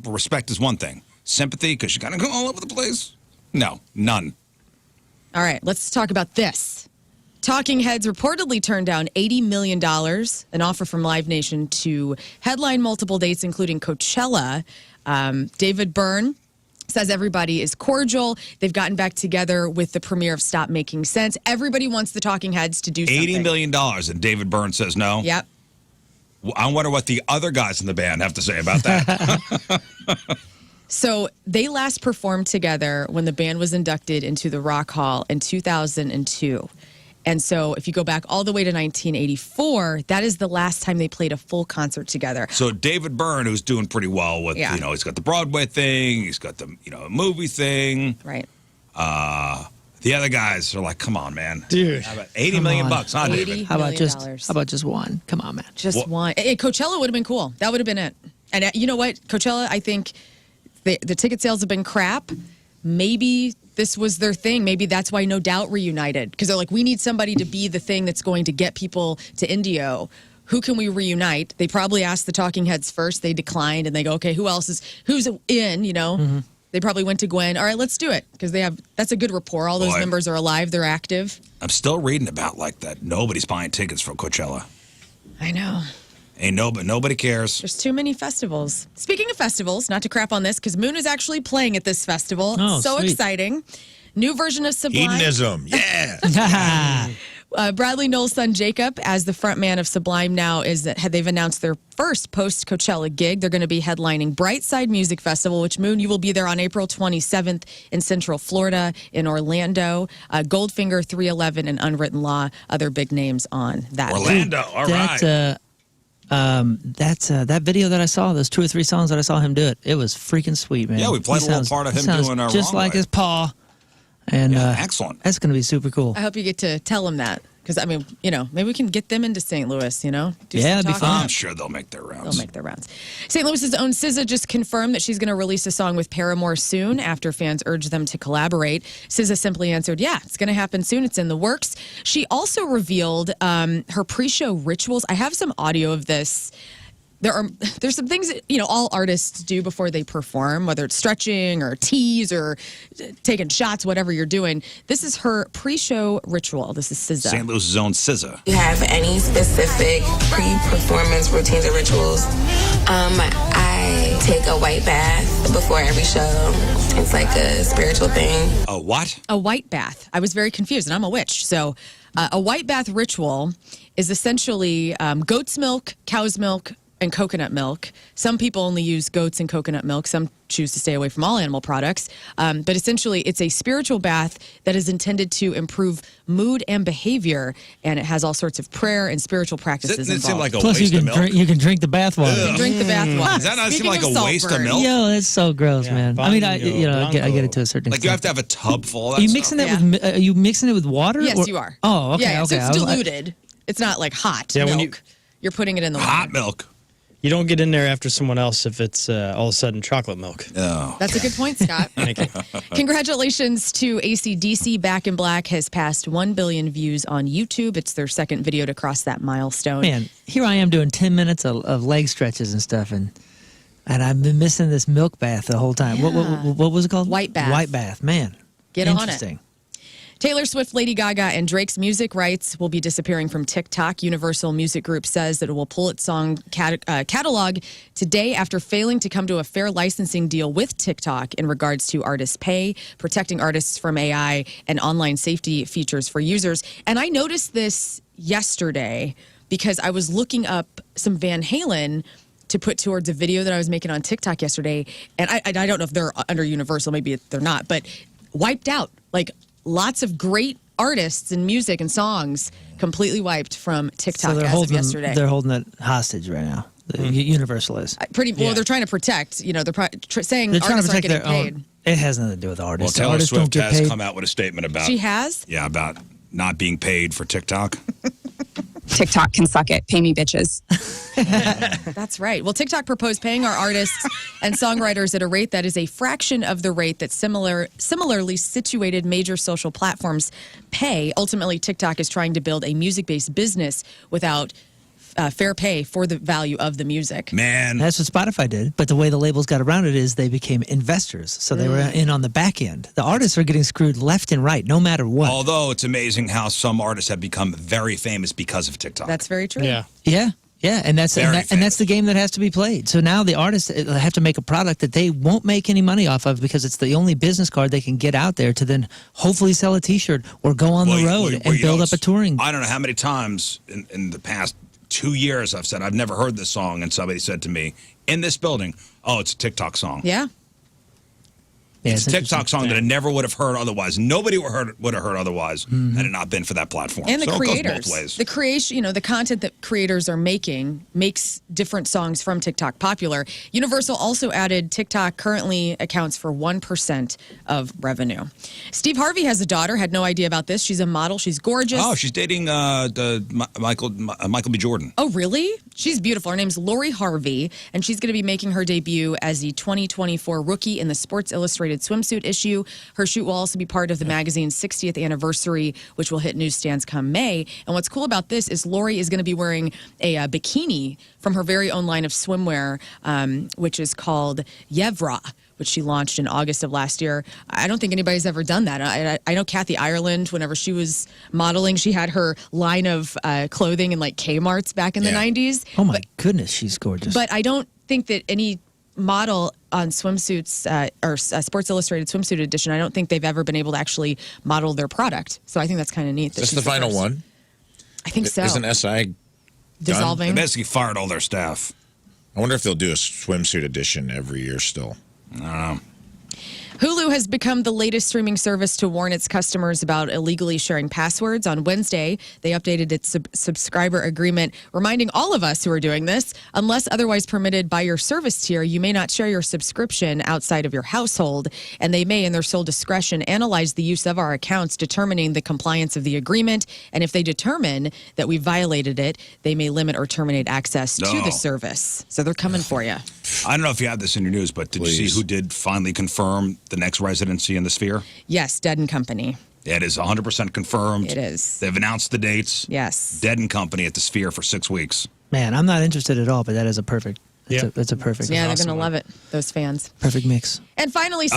Respect is one thing. Sympathy, because she kind of go all over the place. No, none. All right, let's talk about this. Talking Heads reportedly turned down $80 million, an offer from Live Nation to headline multiple dates, including Coachella. David Byrne says everybody is cordial. They've gotten back together with the premiere of Stop Making Sense. Everybody wants the Talking Heads to do something. $80 million, and David Byrne says no. Yep. I wonder what the other guys in the band have to say about that. So they last performed together when the band was inducted into the Rock Hall in 2002. And so if you go back all the way to 1984, that is the last time they played a full concert together. So David Byrne, who's doing pretty well with, he's got the Broadway thing, he's got the, movie thing. Right. The other guys are like, come on, man. Dude. How about $80 million, huh, David? How about just one? Come on, man. Just one. Coachella would have been cool. That would have been it. And you know what? Coachella, I think the ticket sales have been crap. Maybe this was their thing. Maybe that's why No Doubt reunited. Because they're like, we need somebody to be the thing that's going to get people to Indio. Who can we reunite? They probably asked the Talking Heads first. They declined. And they go, okay, who's in, Mm-hmm. They probably went to Gwen. All right, let's do it. Because that's a good rapport. All those Boy. members are alive. They're active. I'm still reading about like that. Nobody's buying tickets for Coachella. I know. Nobody cares. There's too many festivals. Speaking of festivals, not to crap on this, because Moon is actually playing at this festival. Oh, so sweet. exciting. New version of Sublime. Hedonism, yeah. Bradley Noel's son Jacob, as the front man of Sublime now, they've announced their first post-Coachella gig. They're going to be headlining Brightside Music Festival, which, Moon, you will be there on April 27th in Central Florida, in Orlando. Goldfinger, 311, and Unwritten Law, other big names on that. Orlando, all right. That video that I saw, those 2 or 3 songs that I saw him do it was freaking sweet, man. Yeah, we played a little part of him doing our just Wrong like Way. his paw. And excellent. That's going to be super cool. I hope you get to tell him that. Because, maybe we can get them into St. Louis, Do Yeah, some it'd be talking. fun. I'm sure they'll make their rounds. They'll make their rounds. St. Louis's own SZA just confirmed that she's going to release a song with Paramore soon after fans urged them to collaborate. SZA simply answered, yeah, it's going to happen soon. It's in the works. She also revealed her pre-show rituals. I have some audio of this. There's some things that, all artists do before they perform, whether it's stretching or tease or taking shots, whatever you're doing. This is her pre-show ritual. This is SZA. St. Louis's own SZA. Do you have any specific pre-performance routines or rituals? I take a white bath before every show. It's like a spiritual thing. A what? A white bath. I was very confused, and I'm a witch. So a white bath ritual is essentially goat's milk, cow's milk, and coconut milk. Some people only use goats and coconut milk. Some choose to stay away from all animal products. But essentially, it's a spiritual bath that is intended to improve mood and behavior, and it has all sorts of prayer and spiritual practices Doesn't it involved. seem like a Plus, waste you of can milk? you can drink the bath water. You can drink the bath water. Does that not seem Speaking like of a waste of Saltburn. milk? Yo, it's so gross, man. I mean, I get it to a certain Like you have extent. to have a tub full of that Are you stuff? mixing that with? Are you mixing it with water? Yes, or- you are. Oh, okay, Yeah, okay. so it's diluted. It's not like hot Yeah, milk. when You're putting it in the water. Hot milk. You don't get in there after someone else if it's all of a sudden chocolate milk. Oh. That's a good point, Scott. Thank you. Congratulations to AC/DC. Back in Black has passed 1 billion views on YouTube. It's their second video to cross that milestone. Man, here I am doing 10 minutes of leg stretches and stuff, and I've been missing this milk bath the whole time. What was it called? White bath. White bath, man. Get on it. Interesting. Taylor Swift, Lady Gaga, and Drake's music rights will be disappearing from TikTok. Universal Music Group says that it will pull its song catalog today after failing to come to a fair licensing deal with TikTok in regards to artist pay, protecting artists from AI, and online safety features for users. And I noticed this yesterday because I was looking up some Van Halen to put towards a video that I was making on TikTok yesterday. And I don't know if they're under Universal, maybe they're not, but wiped out. Like, lots of great artists and music and songs completely wiped from TikTok So as of yesterday. they're holding it hostage right now. Universal is. Well, they're trying to protect. They're saying They're trying to artists aren't protect getting their paid. own. It has nothing to do with Well, artists. Taylor artists don't Swift get has paid. come out with a statement about. She has? Yeah, about not being paid for TikTok. TikTok can suck it. Pay me, bitches. That's right. Well, TikTok proposed paying our artists and songwriters at a rate that is a fraction of the rate that similarly situated major social platforms pay. Ultimately, TikTok is trying to build a music-based business without fair pay for the value of the music. Man. That's what Spotify did. But the way the labels got around it is they became investors. So they were in on the back end. The artists are getting screwed left and right, no matter what. Although it's amazing how some artists have become very famous because of TikTok. That's very true. Yeah, and that's the game that has to be played. So now the artists have to make a product that they won't make any money off of because it's the only business card they can get out there to then hopefully sell a T-shirt or go on the road and build up a touring. I don't know how many times in the past 2 years I've said I've never heard this song, and somebody said to me in this building, "Oh, it's a TikTok song." Yeah. It's a TikTok song that I never would have heard otherwise. Nobody would have heard otherwise had it not been for that platform. And the so creators, it goes both ways. the creation, the content that creators are making makes different songs from TikTok popular. Universal also added TikTok currently accounts for 1% of revenue. Steve Harvey has a daughter. Had no idea about this. She's a model. She's gorgeous. Oh, she's dating Michael B. Jordan. Oh, really? She's beautiful. Her name's Lori Harvey, and she's going to be making her debut as the 2024 rookie in the Sports Illustrated swimsuit issue. Her shoot will also be part of the magazine's 60th anniversary, which will hit newsstands come May. And what's cool about this is Lori is going to be wearing a bikini from her very own line of swimwear, which is called Yevra, which she launched in August of last year. I don't think anybody's ever done that. I know Kathy Ireland, whenever she was modeling, she had her line of clothing in like Kmart's back in the 90s. Oh my goodness, she's gorgeous. But I don't think that any model on swimsuits or Sports Illustrated swimsuit edition, I don't think they've ever been able to actually model their product. So I think that's kind of neat. Is this the final one? I think so. Isn't SI dissolving? They basically fired all their staff. I wonder if they'll do a swimsuit edition every year still. I don't know. Hulu has become the latest streaming service to warn its customers about illegally sharing passwords. On Wednesday, they updated its subscriber agreement, reminding all of us who are doing this, unless otherwise permitted by your service tier, you may not share your subscription outside of your household, and they may, in their sole discretion, analyze the use of our accounts, determining the compliance of the agreement, and if they determine that we violated it, they may limit or terminate access to the service. So they're coming for you. I don't know if you have this in your news, but did you see who did finally confirm the next residency in the Sphere? Yes, Dead & Company. It is 100% confirmed. It is. They've announced the dates. Yes. Dead & Company at the Sphere for 6 weeks. Man, I'm not interested at all, but that is a perfect. That's a perfect. Yeah, they're going to love it, those fans. Perfect mix. And finally,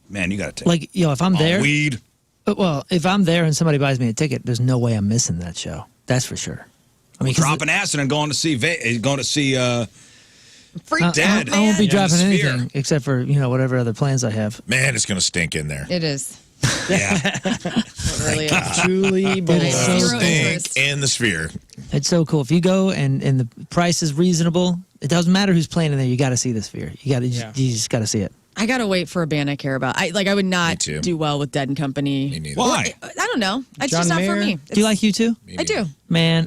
man, you got to take like if I'm there, weed. Well, if I'm there and somebody buys me a ticket, there's no way I'm missing that show. That's for sure. I mean, dropping acid and going to see Freak Dead. I won't be dropping Sphere. anything except for whatever other plans I have. Man, it's going to stink in there. It is. Yeah. It really is. Truly Stink in the Sphere. It's so cool. If you go and the price is reasonable, it doesn't matter who's playing in there. You got to see the Sphere. You just got to see it. I gotta wait for a band I care about. I would not do well with Dead & Company. Me neither. Why? I don't know. It's John just not for Mayer? me. Do you like U2? I do. Man,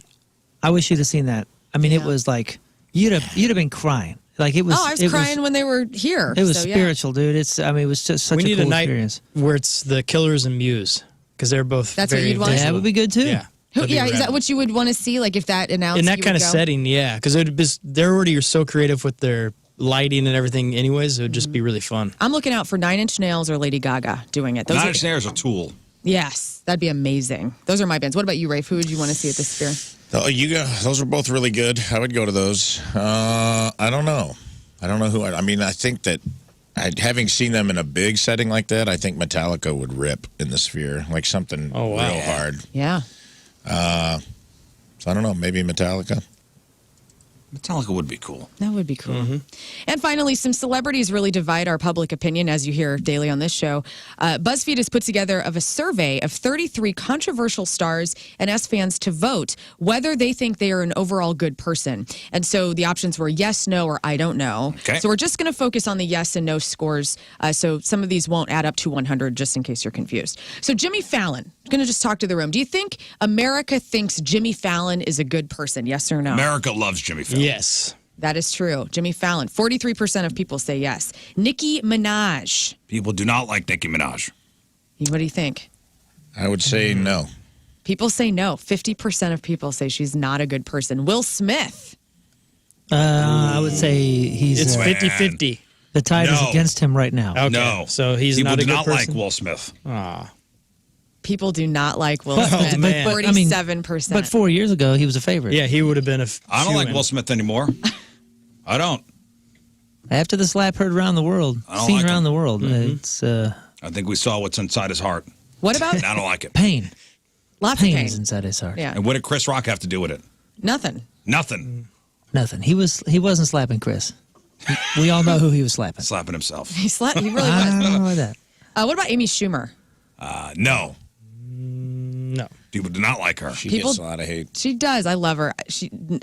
I wish you'd have seen that. I mean, it was like you'd have been crying. Like it was. I was crying when they were here. It was so, yeah. spiritual, dude. It was just such we a need cool a night experience. where it's the Killers and Muse because they're both. That's what very you'd want? Yeah, that would be good too. Yeah. Is that what you would want to see? Like if that announced In that you kind would of go? setting, yeah, because they're already so creative with their lighting and everything. Anyways, it would just be really fun. I'm looking out for 9 Inch Nails or Lady Gaga doing it. Nine Inch Nails are Tool. Yes, that'd be amazing. Those are my bands. What about you, Rafe? Who would you want to see at the Sphere? Oh, those are both really good. I would go to those. I don't know. I don't know who. I mean, I think that having seen them in a big setting like that, I think Metallica would rip in the Sphere, like something real hard. Yeah. So I don't know. Maybe Metallica. It sounds like it would be cool. That would be cool. And finally, some celebrities really divide our public opinion, as you hear daily on this show. BuzzFeed has put together a survey of 33 controversial stars and asked fans to vote whether they think they are an overall good person. And so the options were yes, no, or I don't know. Okay. So we're just going to focus on the yes and no scores. So some of these won't add up to 100, just in case you're confused. So Jimmy Fallon, going to just talk to the room. Do you think America thinks Jimmy Fallon is a good person? Yes or no? America loves Jimmy Fallon. Yes. That is true. Jimmy Fallon, 43% of people say yes. Nicki Minaj. People do not like Nicki Minaj. What do you think? I would say no. People say no. 50% of people say she's not a good person. Will Smith. I would say he's. It's Man. 50-50. The tide is No. against him right now. Okay. No. So he's People not a do good not person? like Will Smith. Aw. People do not like Will But- Smith. man. but, I mean, 47%. But 4 years ago, he was a favorite. Yeah, he would have been a I don't like shoo-in. Will Smith anymore. I don't. After the slap heard around the world, I don't seen like around him. the world, it's I think we saw what's inside his heart. What about I don't like it. pain. lots of Pain pain? is inside his heart. Yeah. And what did Chris Rock have to do with it? Nothing. Nothing. Nothing. He wasn't slapping Chris. We all know who he was slapping. Slapping himself. He really I was. don't know about that. What about Amy Schumer? No. No. People do not like her. She People- gets a lot of hate. She does. I love her.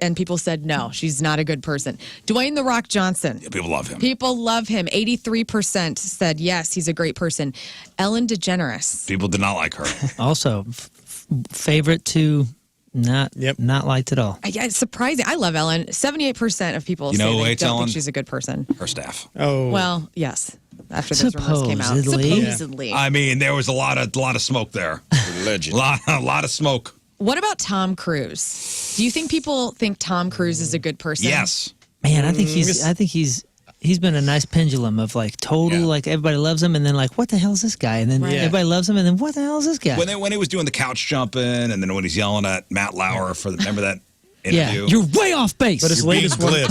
And people said no, she's not a good person. Dwayne "The Rock" Johnson. People love him. People love him. 83% said yes, he's a great person. Ellen DeGeneres. People do not like her. Also, favorite to not liked at all. Yeah, it's surprising. I love Ellen. 78% of people You know say who they hates don't Ellen? think she's a good person. Her staff. Oh. Well, yes. After those rumors came out. Supposedly. Supposedly. I mean, there was a lot of smoke there. Religion. A lot of smoke. What about Tom Cruise? Do you think people think Tom Cruise is a good person? Yes. Man, I think he's been a nice pendulum of like total like everybody loves him and then like what the hell is this guy and then Right. everybody loves him and then what the hell is this guy? When he was doing the couch jumping and then when he's yelling at Matt Lauer for remember that yeah, interview? you're way off base. But his You're being latest one. glib.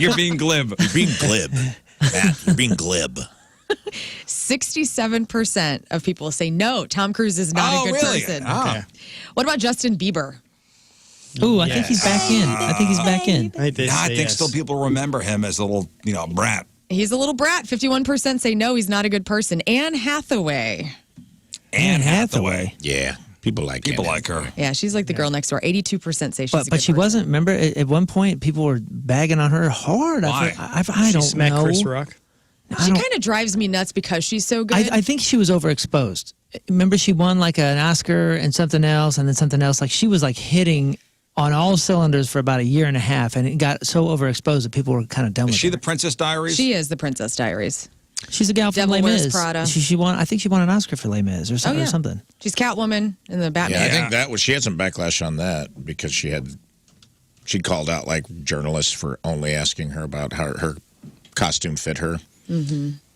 You're being glib. You're being glib. Matt, you're being glib. 67% of people say no, Tom Cruise is not a good really? person. Oh. What about Justin Bieber? Ooh, I think he's back in. I think he's back in. I think still people remember him as a little, brat. He's a little brat. 51% say no, he's not a good person. Anne Hathaway. Anne Hathaway. Yeah. People like her. Yeah, she's like the girl next door. 82% say she's a good But she person. wasn't. Remember, at one point, people were bagging on her hard. Why? I don't Smack know. Chris Rock. She kind of drives me nuts because she's so good. I think she was overexposed. Remember, she won like an Oscar and something else, and then something else. Like she was like hitting on all cylinders for about a year and a half, and it got so overexposed that people were kind of done with Is she her. the Princess Diaries? She is the Princess Diaries. She's a gal from Devil Les Wears Mis. Prada. She won. I think she won an Oscar for Les Mis or something. Oh, yeah. Or something. She's Catwoman in the Batman. Yeah, I think that was. She had some backlash on that because she called out like journalists for only asking her about how her costume fit her,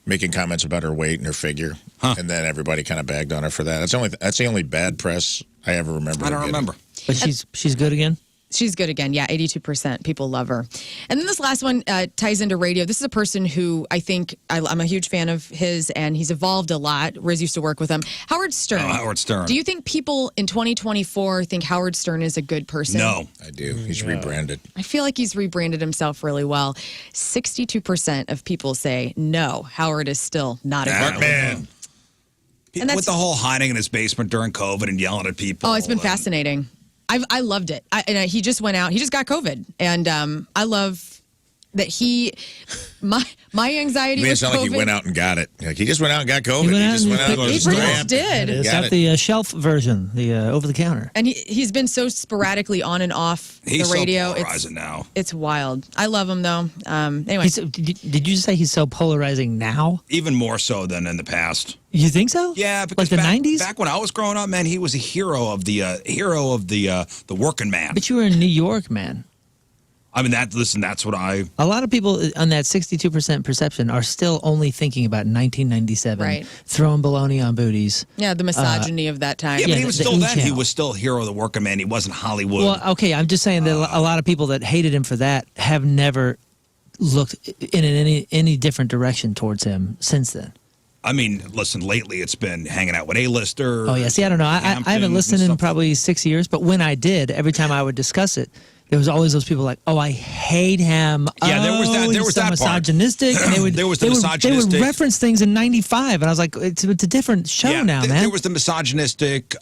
making comments about her weight and her figure, and then everybody kind of bagged on her for that. That's the only bad press I ever remember. I don't remember. But she's good again. She's good again. Yeah, 82% people love her. And then this last one ties into radio. This is a person who I think I'm a huge fan of his, and he's evolved a lot. Riz used to work with him. Howard Stern. Oh, Howard Stern. Do you think people in 2024 think Howard Stern is a good person? No. I do. He's rebranded. I feel like he's rebranded himself really well. 62% of people say no, Howard is still not a good person. Man. And that's- With the whole hiding in his basement during COVID and yelling at people. Oh, it's been fascinating. I loved it. He just went out. He just got COVID, and I love that my anxiety You made it with sound COVID. like he went out and got it. Like he just went out and got COVID. He went out just and went out and He was pretty much scrapped. did. It's Got got it. the shelf version, the over the counter. And he's been so sporadically on and off He's the radio. so polarizing now. It's wild. I love him though. Anyway, Did you say he's so polarizing now? Even more so than in the past. You think so? Yeah, because like the 90s? Back when I was growing up, man, he was a hero of the working man. But you were in New York, man. I mean, that's what I. A lot of people on that 62% perception are still only thinking about 1997, Right. throwing baloney on booties. yeah, the misogyny of that time. Yeah, but he was still then. He channel. was still hero of the working man. He wasn't Hollywood. Well, okay, I'm just saying that a lot of people that hated him for that have never looked in any different direction towards him since then. I mean, listen, lately it's been hanging out with A-listers. Oh, yeah. See, I don't know. I haven't Hamptons listened and in stuff. probably 6 years, but when I did, every time I would discuss it, There was always those people like, oh, I hate him. Yeah, there was that. There he's was so that part. misogynistic. And they would, There was the they misogynistic. would reference things in '95, and I was like, it's a different show now, man. There was the misogynistic,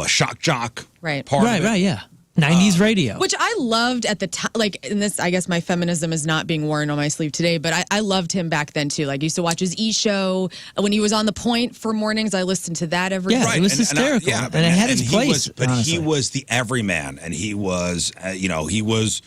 shock jock Right. part of it. Right, yeah. 90s radio. Which I loved at the time. Like, in this, I guess my feminism is not being worn on my sleeve today, but I loved him back then, too. Like, I used to watch his E! Show. When he was on The Point for mornings, I listened to that every Yeah, day. it was hysterical. And it had its place, But honestly. he was the everyman, and he was, he was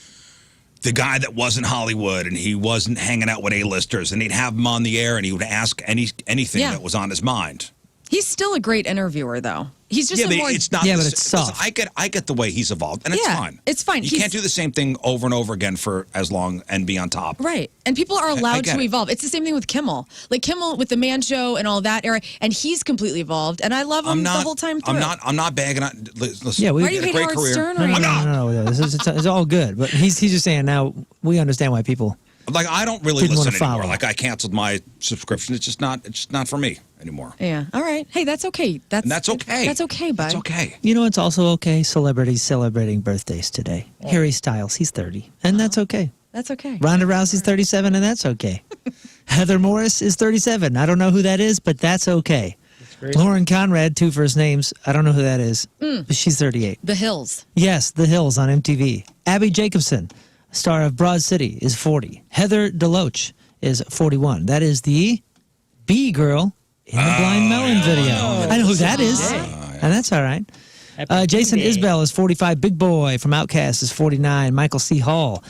the guy that wasn't Hollywood, and he wasn't hanging out with A-listers, and he'd have him on the air, and he would ask anything Yeah. that was on his mind. He's still a great interviewer, though. He's just but more. it's not. Yeah, the but s- it's listen, soft. I get the way he's evolved, and it's Yeah, fine. it's fine. You He's- can't do the same thing over and over again for as long and be on top. Right. And people are I allowed get to it. evolve. It's the same thing with Kimmel. Like Kimmel with the Man Show and all that era, and he's completely evolved. And I love him the whole time through. I'm not bagging on. Listen, Yeah, we- Why do you he had hate a great Howard career. Stern? No, Or no. It's all good. But he's just saying now we understand why people. Like I don't really Didn't listen wanna follow. anymore. Like I canceled my subscription. It's just not for me anymore. Yeah. All right. Hey, that's okay. And that's okay. That's okay, bud. It's okay. You know, it's also okay. Celebrities celebrating birthdays today. Harry Styles, he's 30, and that's okay. That's okay. Ronda Rousey's 37, and that's okay. Heather Morris is 37. I don't know who that is, but that's okay. Lauren Conrad, 2 first names. I don't know who that is, but she's 38. The Hills. Yes, The Hills on MTV. Abby Jacobson, star of Broad City, is 40. Heather DeLoach is 41. That is the B girl in the Blind Melon video. I know who that is, and that's all right. Jason Isbell is 45. Big Boy from Outkast is 49. Michael C. Hall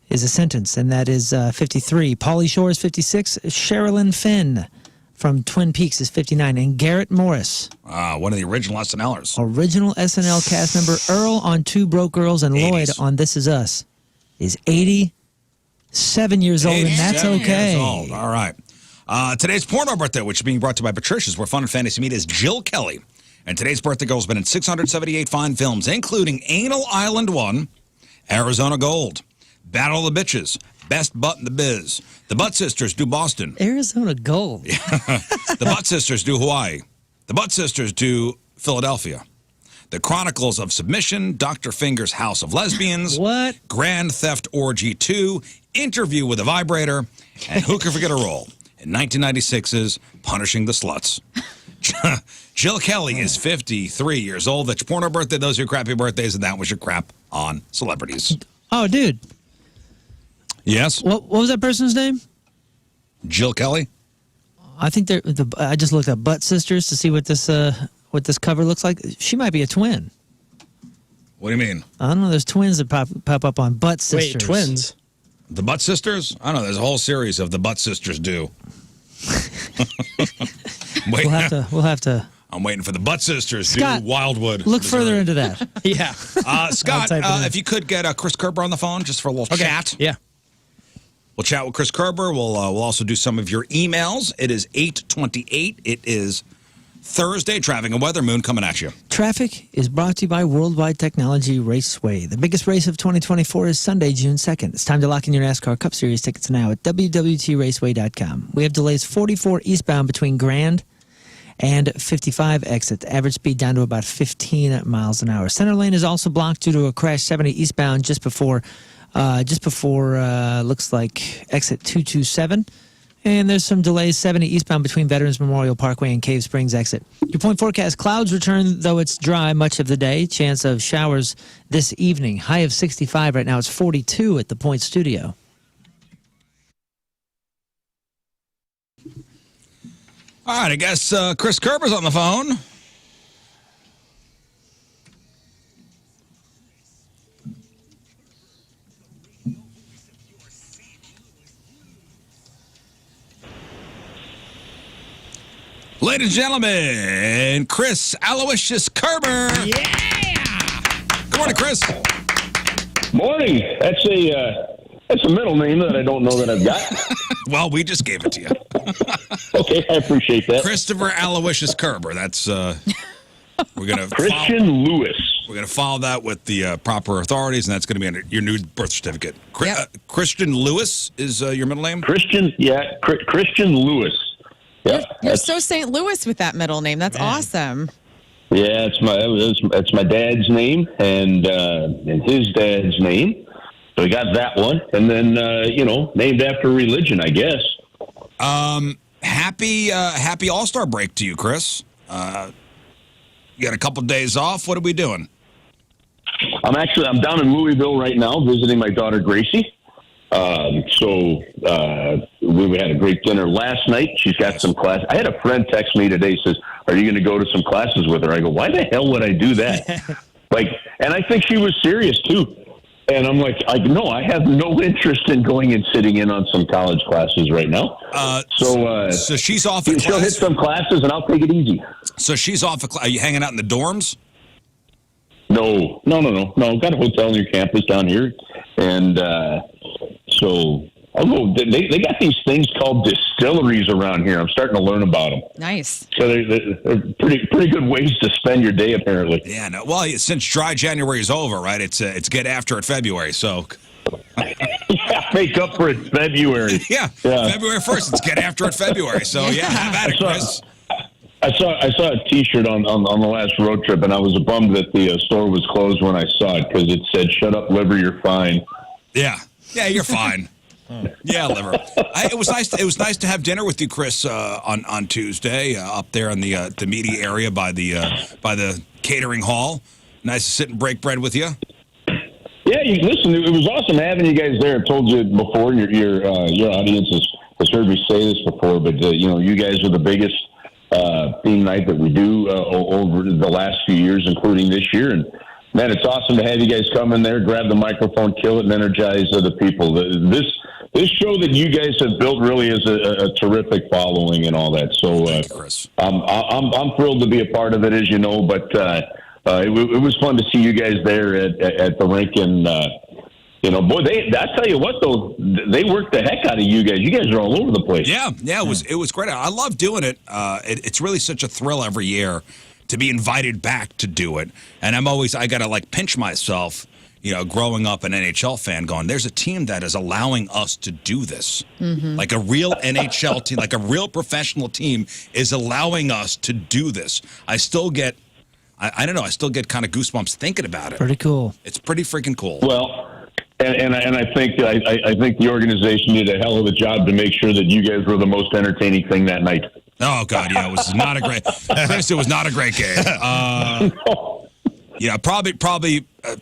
is a sentence, and that is 53. Pauly Shore is 56. Sherilyn Finn from Twin Peaks is 59. And Garrett Morris, One of the original SNLers. original SNL cast member Earl on Two Broke Girls and Lloyd 80s. on This Is Us, is 87 years old, and that's 87 okay. years old. All right. Today's porno birthday, which is being brought to you by Patricia's, where fun and fantasy meet, is Jill Kelly. And today's birthday girl has been in 678 fine films, including Anal Island 1, Arizona Gold, Battle of the Bitches, Best Butt in the Biz, The Butt Sisters do Boston, Arizona Gold. The Butt Sisters do Hawaii, The Butt Sisters do Philadelphia, The Chronicles of Submission, Dr. Finger's House of Lesbians, What? Grand Theft Orgy 2, Interview with a Vibrator, and Who Can Forget a Role in 1996's Punishing the Sluts. Jill Kelly is 53 years old. That's your porno birthday. Those are your crappy birthdays, and that was your crap on celebrities. Oh, dude. Yes? What was that person's name? Jill Kelly? I think I just looked up Butt Sisters to see what this cover looks like. She might be a twin. What do you mean? I don't know. There's twins that pop up on Butt Sisters. Wait, twins? The Butt Sisters? I don't know. There's a whole series of The Butt Sisters do. Wait, We'll have to I'm waiting for The Butt Sisters Scott, do Wildwood. look Missouri. further into that. Yeah. Scott, type it in. if you could get Chris Kerber on the phone just for a little chat. Yeah. We'll chat with Chris Kerber. We'll also do some of your emails. It is 8:28. It is Thursday. Traffic and weather. Moon coming at you. Traffic is brought to you by Worldwide Technology Raceway. The biggest race of 2024 is Sunday, June 2nd. It's time to lock in your NASCAR Cup Series tickets now at WWTRaceway.com. We have delays 44 eastbound between Grand and 55 exit. The average speed down to about 15 miles an hour. Center lane is also blocked due to a crash 70 eastbound just before looks like exit 227. And there's some delays 70 eastbound between Veterans Memorial Parkway and Cave Springs exit. Your point forecast: clouds return, though it's dry much of the day. Chance of showers this evening. High of 65 right now. It's 42 at the Point Studio. All right, I guess Chris Kerber's on the phone. Ladies and gentlemen, Chris Aloysius Kerber. Yeah! Good morning, Chris. Morning. That's a middle name that I don't know that I've got. Well, we just gave it to you. Okay, I appreciate that. Christopher Aloysius Kerber. That's we're gonna Christian Lewis. We're gonna follow that with the proper authorities, and that's gonna be on your new birth certificate. Christian Lewis is your middle name. Christian Lewis. Yeah, You're so St. Louis with that middle name. That's awesome. Yeah, it's my dad's name and his dad's name. So we got that one, and then named after religion, I guess. Happy All-Star break to you, Chris. You got a couple days off. What are we doing? I'm down in Louisville right now visiting my daughter Gracie. So we had a great dinner last night. She's got some class. I had a friend text me today, says, "Are you going to go to some classes with her?" I go, "Why the hell would I do that?" And I think she was serious too. And I'm like, no, I have no interest in going and sitting in on some college classes right now. So she's off at class. She'll hit some classes, and I'll take it easy. So she's off at class. Are you hanging out in the dorms? No. Got a hotel near campus down here, and so I'll go. They got these things called distilleries around here. I'm starting to learn about them. Nice. So they're pretty good ways to spend your day, apparently. Yeah. No. Well, since dry January is over, right? It's get after it February. So. Yeah, make up for it February. Yeah. February 1st. It's get after it February. So have at it, Chris. I saw a T-shirt on the last road trip, and I was bummed that the store was closed when I saw it because it said, "Shut up, liver, you're fine." Yeah, you're fine. Yeah, liver. It was nice. It was nice to have dinner with you, Chris, on Tuesday up there in the media area by the catering hall. Nice to sit and break bread with you. Yeah, listen, it was awesome having you guys there. I told you before, your audience has heard me say this before, but you guys are the biggest theme night that we do over the last few years, including this year. And man, it's awesome to have you guys come in there, grab the microphone, kill it, and energize other people. This show that you guys have built really is a terrific following and all that. So I'm thrilled to be a part of it, as you know. But it was fun to see you guys there at the rink, and boy, I tell you what, though, they worked the heck out of you guys. You guys are all over the place. Yeah, it was great. I love doing it. It's really such a thrill every year to be invited back to do it. And I got to pinch myself, growing up an NHL fan going, there's a team that is allowing us to do this. Mm-hmm. Like a real NHL team, like a real professional team is allowing us to do this. I still get, I don't know, I still get kind of goosebumps thinking about it. Pretty cool. It's pretty freaking cool. Well, and I think the organization did a hell of a job to make sure that you guys were the most entertaining thing that night. Oh God, yeah, it was not a great. Chris, it was not a great game. Yeah, probably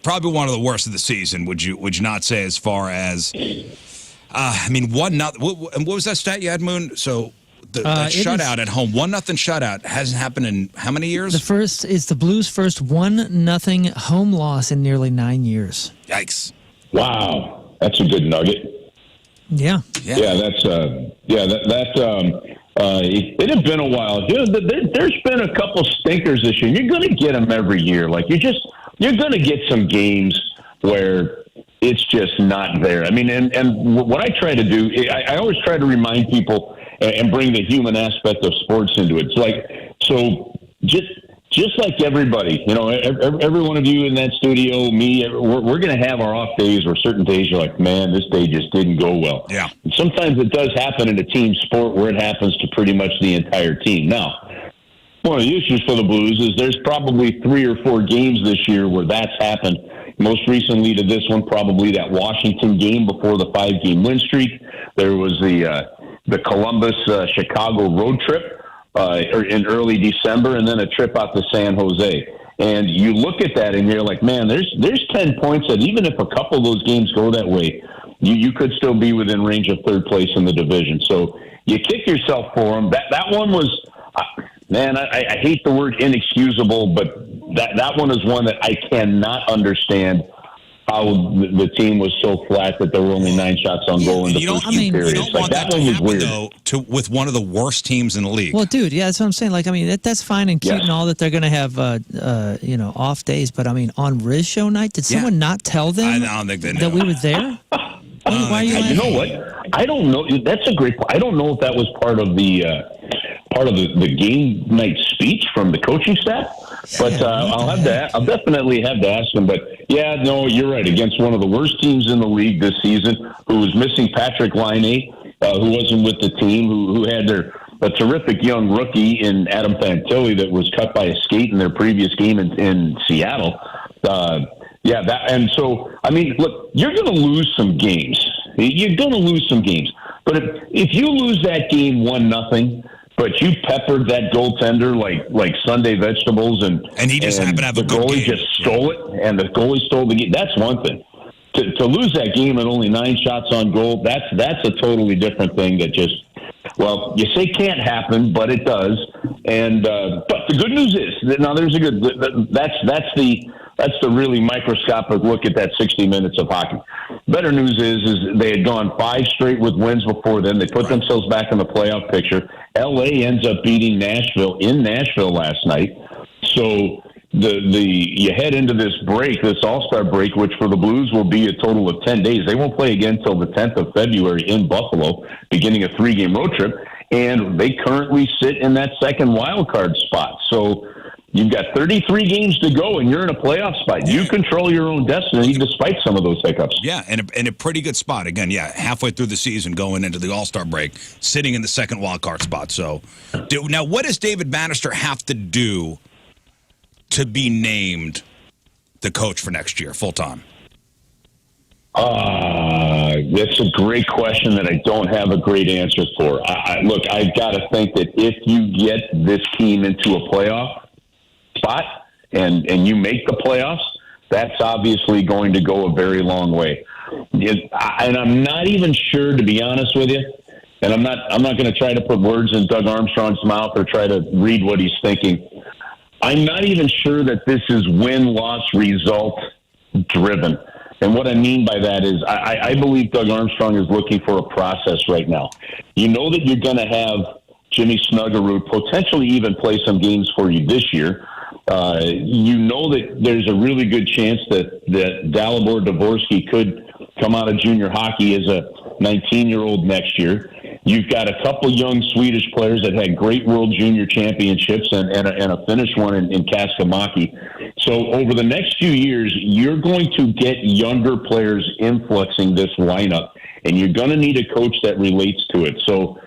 one of the worst of the season. Would you not say? As far as, one nothing. What was that stat you had, Moon? So that shutout at home, 1-0 shutout hasn't happened in how many years? It's the Blues' first 1-0 home loss in nearly 9 years. Yikes! Wow, that's a good nugget. Yeah. That's it had been a while. There's been a couple stinkers this year. You're going to get them every year. You're going to get some games where it's just not there. I mean, and what I try to do, I always try to remind people and bring the human aspect of sports into it. Just like everybody, every one of you in that studio, me, we're going to have our off days where certain days you're like, man, this day just didn't go well. Yeah. And sometimes it does happen in a team sport where it happens to pretty much the entire team. Now, one of the issues for the Blues is there's probably 3 or 4 games this year where that's happened. Most recently to this one, probably that Washington game before the 5-game win streak. There was the Columbus-Chicago road trip. In early December, and then a trip out to San Jose. And you look at that and you're like, man, there's 10 points that even if a couple of those games go that way, you could still be within range of third place in the division. So you kick yourself for them. That one was, man, I hate the word inexcusable, but that one is one that I cannot understand how the team was so flat that there were only 9 shots on goal in the first 2 periods. You don't want that to happen, though, with one of the worst teams in the league. Well, dude, yeah, that's what I'm saying. That's fine and cute and all that they're going to have, off days. But, on Riz show night, did someone not tell them I don't think they knew that we were there? Why are you laughing? You know what? I don't know. That's a great point. I don't know if that was part of the game night speech from the coaching staff. But I'll definitely have to ask them. But yeah, no, you're right. Against one of the worst teams in the league this season, who was missing Patrick Laine, who wasn't with the team, who had a terrific young rookie in Adam Fantilli that was cut by a skate in their previous game in Seattle. And so, I mean, look, you're going to lose some games. You're going to lose some games. But if you lose that game 1-0, but you peppered that goaltender like Sunday vegetables, and he just happened to have the a good goalie game. just stole it, and the goalie stole the game. That's one thing. To lose that game and only 9 shots on goal, that's a totally different thing. That just, well, you say can't happen, but it does. And but the good news is now there's a good. That's the really microscopic look at that 60 minutes of hockey. Better news is they had gone 5 straight with wins before then. They put themselves back in the playoff picture. LA ends up beating Nashville in Nashville last night. So you head into this break, this All-Star break, which for the Blues will be a total of 10 days. They won't play again until the 10th of February in Buffalo, beginning a 3-game road trip. And they currently sit in that second wild card spot. So you've got 33 games to go, and you're in a playoff spot. You control your own destiny despite some of those hiccups. Yeah, and a pretty good spot. Again, halfway through the season going into the All-Star break, sitting in the second wild card spot. So, now what does David Bannister have to do to be named the coach for next year, full-time? That's a great question that I don't have a great answer for. Look, I've got to think that if you get this team into a playoff spot and you make the playoffs, that's obviously going to go a very long way. And I'm not even sure, to be honest with you, and I'm not going to try to put words in Doug Armstrong's mouth or try to read what he's thinking. I'm not even sure that this is win-loss result driven. And what I mean by that is I believe Doug Armstrong is looking for a process right now. You know that you're going to have Jimmy Snuggerud potentially even play some games for you this year. You know that there's a really good chance that Dalibor Dvorsky could come out of junior hockey as a 19-year-old next year. You've got a couple young Swedish players that had great World Junior Championships and a Finnish one in Kaskamaki. So over the next few years, you're going to get younger players influxing this lineup, and you're going to need a coach that relates to it. So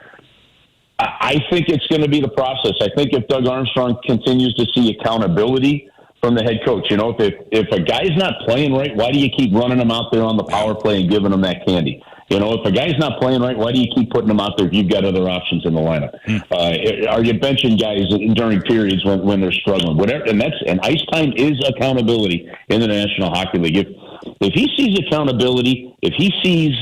I think it's going to be the process. I think if Doug Armstrong continues to see accountability from the head coach, if a guy's not playing right, why do you keep running him out there on the power play and giving him that candy? If a guy's not playing right, why do you keep putting him out there if you've got other options in the lineup? Are you benching guys during periods when they're struggling? Whatever, and ice time is accountability in the National Hockey League. If he sees accountability, if he sees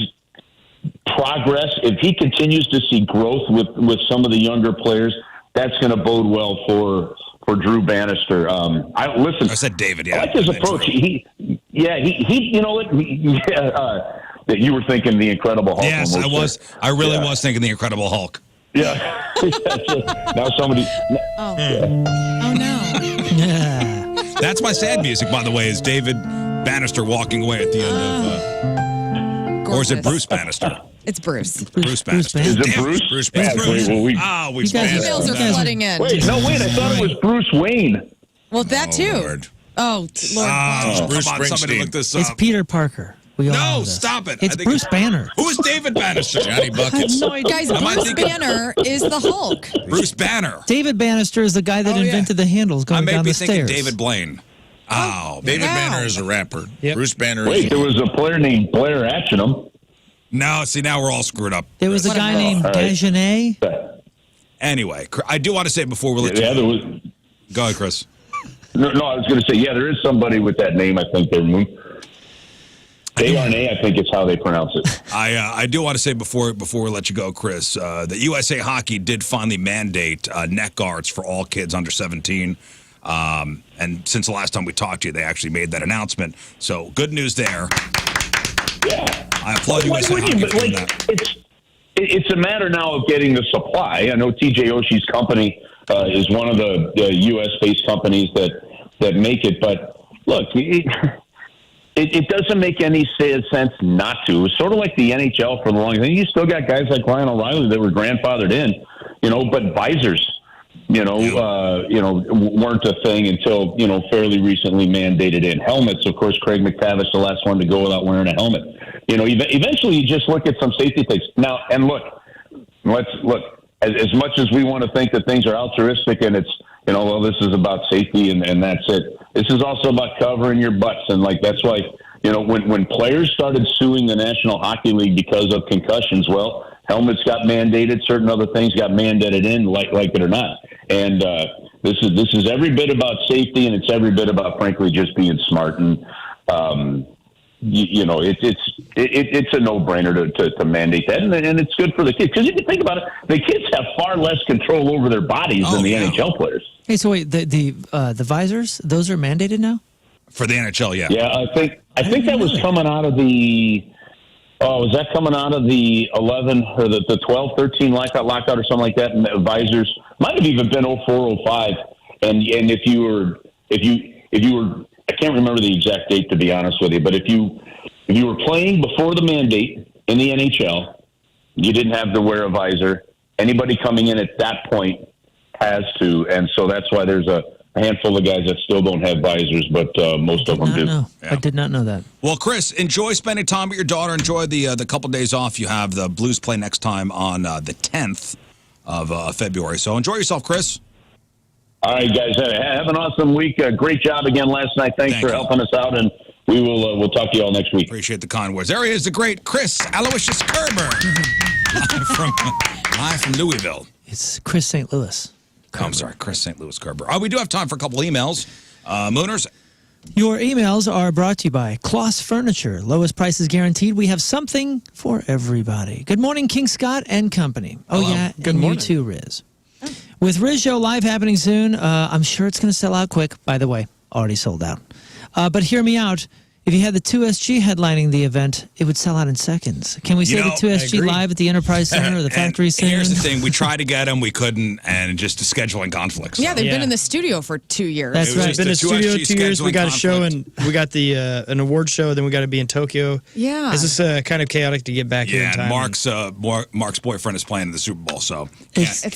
progress, if he continues to see growth with some of the younger players, that's going to bode well for Drew Bannister. I said David. Yeah, I like his approach. He you know what? That you were thinking the Incredible Hulk. Yes, I was. I really was thinking the Incredible Hulk. Yeah. Now somebody. Oh no. That's my sad music, by the way, is David Bannister walking away at the end of. Or is it Bruce Bannister? It's Bruce. Bruce Bannister. Is it Bruce? Bruce Yeah, Bannister. well, Emails are flooding in. Wait, I thought it was Bruce Wayne. Well, that too. Lord. Oh, Lord. Bruce Springsteen. Somebody look this up. It's Peter Parker. No, stop it. It's Bruce Banner. Who is David Bannister? Johnny Buckets. Guys, Bruce Banner is the Hulk. Bruce Banner. David Bannister is the guy that invented the handles going down the stairs. I may be thinking David Blaine. David Banner is a rapper. Yep. Bruce Banner is Wait, there was a player named Blair Atchinham. No, see, now we're all screwed up. There was a guy named Dejanay. Anyway, I do want to say before we let you there was. Go ahead, Chris. No, I was going to say, there is somebody with that name, I think, there, Moon. Dejarnay, I think it's how they pronounce it. I do want to say before we let you go, Chris, that USA Hockey did finally mandate neck guards for all kids under 17. And since the last time we talked to you, they actually made that announcement. So good news there. Yeah. I applaud USA Hockey for doing that. It's a matter now of getting the supply. I know TJ Oshie's company is one of the U.S.-based companies that make it. But look, it doesn't make any sense not to. It's sort of like the NHL for the longest time. You still got guys like Ryan O'Reilly that were grandfathered in, but visors, weren't a thing until, fairly recently mandated in. Helmets, of course, Craig McTavish, the last one to go without wearing a helmet. Eventually you just look at some safety things. Now, and look, as much as we want to think that things are altruistic and it's, well, this is about safety and that's it. This is also about covering your butts. And like, that's why, when players started suing the National Hockey League because of concussions, well, helmets got mandated, certain other things got mandated in, like it or not. And this is every bit about safety, and it's every bit about, frankly, just being smart. And it's a no-brainer to mandate that, and it's good for the kids, because if you think about it, the kids have far less control over their bodies than the NHL players. Hey, so wait, the visors, those are mandated now? For the NHL, yeah. Yeah, I think that was coming out of the. Oh, was that coming out of the 11 or the 12, 13 lockout or something like that? And the visors might have even been 04, 05. And if you were, I can't remember the exact date, to be honest with you, but if you were playing before the mandate in the NHL, you didn't have to wear a visor. Anybody coming in at that point has to, and so that's why there's a handful of guys that still don't have visors, but most of them do. Yeah. I did not know that. Well, Chris, enjoy spending time with your daughter. Enjoy the couple days off you have. The Blues play next time on the 10th of February. So enjoy yourself, Chris. All right, guys, have an awesome week. Great job again last night. Thanks for helping us out, and we'll talk to you all next week. Appreciate the kind words. There he is, the great Chris Aloysius Kerber, live from Louisville. It's Chris St. Louis. Oh, I'm sorry, Chris St. Louis Kerber. We do have time for a couple emails. Mooners? Your emails are brought to you by Kloss Furniture. Lowest prices guaranteed. We have something for everybody. Good morning, King Scott and company. Oh, hello. yeah, Good and morning. You too, Riz. With Riz Show live happening soon, I'm sure it's going to sell out quick. By the way, already sold out. But hear me out. If you had the 2SG headlining the event, it would sell out in seconds. Can we say the 2SG live at the Enterprise Center or the Factory Center? Here's the thing. We tried to get them. We couldn't, and just scheduling conflicts. Yeah, they've been in the studio for 2 years. That's right. Been in the studio 2 years. We got a show, and we got the an award show. Then we got to be in Tokyo. Yeah. It's just kind of chaotic to get back here in time. Mark's boyfriend is playing in the Super Bowl, so It's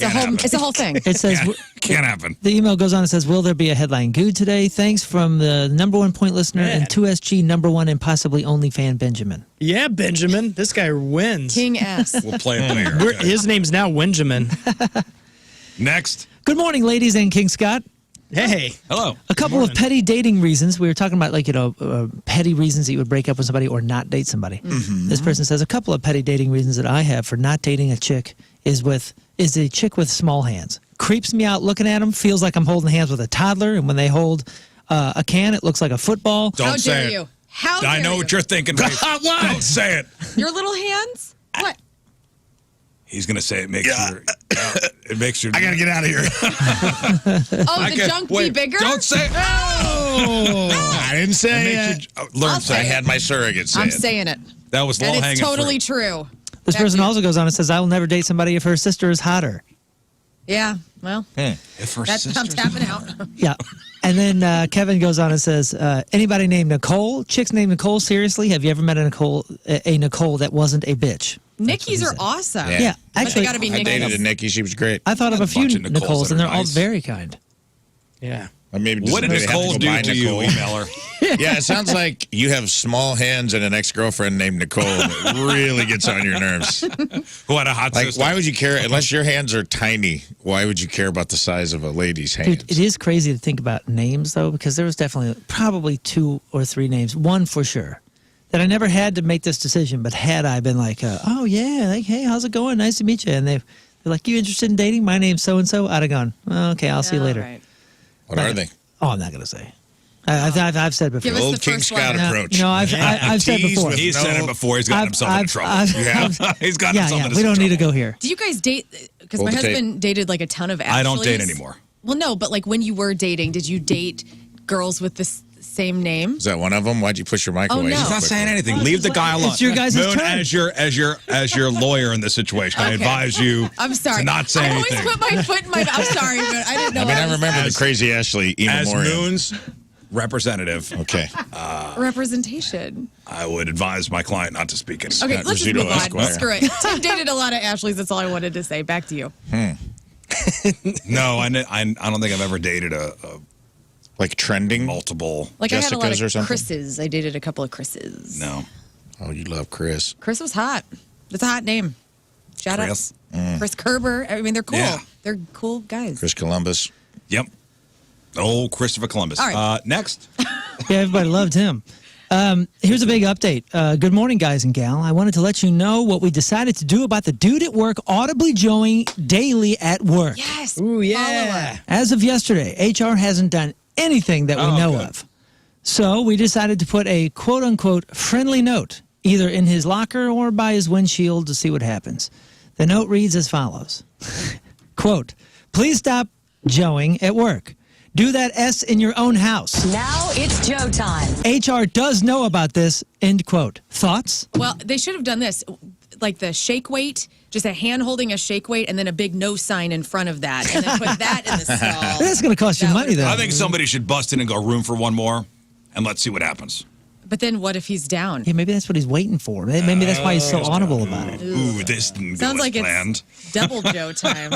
a whole thing. It says can't happen. The email goes on and says, will there be a headline good today? Thanks from the #1 point listener and 2SG #1 and possibly only fan Benjamin. Yeah, Benjamin. This guy wins. King S. We'll play it later. His name's now Wenjamin. Next. Good morning, ladies and King Scott. Hey. Hello. A couple of petty dating reasons. We were talking about petty reasons that you would break up with somebody or not date somebody. Mm-hmm. This person says a couple of petty dating reasons that I have for not dating a chick is a chick with small hands. Creeps me out looking at them. Feels like I'm holding hands with a toddler, and when they hold a can, it looks like a football. Don't say dare it. you? How I dare know you? what you're thinking. Rafe. Don't say it. Your little hands? What? He's gonna say it makes it makes your. I gotta get out of here. The junk be bigger? Don't say it. I didn't say it. Learn. say I it. had my surrogate say I'm it. saying it. That was low And hanging it's totally fruit. true. This person also goes on and says, I will never date somebody if her sister is hotter. Yeah, well, If her I'm tapping out. Yeah. And then Kevin goes on and says, anybody named Nicole? Chicks named Nicole? Seriously? Have you ever met a Nicole that wasn't a bitch? Nickies are awesome. Yeah, But actually, they got to be I Nickies. dated a Nikki. She was great. I thought of a few bunch of Nicoles Nicoles, and that they're are all nice. very kind. Yeah. Maybe What did they have to Nicole go do buy to you, Nicole. emailer? Yeah, it sounds like you have small hands and an ex-girlfriend named Nicole that really gets on your nerves. Who had a hot Like, sister? why would you care, unless your hands are tiny, why would you care about the size of a lady's hands? Dude, it is crazy to think about names, though, because there was probably 2 or 3 names, one for sure, that I never had to make this decision, but had I been like, oh, yeah, like, hey, how's it going? Nice to meet you. And they're like, you interested in dating? My name's so-and-so. I'd have gone, oh, okay, I'll see you later. Right. What are they? Oh, I'm not going to say. I've said before. Give us Old the King first Scott one. approach. No, I've said Tease before. with He's said it before. He's gotten himself into trouble. He's gotten himself into we don't some need to trouble. go here. Do you guys date? Because Roll my the tape. husband dated like a ton of Ashleys. I don't date anymore. Well, no, but like when you were dating, did you date girls with the same name? Is that one of them? Why'd you push your mic away? no. so He's not quickly? saying anything. Leave the guy alone. It's your guys' Moon, turn. as your lawyer in this situation, I Okay. advise you I'm sorry. to not say I anything. always put my foot in my. I'm sorry, but I didn't know. I mean, I was- remember the crazy Ashley As memoriam. Moon's representative, Okay. representation. I would advise my client not to speak in. Okay, let's just Rizzuto move on. Esquire. Screw it. Tim dated a lot of Ashleys. That's all I wanted to say. Back to you. No, I don't think I've ever dated a Like trending? multiple. Like I had a lot Jessicas or of something? Chris's. I dated a couple of Chris's. No. Oh, you love Chris. Chris was hot. That's a hot name. Shout out Chris. Chris Kerber. I mean, they're cool. Yeah. They're cool guys. Chris Columbus. Yep. Oh, Christopher Columbus. All right. Next. Yeah, everybody loved him. Here's a big update. Good morning, guys and gal. I wanted to let you know what we decided to do about the dude at work audibly joeing daily at work. Yes. Ooh, yeah. As of yesterday, HR hasn't done anything that we know of. So we decided to put a quote-unquote friendly note either in his locker or by his windshield to see what happens. The note reads as follows. Quote, please stop joeing at work. Do that S in your own house. Now it's Joe time. HR does know about this, end quote. Thoughts? Well, they should have done this, like the shake weight, just a hand holding a shake weight and then a big no sign in front of that, and then put that in the stall. That's going to cost you money, though. I think somebody should bust in and go room for one more, and let's see what happens. But then what if he's down? Yeah, maybe that's what he's waiting for. Maybe that's why he's so audible about it. Ooh, this didn't Sounds go like as planned. it's double Joe time.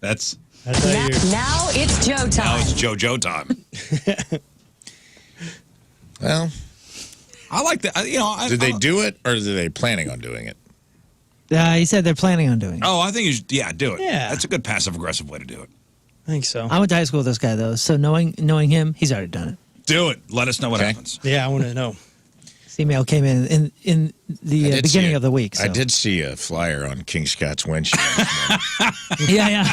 That's Now it's Joe now time. it's JoJo time. Well, I like that. did they do it or are they planning on doing it? He said they're planning on doing it. Oh, I think you should, do it. Yeah. That's a good passive-aggressive way to do it. I think so. I went to high school with this guy, though, so knowing him, he's already done it. Do it. Let us know what happens. Yeah, I want to know. This email came in the beginning of the week. So. I did see a flyer on King Scott's windshield. Yeah.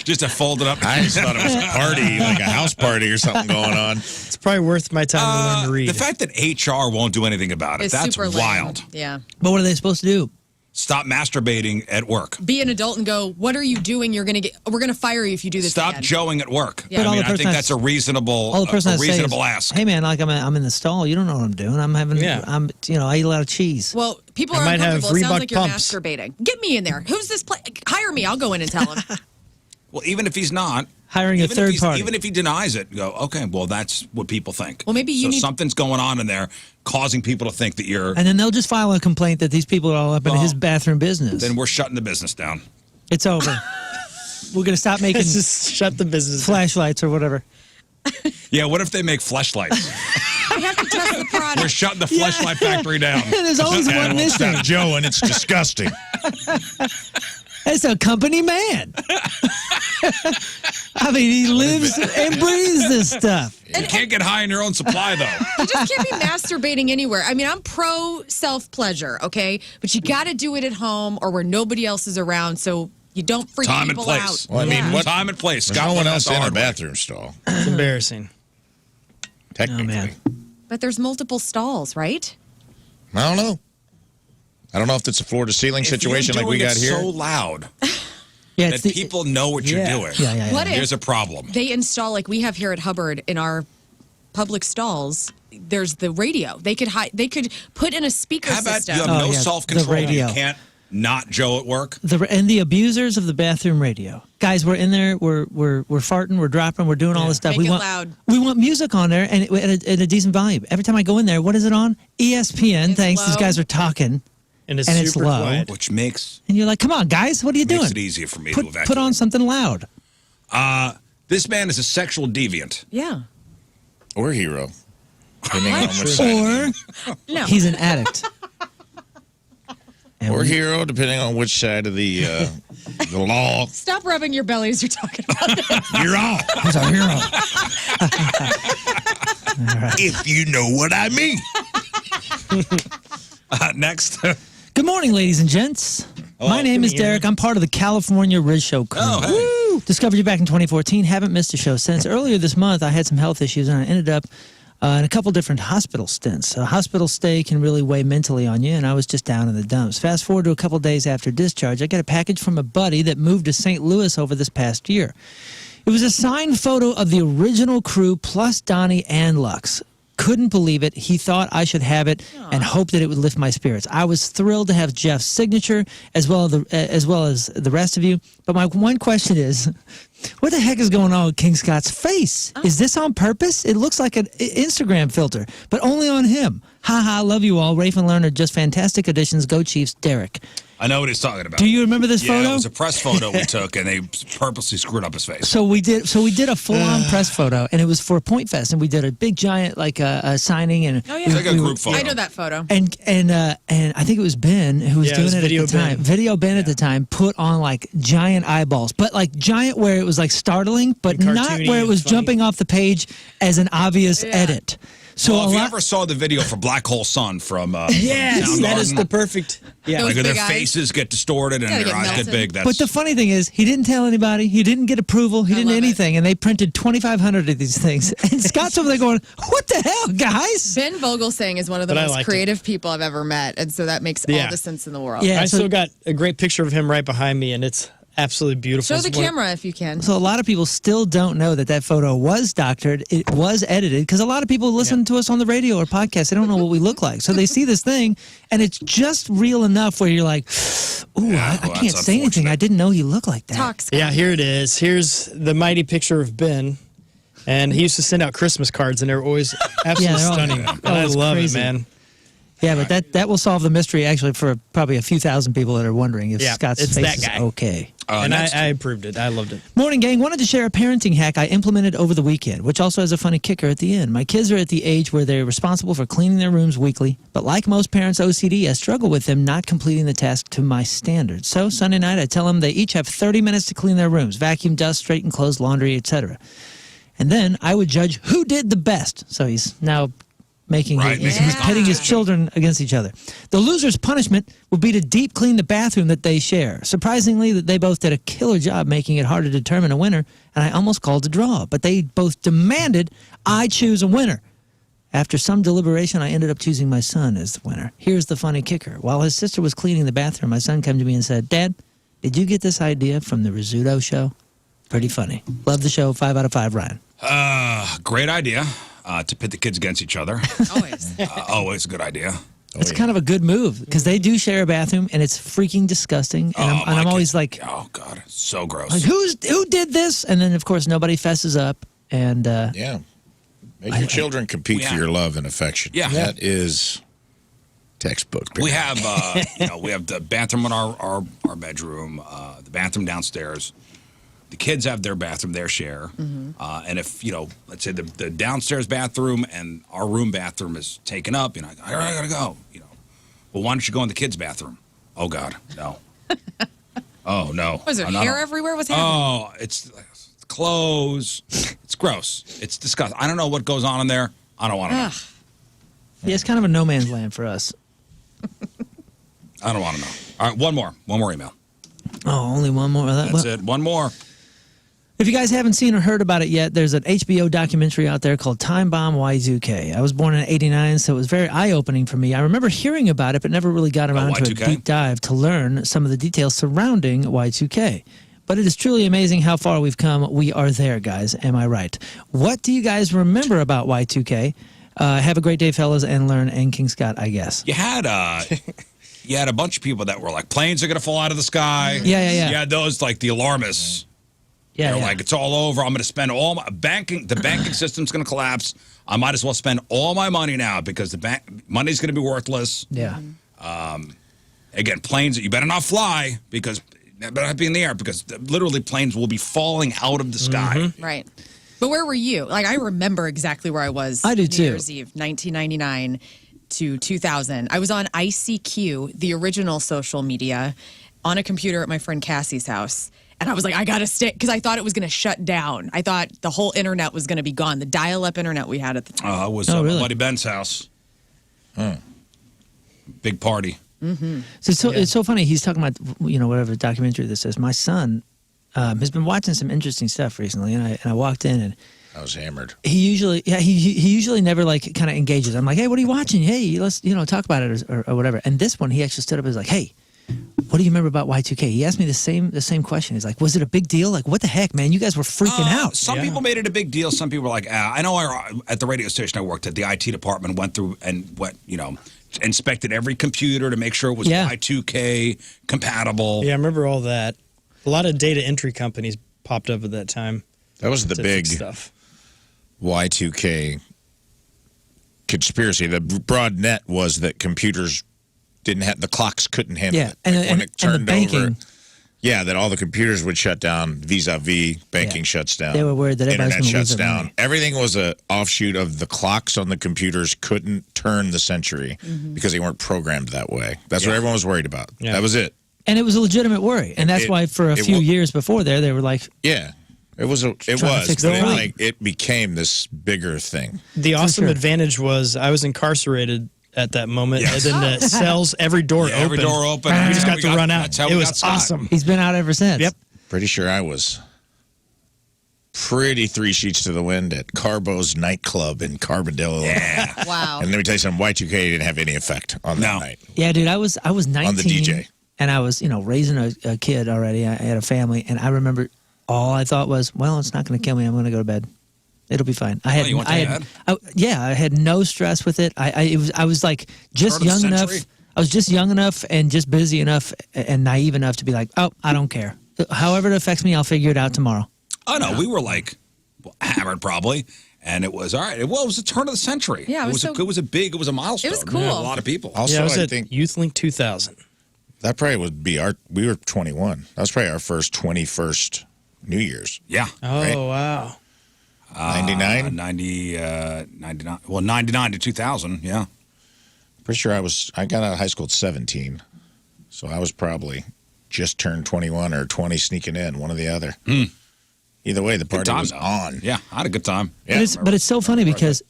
Just to fold it up. I just thought it was a party, like a house party or something going on. It's probably worth my time to learn to read. The fact that HR won't do anything about it, It's that's super lame. wild. Yeah. But what are they supposed to do? Stop masturbating at work. Be an adult and go, what are you doing? We're going to fire you if you do this Stop again. joeing at work. Yeah. But I all mean, the I think person that's a reasonable, All the person a has to say is, reasonable ask. hey, man, like I'm in the stall. You don't know what I'm doing. I eat a lot of cheese. Well, people I are might have uncomfortable. It sounds Reebok like you're pumps. masturbating. Get me in there. Who's this? Hire me. I'll go in and tell him. Well, even if he's not. Hiring a even if third he's- party. Even if he denies it, go, okay, well, that's what people think. Well, maybe you so need- something's going on in there causing people to think that you're. And then they'll just file a complaint that these people are all up in his bathroom business. Then we're shutting the business down. It's over. We're going to stop making Just shut the business down. flashlights or whatever. Yeah, what if they make fleshlights? I have to test the product. We're shutting the fleshlight factory down. There's always And one it won't missing. stop Joe, and it's disgusting. It's a company man. I mean, he lives and breathes this stuff. You can't get high on your own supply, though. You just can't be masturbating anywhere. I mean, I'm pro self-pleasure, okay? But you got to do it at home or where nobody else is around so you don't freak Time and people place. out. Well, I mean, Yeah. what Time and place. There's Scott no one learned else that the in a hard way. bathroom stall. It's embarrassing. Technically, But there's multiple stalls, right? I don't know. I don't know if it's a floor-to-ceiling If situation you're like we doing got it here. so loud Yeah, that it's the, people know what you're doing. Yeah. What if Here's a problem. they install, like we have here at Hubbard in our public stalls, there's the radio. They could put in a speaker How about system. you have Oh, no yeah, self-control? the radio. You can't not Joe at work. and the abusers of the bathroom radio. Guys, we're in there, we're farting, we're dropping, we're doing all this stuff. Make it loud. We want music on there and at a decent volume. Every time I go in there, what is it on? ESPN. It's Thanks. These low. guys are talking. And it's And it's super low. quiet. Which makes And you're like, come on, guys, what are you doing? it easier for me to evacuate. Put on something loud. This man is a sexual deviant. Yeah. Or hero. Depending on which side. Or No. he's an addict. And Or we- hero, depending on which side of the law. Stop rubbing your belly as you're talking about this. You're on. He's a hero. If you know what I mean. Next. Good morning, ladies and gents. My name is Derek. I'm part of the California Riz Show crew. Oh, Woo! Discovered you back in 2014. Haven't missed a show since. Earlier this month, I had some health issues, and I ended up in a couple different hospital stints. A hospital stay can really weigh mentally on you, and I was just down in the dumps. Fast forward to a couple days after discharge, I got a package from a buddy that moved to St. Louis over this past year. It was a signed photo of the original crew plus Donnie and Lux. Couldn't believe it. He thought I should have it and hoped that it would lift my spirits. I was thrilled to have Jeff's signature as well as the rest of you. But my one question is, what the heck is going on with King Scott's face? Is this on purpose? It looks like an Instagram filter, but only on him. Ha ha, love you all. Rafe and Lern are just fantastic additions. Go Chiefs, Derek. I know what he's talking about. Do you remember this Yeah, photo? it was a press photo we took, and they purposely screwed up his face. So we did a full-on press photo, and it was for Point Fest, and we did a big giant a signing, and Oh, yeah. Like a group photo. I know that photo. And I think it was Ben who was Yeah, it doing was it at Video the time. Ben. Video Ben at the time put on like giant eyeballs, but like giant where it was like startling, but And not cartoony where it and was funny. jumping off the page as an obvious edit. So Well, a if you lot. ever saw the video for Black Hole Sun from Yes, Soundgarden, that is the perfect. Yeah. Those like their big eyes. faces get distorted and Gotta their get eyes melted. get big. That's But the funny thing is, he didn't tell anybody. He didn't get approval. He didn't love it. anything, and they printed 2,500 of these things. And Scott's over there going, "What the hell, guys?" Ben Vogelsang is one of the But I most liked it. creative people I've ever met, and so that makes all Yeah. the sense in the world. Yeah, I so- still got a great picture of him right behind me, and it's absolutely beautiful. Show the It's one of- camera if you can. So a lot of people still don't know that photo was doctored. It was edited because a lot of people listen to us on the radio or podcast. They don't know what we look like. So they see this thing and it's just real enough where you're like, ooh, Yeah, I well, can't that's say anything. unfortunate. I didn't know he looked like that. Talk, Scott. Yeah, here it is. Here's the mighty picture of Ben. And he used to send out Christmas cards, and they were always absolutely they're all- stunning. oh, And I it's love crazy. it, man. Yeah, but that will solve the mystery actually for probably a few thousand people that are wondering if Yeah, Scott's it's face that is guy. okay. And next- I approved it. I loved it. Morning, gang. Wanted to share a parenting hack I implemented over the weekend, which also has a funny kicker at the end. My kids are at the age where they're responsible for cleaning their rooms weekly, but like most parents' OCD, I struggle with them not completing the task to my standards. So Sunday night, I tell them they each have 30 minutes to clean their rooms, vacuum, dust, straighten clothes, laundry, etc. And then I would judge who did the best. So he's now making Right, he's making pitting his children against each other. The loser's punishment would be to deep clean the bathroom that they share. Surprisingly, that they both did a killer job making it hard to determine a winner, and I almost called a draw. But they both demanded I choose a winner. After some deliberation, I ended up choosing my son as the winner. Here's the funny kicker. While his sister was cleaning the bathroom, my son came to me and said, "Dad, did you get this idea from the Rizzuto Show?" Pretty funny. Love the show. 5 out of 5, Ryan. great idea to pit the kids against each other. Always. Always a good idea. It's kind of a good move because they do share a bathroom and it's freaking disgusting. And I'm always like, oh God, so gross. like, who did this? And then of course nobody fesses up. And Yeah. Make your children compete for your love and affection. Yeah. That is textbook. We have, we have the bathroom in our bedroom, the bathroom downstairs. The kids have their bathroom, their share. And if, let's say the downstairs bathroom and our room bathroom is taken up, I gotta go. Well, why don't you go in the kids' bathroom? Oh God, no. Oh no. Was there No, no, hair no. everywhere? What's happening? Oh, it's clothes. It's gross. It's disgusting. I don't know what goes on in there. I don't want to know. yeah, it's kind of a no man's land for us. I don't want to know. All right, one more email. Oh, only one more. That's it. One more. If you guys haven't seen or heard about it yet, there's an HBO documentary out there called Time Bomb Y2K. I was born in '89, so it was very eye-opening for me. I remember hearing about it, but never really got around to a Y2K? deep dive to learn some of the details surrounding Y2K. But it is truly amazing how far we've come. We are there, guys. Am I right? What do you guys remember about Y2K? Have a great day, fellas, and Lern and King Scott, I guess. You had a bunch of people that were like, planes are going to fall out of the sky. Yeah. You had those like the alarmists. Yeah, They're yeah. like, it's all over. I'm going to spend all my banking. The banking system's going to collapse. I might as well spend all my money now because the money's going to be worthless. Yeah. Again, planes, you better not fly because they better not be in the air because literally planes will be falling out of the sky. Right. But where were you? Like, I remember exactly where I was. I do New too. Year's Eve, 1999 to 2000. I was on ICQ, the original social media, on a computer at my friend Cassie's house. And I was like, I got to stay, because I thought it was going to shut down. I thought the whole internet was going to be gone, the dial-up internet we had at the time. I was Oh, at really? my buddy Ben's house. Big party. So it's so funny. He's talking about whatever documentary this is. My son has been watching some interesting stuff recently, and I walked in and I was hammered. he usually never like kind of engages. I'm like, hey, what are you watching? Hey, let's talk about it or whatever. And this one, he actually stood up and was like, hey, what do you remember about Y2K? He asked me the same question. He's like, was it a big deal? Like, what the heck, man? You guys were freaking out. Some people made it a big deal. Some people were like, I know at the radio station I worked at, the IT department went through and inspected every computer to make sure it was Y2K compatible. Yeah, I remember all that. A lot of data entry companies popped up at that time. That was the to big fix stuff. Y2K conspiracy. The broad net was that computers didn't have the clocks couldn't handle Yeah, it. and, Like, when it and the turned banking. over. Yeah, that all the computers would shut down. Vis-a-vis, banking shuts down. They were worried that everybody's internet gonna lose shuts their down. money. Everything was a offshoot of the clocks on the computers couldn't turn the century because they weren't programmed that way. That's what everyone was worried about. Yeah. That was it. And it was a legitimate worry. And that's why for a few years before there, they were like, Yeah, it was. It Trying to was. fix But the it, problem. like, it became this bigger thing. The awesome sure. advantage was I was incarcerated at that moment, and then the cells, every door open. every door open. We That's just how got we to got- run out. that's how It we was got Scott. awesome. he's been out ever since. Yep. Pretty sure I was pretty 3 sheets to the wind at Carbo's nightclub in Carbondale. Yeah. Wow. And let me tell you something, Y2K didn't have any effect on that night. Yeah, dude, I was 19 On the DJ. and I was, raising a kid already. I had a family, and I remember all I thought was, well, it's not going to kill me. I'm going to go to bed. It'll be fine. I had, you went to bed? I had no stress with it. I was like just Turn of the young enough. century? I was just young enough and just busy enough and naive enough to be like, oh, I don't care. However it affects me, I'll figure it out tomorrow. Oh, no, we were like hammered probably. And it was all right. It was the turn of the century. Yeah, it was so- it was a milestone. It was cool. Yeah, a lot of people. Also, Yeah, I was I at think YouthLink 2000. that probably would be we were 21. That was probably our first 21st New Year's. Yeah. Oh, Right? wow. 99? 99. Well, 99 to 2000. Yeah. Pretty sure I got out of high school at 17. So I was probably just turned 21 or 20 sneaking in, one or the other. Either way, the party time, was though. on. Yeah. I had a good time. Yeah. But it's so funny because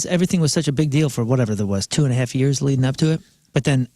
everything was such a big deal for whatever there was 2.5 years leading up to it. But then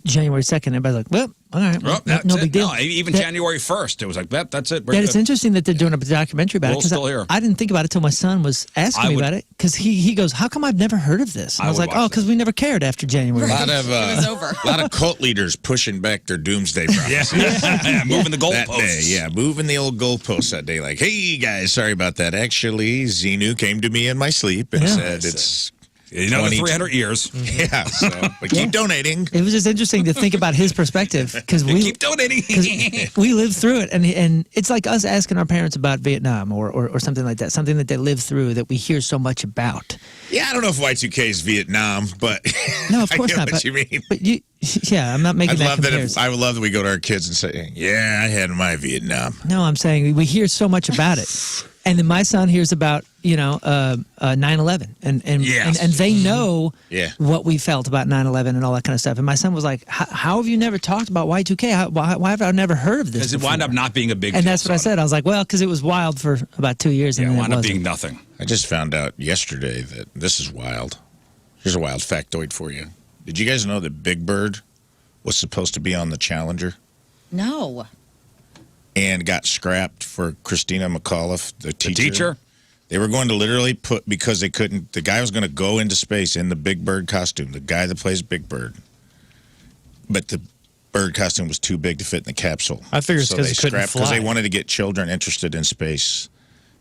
January 2nd, everybody's like, well, all right, Well, that's no it. big deal. No, even That- January 1st, it was like, that's it. We're Yeah, it's good. interesting that they're doing a documentary about We're it because still here. I didn't think about it till my son was asking me about it because he goes, "How come I've never heard of this?" And I was would like, watch "Oh, because we never cared after January." A lot of over. a lot of cult leaders pushing back their doomsday prophecies. Yeah, moving the That day, goalposts. yeah, moving the old goalposts that day. Like, hey guys, sorry about that. Actually, Xenu came to me in my sleep and said it's Another 20 300 years. Yeah, so but keep donating. It was just interesting to think about his perspective because we Keep donating. we lived through it, and it's like us asking our parents about Vietnam or something like that, something that they lived through that we hear so much about. Yeah, I don't know if Y2K is Vietnam, but No, of course I get not. what you mean. But yeah, I'm not making that comparison. I would love that we go to our kids and say, "Yeah, I had my Vietnam." No, I'm saying we hear so much about it. And then my son hears about, 9/11 and Yes. and they know Yeah. what we felt about 9/11 and all that kind of stuff. And my son was like, how have you never talked about Y2K? Why have I never heard of this? Because it wound up not being a big And deal. that's what I said. I was like, well, because it was wild for about 2 years. Yeah, And it then wound it up wasn't. being nothing. I just found out yesterday that this is wild. Here's a wild factoid for you. Did you guys know that Big Bird was supposed to be on the Challenger No. and got scrapped for Christina McAuliffe, the teacher? teacher? They were going to literally because they couldn't, the guy was going to go into space in the Big Bird costume, the guy that plays Big Bird. But the bird costume was too big to fit in the capsule. I figured it's so 'cause they it couldn't scrapped because they fly. wanted to get children interested in space.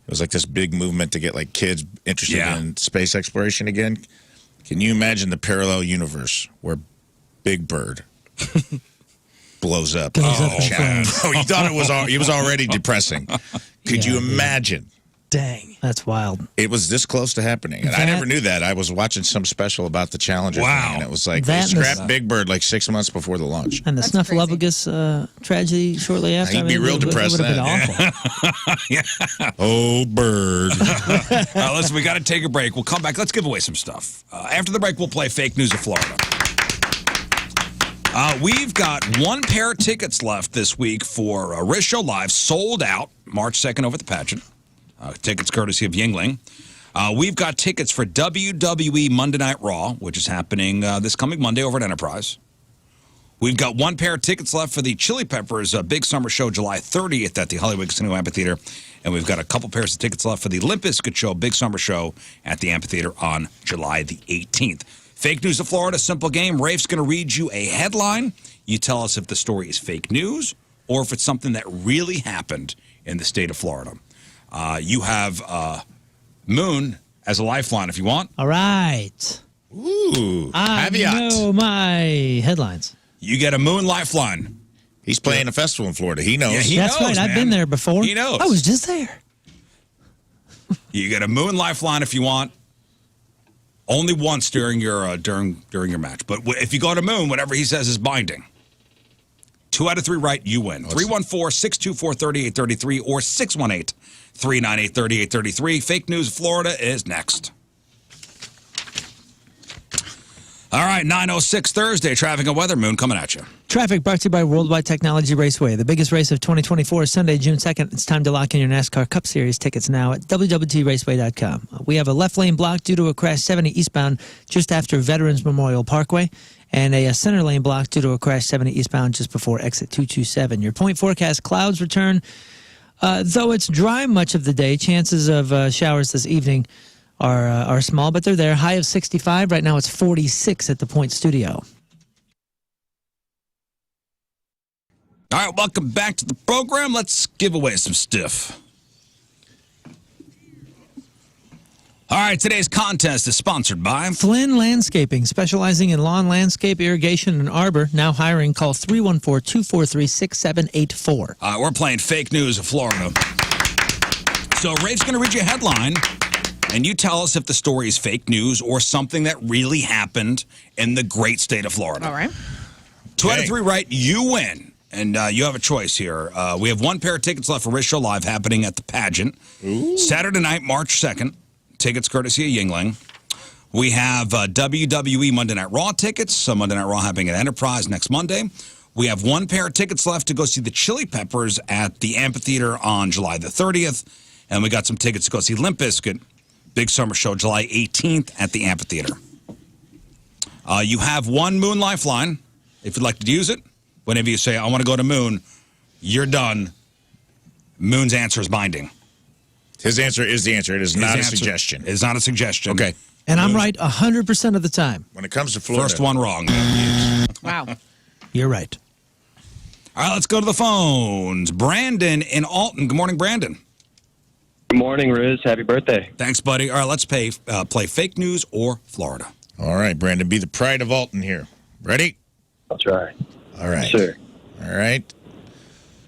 It was like this big movement to get like kids interested Yeah. in space exploration again. Can you imagine the parallel universe where Big Bird blows up? Blows up in Challenge. flames. Oh, you thought it was already depressing. Could you imagine? Dang. That's wild. It was this close to happening, and I That- never knew that. I was watching some special about the Challenger Wow. thing, and it was like That they and the- scrapped Big Bird like 6 months before the launch. And the Snuffleupagus tragedy shortly after. He'd be real depressed It would have then. been awful. Oh, Bird. Listen, we got to take a break. We'll come back. Let's give away some stuff. After the break, we'll play Fake News of Florida. We've got one pair of tickets left this week for Rizzuto Show Live, sold out March 2nd over at the pageant. Tickets courtesy of Yingling. We've got tickets for WWE Monday Night Raw, which is happening this coming Monday over at Enterprise. We've got one pair of tickets left for the Chili Peppers Big Summer Show July 30th at the Hollywood Casino Amphitheater. And we've got a couple pairs of tickets left for the Limp Bizkit Show Big Summer Show at the Amphitheater on July the 18th. Fake News of Florida, simple game. Rafe's going to read you a headline. You tell us if the story is fake news or if it's something that really happened in the state of Florida. You have Moon as a lifeline if you want. All right. Ooh, I know my headlines. You get a Moon lifeline. He's playing a festival in Florida. He knows. Yeah, he That's knows, right. I've man. been there before. He knows. I was just there. You get a Moon lifeline if you want. Only once during your during your match. But if you go to Moon, whatever he says is binding. 2 out of 3 right, you win. 314-624-3833 or 618-398-3833. Fake News Florida is next. All right, 9:06 Thursday, traffic and weather. Moon coming at you. Traffic brought to you by Worldwide Technology Raceway. The biggest race of 2024 is Sunday, June 2nd. It's time to lock in your NASCAR Cup Series tickets now at www.raceway.com. We have a left lane block due to a crash 70 eastbound just after Veterans Memorial Parkway, and a center lane block due to a crash 70 eastbound just before exit 227. Your point forecast: clouds return. Though it's dry much of the day, chances of showers this evening are small, but they're there. High of 65. Right now it's 46 at the Point Studio. All right, welcome back to the program. Let's give away some stuff. All right, today's contest is sponsored by Flynn Landscaping, specializing in lawn, landscape, irrigation, and arbor. Now hiring. Call 314-243-6784. All right, we're playing Fake News of Florida. So Rafe's going to read you a headline, and you tell us if the story is fake news or something that really happened in the great state of Florida. All right. 2 out of 3 right, you win. And you have a choice here. We have 1 pair of tickets left for Rizzuto Live happening at the pageant. Ooh. Saturday night, March 2nd. Tickets courtesy of Yingling. We have WWE Monday Night Raw tickets. Monday Night Raw happening at Enterprise next Monday. We have 1 pair of tickets left to go see the Chili Peppers at the Amphitheater on July the 30th. And we got some tickets to go see Limp Bizkit, Big Summer Show, July 18th at the Amphitheater. You have 1 Moon Lifeline if you'd like to use it. Whenever you say, I want to go to Moon, you're done. Moon's answer is binding. His answer is the answer. It is not a suggestion. It's not a suggestion. Okay. And I'm right 100% of the time. When it comes to Florida. First one wrong. Wow. You're right. All right, let's go to the phones. Brandon in Alton. Good morning, Brandon. Good morning, Riz. Happy birthday. Thanks, buddy. All right, let's play Fake News or Florida. All right, Brandon, be the pride of Alton here. Ready? I'll try. All right. Sure. All right.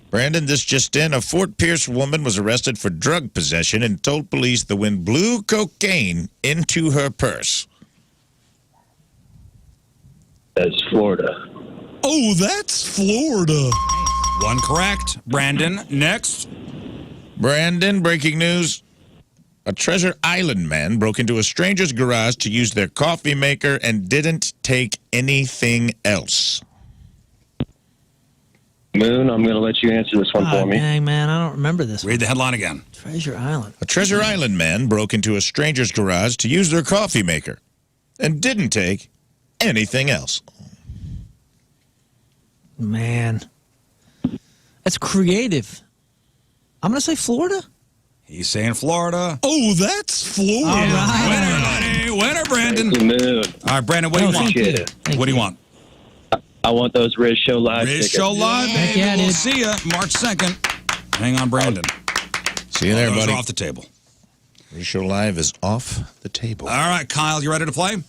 Brandon, this just in. A Fort Pierce woman was arrested for drug possession and told police the wind blew cocaine into her purse. That's Florida. Oh, that's Florida. 1 correct. Brandon, next. Brandon, breaking news. A Treasure Island man broke into a stranger's garage to use their coffee maker and didn't take anything else. Moon, I'm going to let you answer this one for me. Dang, man, I don't remember this Read the headline again. Treasure Island. A Treasure Island man broke into a stranger's garage to use their coffee maker and didn't take anything else. Man. That's creative. I'm going to say Florida. He's saying Florida. Oh, that's Florida. All right. Winner, Brandon. Moon. All right, Brandon, what do you want? What do you want? I want those Riz Show Live Riz tickets. Show Live, baby. Yeah, We'll see you March 2nd. Hang on, Brandon. See you there, Those buddy. are off the table. Riz Show Live is off the table. All right, Kyle, you ready to play?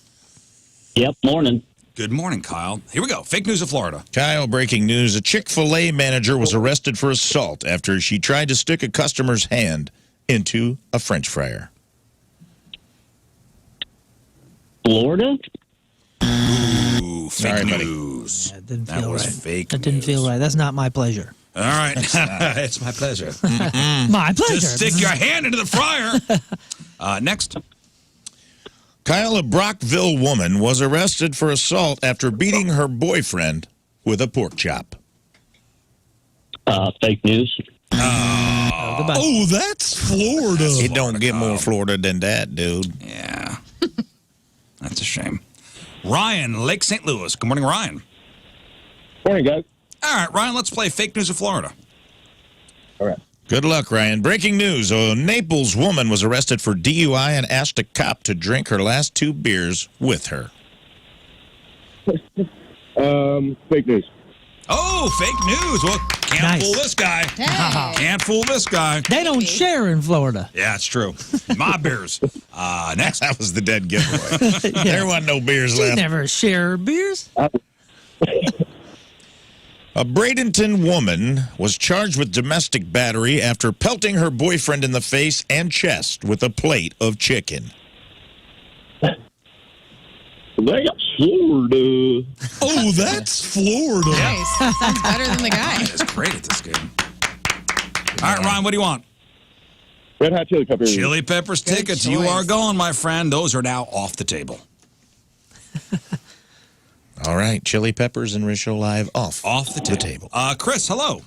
Yep, morning. Good morning, Kyle. Here we go. Fake News of Florida. Kyle, breaking news. A Chick-fil-A manager was arrested for assault after she tried to stick a customer's hand into a French fryer. Florida? Ooh, fake All right, buddy. news. That didn't That feel was right. fake That didn't feel right. That's not my pleasure. All right. It's my pleasure. My pleasure. Just stick your hand into the fryer. Next. Kyle, a Brockville woman, was arrested for assault after beating her boyfriend with a pork chop. Fake news. Oh, that's Florida. It don't get more Florida than that, dude. Yeah. That's a shame. Ryan, Lake St. Louis. Good morning, Ryan. Morning, guys. All right, Ryan, let's play Fake News of Florida. All right. Good luck, Ryan. Breaking news. A Naples woman was arrested for DUI and asked a cop to drink her last 2 beers with her. Fake news. Oh, fake news. Well, can't fool this guy. Can't fool this guy. They don't share in Florida. Yeah, it's true. My beers. Next. That was the dead giveaway. There wasn't no beers You left. never share beers. A Bradenton woman was charged with domestic battery after pelting her boyfriend in the face and chest with a plate of chicken. That's Florida. Oh, that's Florida. Nice. Sounds better than the guy. That's great at this game. All right, Ron, what do you want? Red Hot Chili Peppers. Chili Peppers tickets. You are going, my friend. Those are now off the table. All right, Chili Peppers and Riz Show Live off the table. Chris, hello.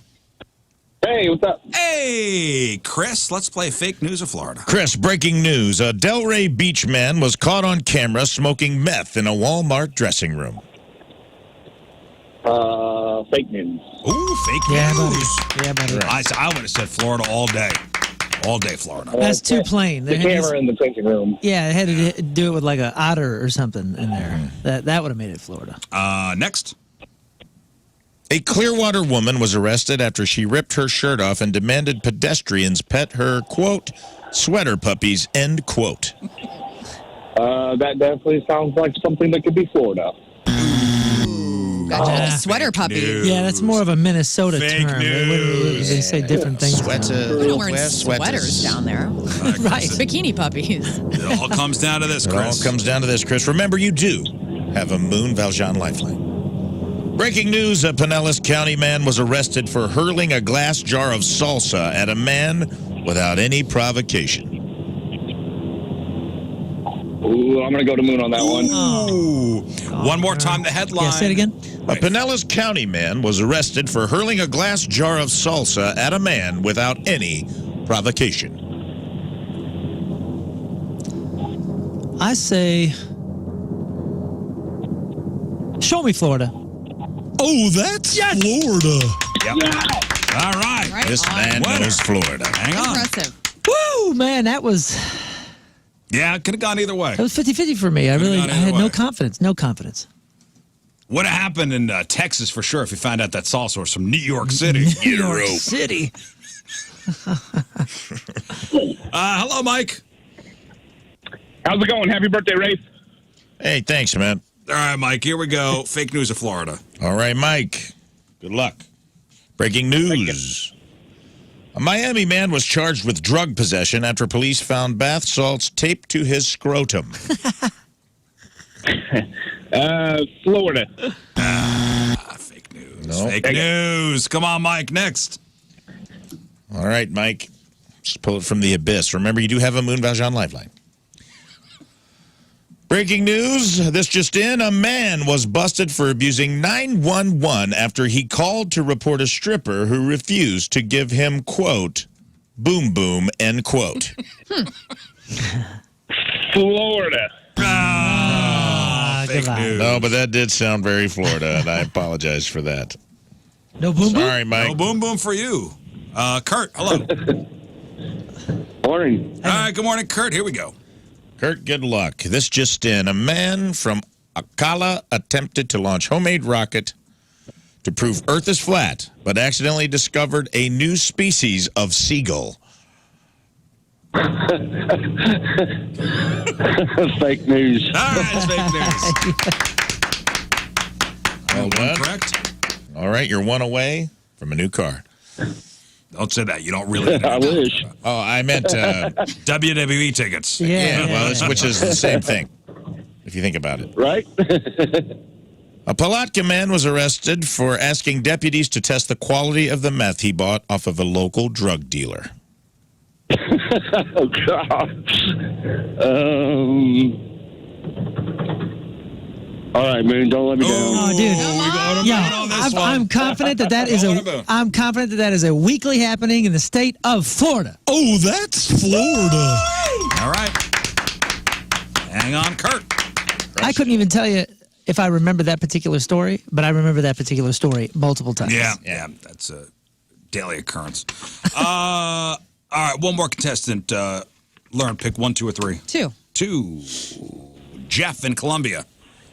Hey, what's up? Hey, Chris, let's play Fake News of Florida. Chris, breaking news. A Delray Beach man was caught on camera smoking meth in a Walmart dressing room. Fake news. Ooh, fake Yeah, news. buddy. Yeah, buddy. I would have said Florida all day. All day, Florida. That's too plain. The camera in the changing room. Yeah, they had to do it with like an otter or something in there. That would have made it Florida. Next. A Clearwater woman was arrested after she ripped her shirt off and demanded pedestrians pet her, quote, sweater puppies, end quote. That definitely sounds like something that could be Florida. Gotcha. Sweater puppy. news. Yeah, that's more of a Minnesota Fake term. They say different things. Sweater. We don't wear Wear sweaters down there. Right. Bikini puppies. It all comes down to this, It all Chris. comes down to this, Chris. Remember, you do have a Moon Valjean lifeline. Breaking news, a Pinellas County man was arrested for hurling a glass jar of salsa at a man without any provocation. Ooh, I'm going to go to Moon on that one. Ooh. One more time, the headline. Yeah, say it again. A Pinellas County man was arrested for hurling a glass jar of salsa at a man without any provocation. I say, show me Florida. Oh, that's Florida. Yep. All right. Right This on. man knows Florida. Hang on. Impressive. Woo, man, that was Yeah, it could have gone either way. 50-50 for me. I Could've gone had either way. no confidence. No confidence. Would have happened in Texas for sure if you found out that salsa was from New York City. New York City. Hello, Mike. How's it going? Happy birthday, Rafe. Hey, thanks, man. All right, Mike, here we go. Fake news of Florida. All right, Mike. Good luck. Breaking news. A Miami man was charged with drug possession after police found bath salts taped to his scrotum. Florida. Fake news. No. Fake news. Come on, Mike. Next. All right, Mike. Just pull it from the abyss. Remember, you do have a Moon Valjean lifeline. Breaking news. This just in. A man was busted for abusing 911 after he called to report a stripper who refused to give him, quote, boom boom, end quote. Florida. Fake goodbye. news. No, but that did sound very Florida, and I apologize for that. No boom boom? Sorry, Mike. No boom boom for you. Kurt, hello. Morning. All right, good morning, Kurt. Here we go. Kurt, good luck. This just in. A man from Ocala attempted to launch homemade rocket to prove Earth is flat, but accidentally discovered a new species of seagull. Fake news. All right, it's fake news. Well done. Correct. All right, you're one away from a new car. Don't say that. You don't really. I wish. Oh, I meant WWE tickets. Yeah. which is the same thing, if you think about it. Right? A Palatka man was arrested for asking deputies to test the quality of the meth he bought off of a local drug dealer. Oh, God. All right, Moon, don't let me down. Oh, dude. I'm confident that is a weekly happening in the state of Florida. Oh, that's Florida. All right. Hang on, Kurt. I couldn't even tell you if I remember that particular story, but I remember that particular story multiple times. Yeah, that's a daily occurrence. All right, one more contestant. Lern, pick 1, 2, or 3. 2. 2. Jeff in Columbia.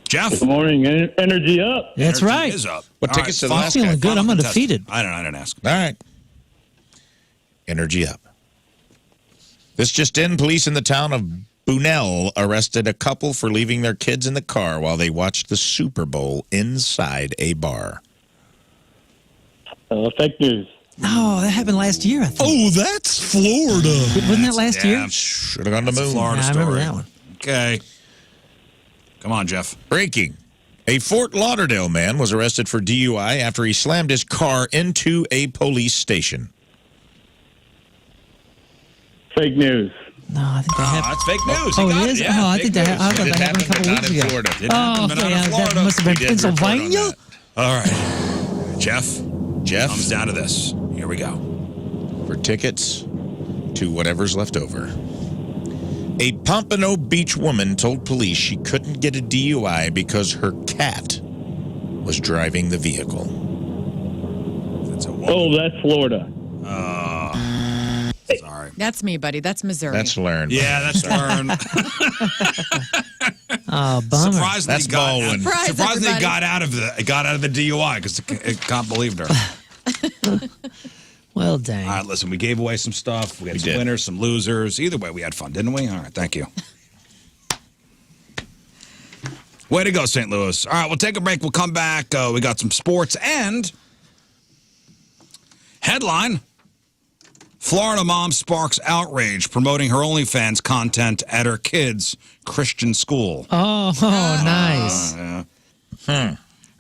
Jeff. Good morning. Energy up. That's Energy right. is up. What All tickets to the I'm last guy? feeling good. I'm Final undefeated. contestant. I didn't ask. All right. Energy up. This just in. Police in the town of Bunnell arrested a couple for leaving their kids in the car while they watched the Super Bowl inside a bar. Fake news. No, that happened last year, I think. Oh, that's Florida. Wasn't that last year? Should have gone to Moon. Florida I story. remember that one. Okay. Come on, Jeff. Breaking. A Fort Lauderdale man was arrested for DUI after he slammed his car into a police station. Fake news. No, I think that happened. That's fake news. Oh, You got it is? Yeah, I fake think that news. I thought that happened a couple but not weeks in ago. Florida. Didn't happen, Oh, but not okay. in That Florida. must have We been did report on Pennsylvania. that. All right. Jeff Jeff, comes down to this. Here we go. for tickets to whatever's left over. A Pompano Beach woman told police she couldn't get a DUI because her cat was driving the vehicle. Oh, that's Florida. Sorry. That's me, buddy. That's Missouri. That's Lern. Yeah, that's Lern. Oh, bummer. Surprisingly, That's Baldwin. Surprisingly, everybody. got out of the DUI because it can't believe her. Well, dang. All right, listen, we gave away some stuff. We had some winners, some losers. Either way, we had fun, didn't we? All right, thank you. Way to go, St. Louis. All right, we'll take a break. We'll come back. We got some sports and headline. Florida mom sparks outrage promoting her OnlyFans content at her kids' Christian school. Oh, nice.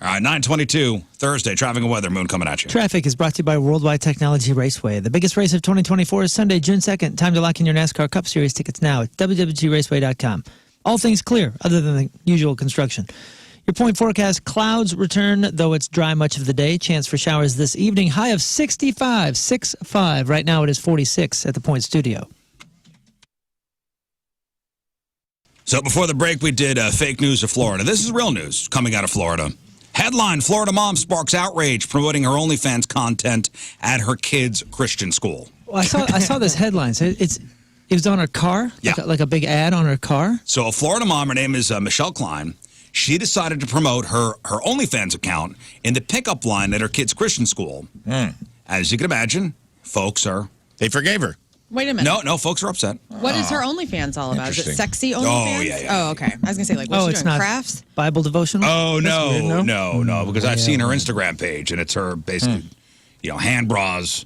All right, 9:22, Thursday, traffic and weather. Moon coming at you. Traffic is brought to you by Worldwide Technology Raceway. The biggest race of 2024 is Sunday, June 2nd. Time to lock in your NASCAR Cup Series tickets now at www.raceway.com. All things clear, other than the usual construction. Your point forecast, clouds return, though it's dry much of the day. Chance for showers this evening. High of 65, 6-5. Right now it is 46 at the Point Studio. So before the break, we did fake news of Florida. This is real news coming out of Florida. Headline, Florida mom sparks outrage promoting her OnlyFans content at her kids' Christian school. Well, I saw this headline. So it was on her car? Yeah. Like a big ad on her car? So a Florida mom, her name is Michelle Klein. She decided to promote her OnlyFans account in the pickup line at her kids' Christian school. As you can imagine, they forgave her. Wait a minute. No, folks are upset. What is her OnlyFans all about? Is it Interesting. sexy Oh, OnlyFans? yeah. Oh, okay. I was going to say, like, what's she it's doing? not Crafts? Bible devotional? Oh, That's weird, no, because I've seen her Instagram page, and it's her basically, hand bras.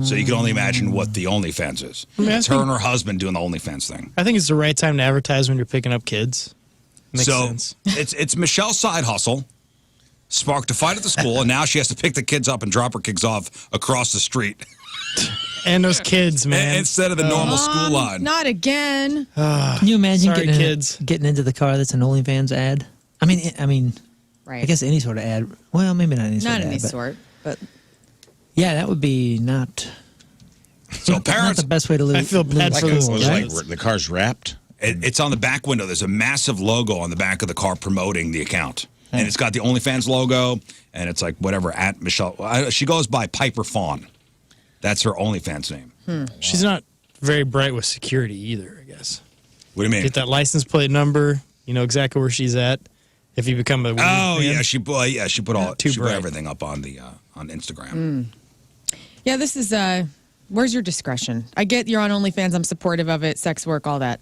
So you can only imagine what the OnlyFans is. I mean, It's her and her husband doing the OnlyFans thing. I think it's the right time to advertise when you're picking up kids. Makes sense. it's Michelle's side hustle. Sparked a fight at the school, and now she has to pick the kids up and drop her kids off across the street. And those kids, man. Instead of the normal school line. Not again. Can you imagine Sorry, getting into the car that's an OnlyFans ad? I mean, Right. I guess any sort of ad. Well, maybe not any sort Not of any ad. But sort, but yeah, that would be not. So not parents, the best way to live. I feel bad live for school, this. Was right? like the car's wrapped? it's on the back window. There's a massive logo on the back of the car promoting the account. And it's got the OnlyFans logo, and it's like whatever, at Michelle. She goes by Piper Fawn. That's her OnlyFans name. She's not very bright with security either, I guess. What do you mean? Get that license plate number. You know exactly where she's at. If you become a Oh, fan. yeah, she put all Too she put bright. everything up on the on Instagram. yeah, this is, where's your discretion? I get you're on OnlyFans. I'm supportive of it, sex work, all that.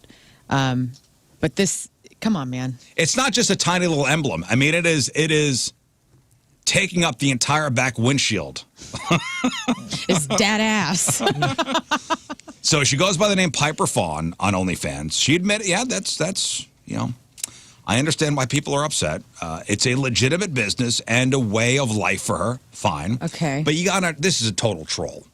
But this, come on, man. It's not just a tiny little emblem. I mean, it is taking up the entire back windshield. It's dad ass. So she goes by the name Piper Fawn on OnlyFans. She admitted, yeah, that's I understand why people are upset. It's a legitimate business and a way of life for her. Fine. Okay. But this is a total troll.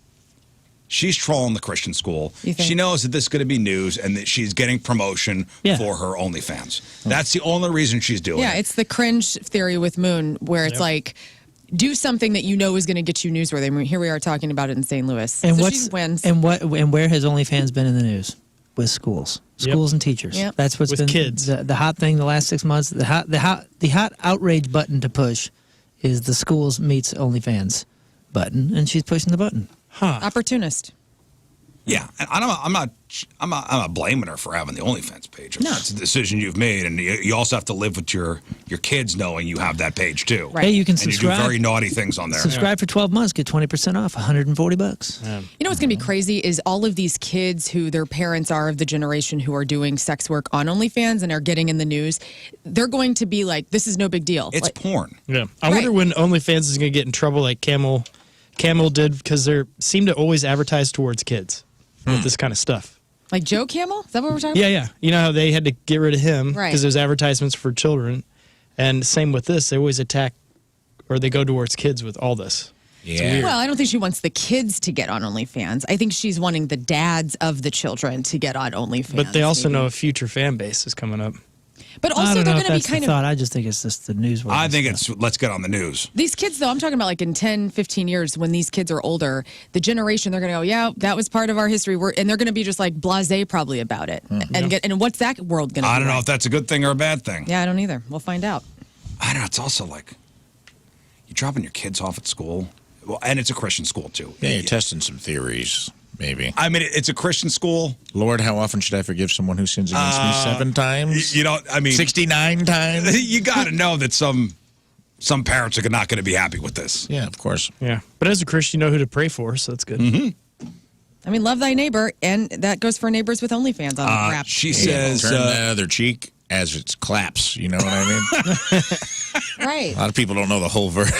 She's trolling the Christian school. You think? She knows that this is going to be news and that she's getting promotion for her OnlyFans. That's the only reason she's doing Yeah, it. it's the cringe theory with Moon, where it's like, do something that you know is going to get you newsworthy. I mean, here we are talking about it in St. Louis. And so she wins. and where has OnlyFans been in the news? With schools, schools and teachers. Yep. That's what's With been kids. The hot thing the last 6 months. The hot outrage button to push is the schools meets OnlyFans button, and she's pushing the button. Opportunist. Yeah, and I'm not blaming her for having the OnlyFans page. I mean, it's a decision you've made, and you also have to live with your kids knowing you have that page too. Right. Hey, you can and subscribe. You do very naughty things on there. Subscribe for 12 months, get 20% off, $140. You know what's going to be crazy is all of these kids who their parents are of the generation who are doing sex work on OnlyFans and are getting in the news. They're going to be like, this is no big deal. It's porn. Yeah. I wonder when OnlyFans is going to get in trouble like Camel did, because they seem to always advertise towards kids with this kind of stuff. Like Joe Camel? Is that what we're talking Yeah, about? yeah. You know how they had to get rid of him Right. because there's advertisements for children, and same with this. They always attack, or they go towards kids with all this. Yeah. Well, I don't think she wants the kids to get on OnlyFans. I think she's wanting the dads of the children to get on OnlyFans. But they also maybe. know a future fan base is coming up. But I also, don't they're know if going to be that's kind the of. thought. I just think it's just the news. I think it's let's get on the news. These kids, though, I'm talking about like in 10, 15 years when these kids are older, the generation, they're going to go, yeah, that was part of our history. And they're going to be just like blasé probably about it. And what's that world going to be? I don't know like? if that's a good thing or a bad thing. Yeah, I don't either. We'll find out. I don't know. It's also like you're dropping your kids off at school. Well, and it's a Christian school, too. Yeah, you're testing some theories, maybe. I mean, it's a Christian school. Lord, how often should I forgive someone who sins against me? 7 times? You know, I mean, 69 times? You got to know that some parents are not going to be happy with this. Yeah, of course. Yeah. But as a Christian, you know who to pray for, so that's good. Mm-hmm. I mean, love thy neighbor. And that goes for neighbors with OnlyFans on the wrap. She says, Turn the other cheek as it claps. You know what I mean? Right. A lot of people don't know the whole verse.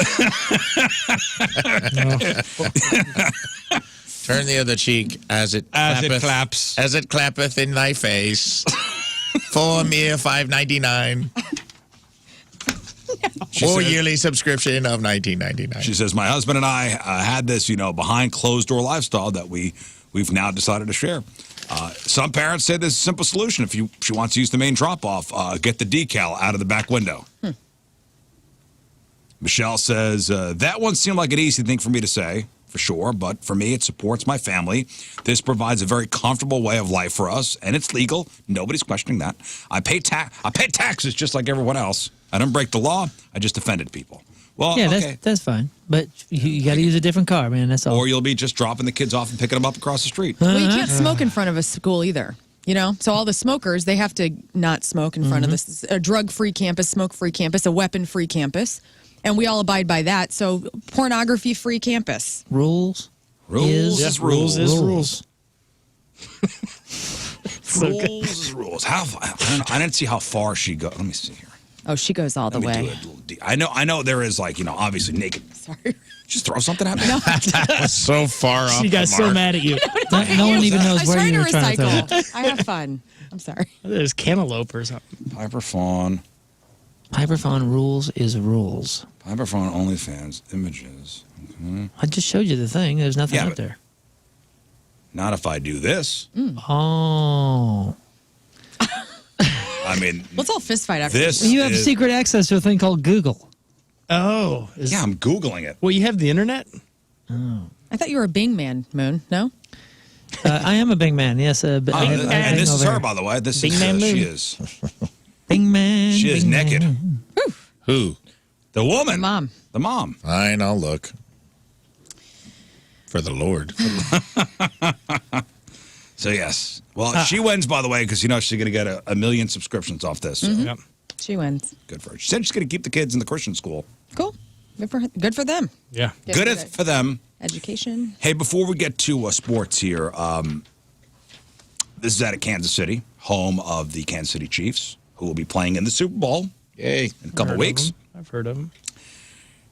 Turn the other cheek as it claps. As it clappeth in thy face. For mere $5.99. Or yearly subscription of $19.99. She says, my husband and I had this, behind closed door lifestyle that we've now decided to share. Some parents say there's a simple solution. If she wants to use the main drop-off, get the decal out of the back window. Michelle says, that one seemed like an easy thing for me to say, for sure, but for me, it supports my family. This provides a very comfortable way of life for us, and it's legal. Nobody's questioning that. I pay taxes just like everyone else. I don't break the law. I just offended people. Well, yeah, okay. that's fine. But you got to use a different car, man. That's all. Or you'll be just dropping the kids off and picking them up across the street. Well, you can't smoke in front of a school either. So all the smokers, they have to not smoke in front of this. A drug-free campus, smoke-free campus, a weapon-free campus. And we all abide by that. So pornography-free campus. Rules. Rules is rules. Rules. Rules is rules. I didn't see how far she goes. Let me see here. Oh, she goes all the Let me do way. it a little deep. I know there is obviously naked. Sorry. Just throw something at me. That was so far off. She got the mark. so mad at you. No one even knows where you were trying to throw it. I have fun. I'm sorry. There's cantaloupe or something. Piper Fawn. Piper Fawn rules is rules. Piper Fawn OnlyFans images. Okay. I just showed you the thing. There's nothing Yeah, up but- there. Not if I do this. Oh. I mean, Let's all fist fight after this. You have is- secret access to a thing called Google. Oh. Yeah, I'm Googling it. Well, you have the internet? I thought you were a Bing man, Moon. No? I am a Bing man, yes. And this is her, by the way. This Bing is Man Moon. she is. Bing man. She is Bing naked. Man. Who? The woman. The mom. The mom. Fine, I'll look. For the Lord. So yes. Well, she wins, by the way, because she's going to get a million subscriptions off this. So Yep. She wins. good for her. She said she's going to keep the kids in the Christian school. Cool. Good for them. Yeah. Get Good good for them. Education. Hey, before we get to sports here, this is out of Kansas City, home of the Kansas City Chiefs, who will be playing in the Super Bowl in a couple weeks. I've heard of them.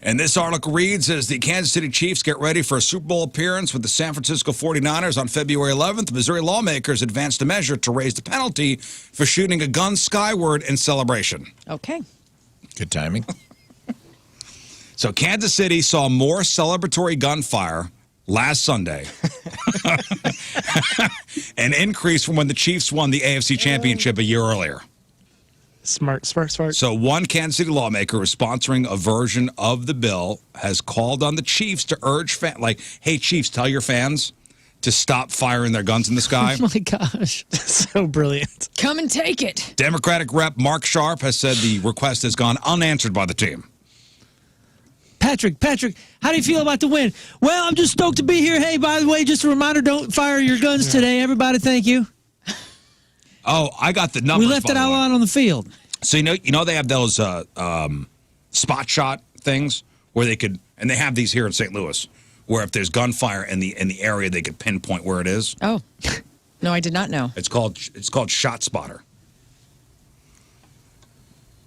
And this article reads, as the Kansas City Chiefs get ready for a Super Bowl appearance with the San Francisco 49ers on February 11th, Missouri lawmakers advanced a measure to raise the penalty for shooting a gun skyward in celebration. Okay. Good timing. So Kansas City saw more celebratory gunfire last Sunday, an increase from when the Chiefs won the AFC Championship a year earlier. Smart. So one Kansas City lawmaker who's sponsoring a version of the bill has called on the Chiefs to urge hey, Chiefs, tell your fans to stop firing their guns in the sky. Oh my gosh. So brilliant. Come and take it. Democratic Rep Mark Sharp has said the request has gone unanswered by the team. Patrick, how do you feel about the win? Well, I'm just stoked to be here. Hey, by the way, just a reminder, don't fire your guns today. Everybody, thank you. Oh, I got the numbers. We left it all out on the field. So you know they have those spot shot things where they could, and they have these here in St. Louis, where if there's gunfire in the area, they could pinpoint where it is. Oh. No, I did not know. It's called Shot Spotter.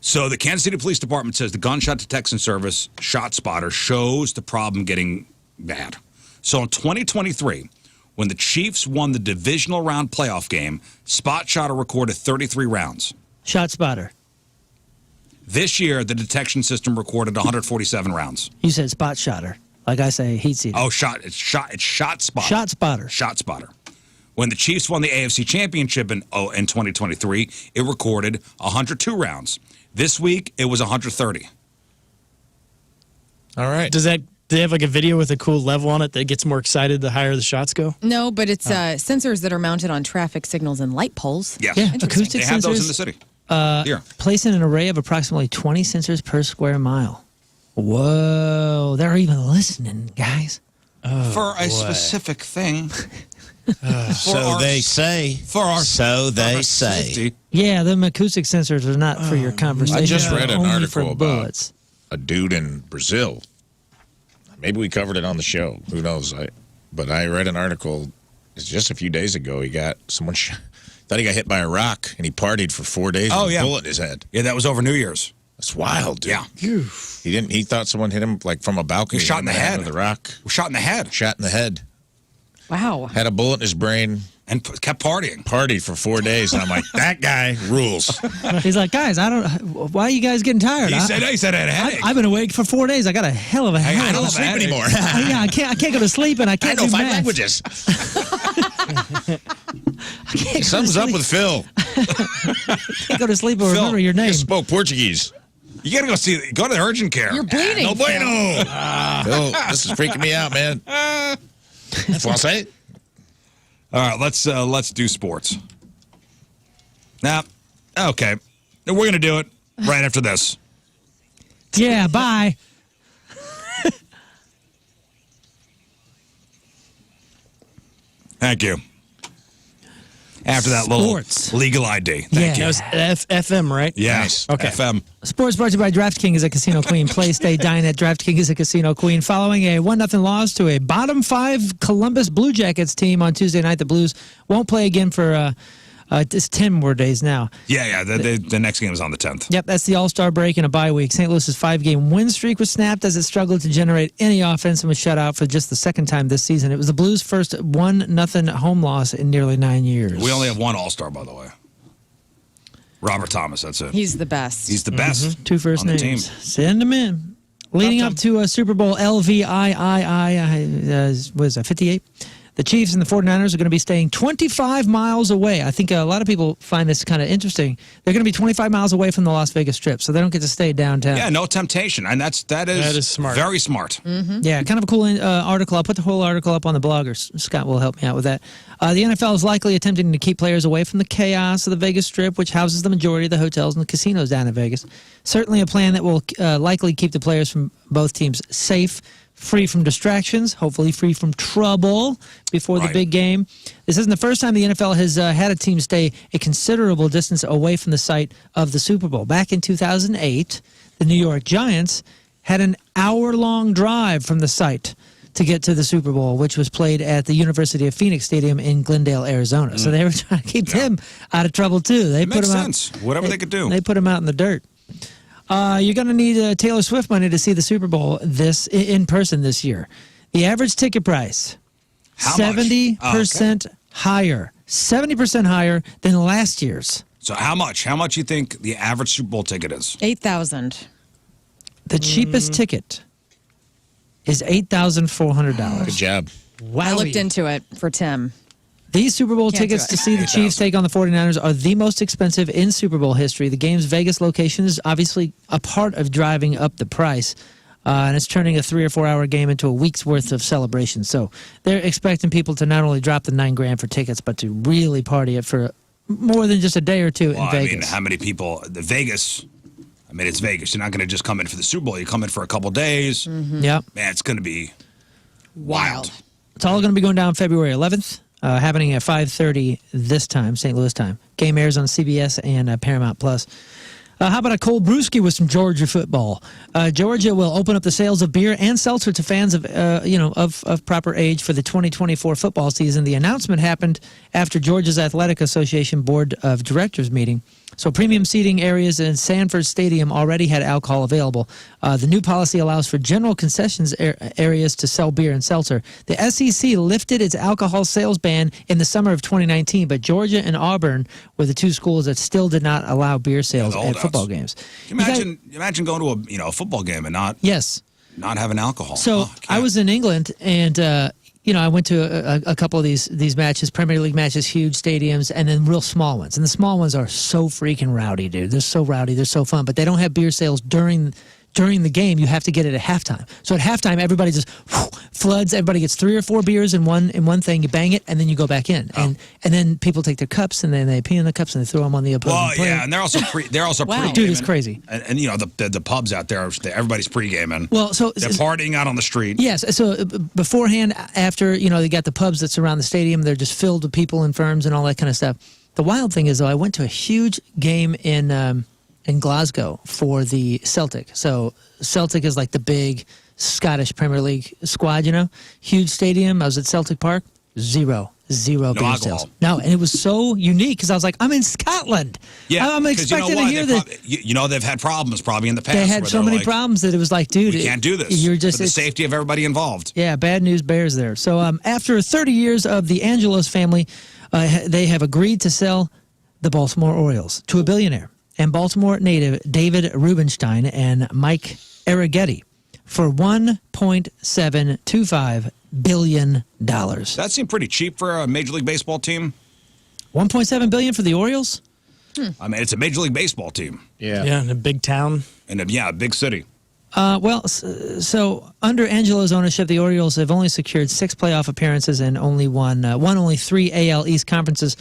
So the Kansas City Police Department says the gunshot detection service Shot Spotter shows the problem getting bad. So in 2023, When the Chiefs won the divisional round playoff game, Spot Shotter recorded 33 rounds. Shot spotter. This year, the detection system recorded 147 rounds. You said spot shotter. Like I say, heat seeker. Oh, It's shot spotter. Shot spotter. Shot spotter. When the Chiefs won the AFC Championship in 2023, it recorded 102 rounds. This week, it was 130. All right. Do they have like a video with a cool level on it that gets more excited the higher the shots go? No, but it's sensors that are mounted on traffic signals and light poles. Yeah, acoustic they have sensors. those in the city. Here. Placing an array of approximately 20 sensors per square mile. Whoa, they're even listening, guys. For a specific thing. So they say. For our safety. Yeah, them acoustic sensors are not for your conversation. I just read an only article for about bullets. a dude in Brazil. Maybe we covered it on the show. Who knows? But I read an article just a few days ago. He got someone thought he got hit by a rock, and he partied for 4 days with a bullet in his head. Yeah, that was over New Year's. That's wild, dude. Yeah. He thought someone hit him like from a balcony. He was shot in the head with a rock. Shot in the head. Shot in the head. Wow. Had a bullet in his brain. And kept partying. Partied for 4 days. And I'm like, that guy rules. He's like, guys, why are you guys getting tired? He said I had a headache. I've been awake for 4 days. I got a hell of a headache. I don't sleep anymore. Yeah, I can't go to sleep, and I can't I know do 5 math. languages. I can't Sums up with Phil. can't go to sleep or remember your name. He spoke Portuguese. You got to go to the urgent care. You're bleeding. No bueno. Phil, this is freaking me out, man. That's what I'll say. All right, let's do sports. Now, okay. We're going to do it right after this. Yeah, bye. Thank you. After that Sports. little legal ID. Thank That you. was FM, right? Yes. Okay. FM. Sports brought to you by DraftKings is a casino queen. Play, stay, dine at DraftKings is a casino queen. Following a 1-0 loss to a bottom 5 Columbus Blue Jackets team on Tuesday night, the Blues won't play again for it's 10 more days now. Yeah. The next game is on the 10th. Yep, that's the All-Star break and a bye week. St. Louis's 5-game win streak was snapped as it struggled to generate any offense and was shut out for just the second time this season. It was the Blues' first 1-0 home loss in nearly 9 years. We only have one All-Star, by the way. Robert Thomas, that's it. He's the best. He's the best. 2 first on the names. team. Send them in. Leading up to Super Bowl LVIII, was 58? The Chiefs and the 49ers are going to be staying 25 miles away. I think a lot of people find this kind of interesting. They're going to be 25 miles away from the Las Vegas Strip, so they don't get to stay downtown. Yeah, no temptation. And that is smart. Very smart. Yeah, kind of a cool article. I'll put the whole article up on the blog, or Scott will help me out with that. The NFL is likely attempting to keep players away from the chaos of the Vegas Strip, which houses the majority of the hotels and the casinos down in Vegas. Certainly a plan that will likely keep the players from both teams safe, free from distractions, hopefully free from trouble before the big game. This isn't the first time the NFL has had a team stay a considerable distance away from the site of the Super Bowl. Back in 2008, the New York Giants had an hour-long drive from the site to get to the Super Bowl, which was played at the University of Phoenix Stadium in Glendale, Arizona. So they were trying to keep them out of trouble, too. They put makes them sense. Whatever they could do. They put them out in the dirt. You're going to need Taylor Swift money to see the Super Bowl in person this year. The average ticket price, How much? 70% higher. 70% higher than last year's. So how much? How much you think the average Super Bowl ticket is? $8,000. The cheapest ticket is $8,400. Good job. Wow. I looked into it for Tim. These Super Bowl Can't do tickets it. to see the Chiefs take on the 49ers are the most expensive in Super Bowl history. The game's Vegas location is obviously a part of driving up the price, and it's turning a 3 or 4 hour game into a week's worth of celebration. So they're expecting people to not only drop the $9,000 for tickets, but to really party it for more than just a day or two in Vegas. I mean, how many people? Vegas. I mean, it's Vegas. You're not going to just come in for the Super Bowl. You come in for a couple days. Yep. Man, it's going to be wild. It's all going to be going down February 11th. Happening at 5:30 this time, St. Louis time. Game airs on CBS and Paramount Plus. How about a cold brewski with some Georgia football? Georgia will open up the sales of beer and seltzer to fans of proper age for the 2024 football season. The announcement happened after Georgia's Athletic Association Board of Directors meeting. So premium seating areas in Sanford Stadium already had alcohol available. The new policy allows for general concessions areas to sell beer and seltzer. The SEC lifted its alcohol sales ban in the summer of 2019, but Georgia and Auburn were the two schools that still did not allow beer sales at football games. Imagine going to a football game and not having alcohol. So I was in England and I went to a couple of these matches, Premier League matches, huge stadiums, and then real small ones. And the small ones are so freaking rowdy, dude. They're so rowdy. They're so fun. But they don't have beer sales during the game. You have to get it at halftime. So at halftime, everybody just floods. Everybody gets 3 or 4 beers in one thing. You bang it, and then you go back in. And then people take their cups, and then they pee in the cups, and they throw them on the opposing player. Yeah, and they're also pre-gaming. Dude, it's crazy. And the pubs out there, everybody's pre-gaming. Well, so they're partying out on the street. Yes. So beforehand, after they got the pubs that surround the stadium, they're just filled with people and firms and all that kind of stuff. The wild thing is, though, I went to a huge game in Glasgow for the Celtic. So Celtic is like the big Scottish Premier League squad, huge stadium. I was at Celtic Park, zero beer sales. No, and it was so unique because I was like, I'm in Scotland. Yeah, I'm expecting to hear that. They've had problems probably in the past. They had so many problems that it was like, dude, we can't do this. You're just for the safety of everybody involved. Yeah, bad news bears there. So after 30 years of the Angelos family, they have agreed to sell the Baltimore Orioles to a billionaire and Baltimore native David Rubenstein and Mike Arrighetti for $1.725 billion. That seemed pretty cheap for a Major League Baseball team. $1.7 billion for the Orioles? I mean, it's a Major League Baseball team. Yeah, in a big town. In a big city. So under Angelo's ownership, the Orioles have only secured 6 playoff appearances and only won only 3 AL East conferences.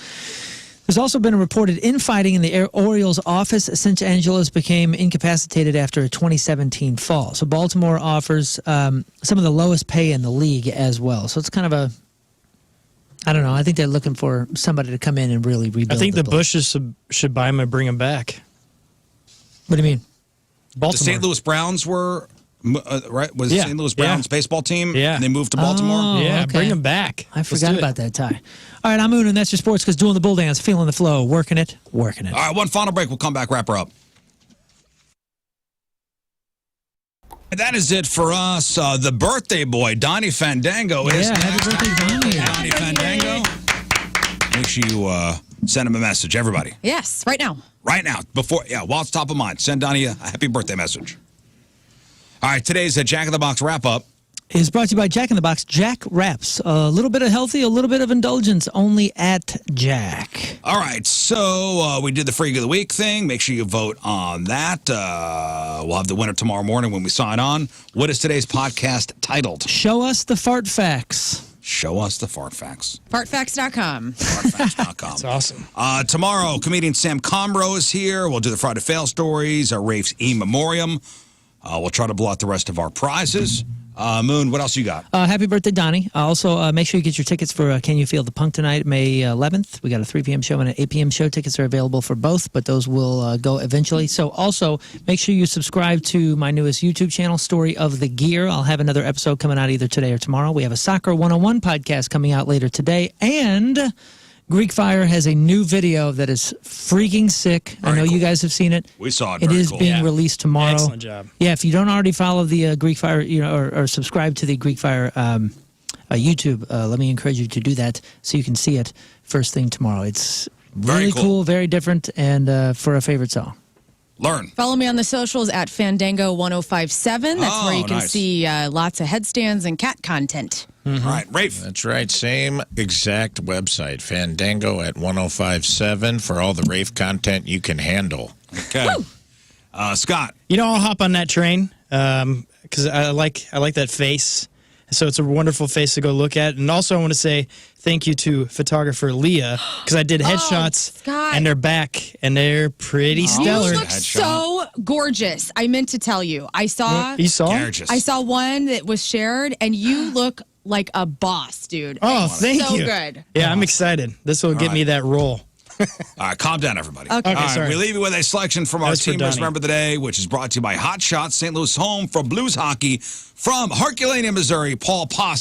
There's also been a reported infighting in the Orioles office since Angelos became incapacitated after a 2017 fall. So Baltimore offers some of the lowest pay in the league as well. So it's kind of I don't know. I think they're looking for somebody to come in and really rebuild. I think the Bushes should buy him and bring him back. What do you mean? Baltimore. The St. Louis Browns were right. Was the St. Louis Browns baseball team? Yeah, and they moved to Baltimore. Oh, yeah, okay. bring him back. I forgot about that, Ty. All right, I'm Moon, and that's your sports because doing the bull dance, feeling the flow, working it. All right, one final break. We'll come back, wrap her up. And that is it for us. The birthday boy, Donnie Fandango, is next. Happy birthday, Donnie. Donnie Fandango. Make sure you send him a message, everybody. Yes, right now. Right now, while it's top of mind, send Donnie a happy birthday message. All right, today's Jack in the Box wrap up is brought to you by Jack in the Box. Jack Wraps. A little bit of healthy, a little bit of indulgence, only at Jack. All right, so we did the Freak of the Week thing. Make sure you vote on that. We'll have the winner tomorrow morning when we sign on. What is today's podcast titled? Show us the fart facts. Show us the fart facts. FartFax.com. FartFax.com. That's awesome. Tomorrow, comedian Sam Comro is here. We'll do the Friday Fail stories, our Rafe's E-Memoriam. We'll try to blow out the rest of our prizes. Moon, what else you got? Happy birthday, Donnie. Also, make sure you get your tickets for Can You Feel the Punk tonight, May 11th. We got a 3 p.m. show and an 8 p.m. show. Tickets are available for both, but those will go eventually. So also, make sure you subscribe to my newest YouTube channel, Story of the Gear. I'll have another episode coming out either today or tomorrow. We have a Soccer 101 podcast coming out later today. And Greek Fire has a new video that is freaking sick. I know you guys have seen it. We saw it. It is being released tomorrow. Excellent job. Yeah, if you don't already follow the Greek Fire, or subscribe to the Greek Fire YouTube, let me encourage you to do that so you can see it first thing tomorrow. It's really cool, very different, and for a favorite song. Learn. Follow me on the socials at Fandango1057. That's where you can see lots of headstands and cat content. Mm-hmm. All right, Rafe. That's right. Same exact website, Fandango at 1057 for all the Rafe content you can handle. Okay. Scott. I'll hop on that train because I like that face. So it's a wonderful face to go look at. And also I want to say thank you to photographer Leah because I did headshots and they're back and they're pretty stellar. You look so gorgeous. I meant to tell you. I saw You saw? Gorgeous. I saw one that was shared and you look like a boss, dude. Oh, It's thank so you. good. Yeah, I'm excited. This will get me that role. All right, calm down, everybody. Okay. All right, sorry. we leave you with a selection from our That's for Team Best Donnie. Member of the Day, which is brought to you by Hot Shots, St. Louis home for Blues hockey. From Herculaneum, Missouri, Paul Posse.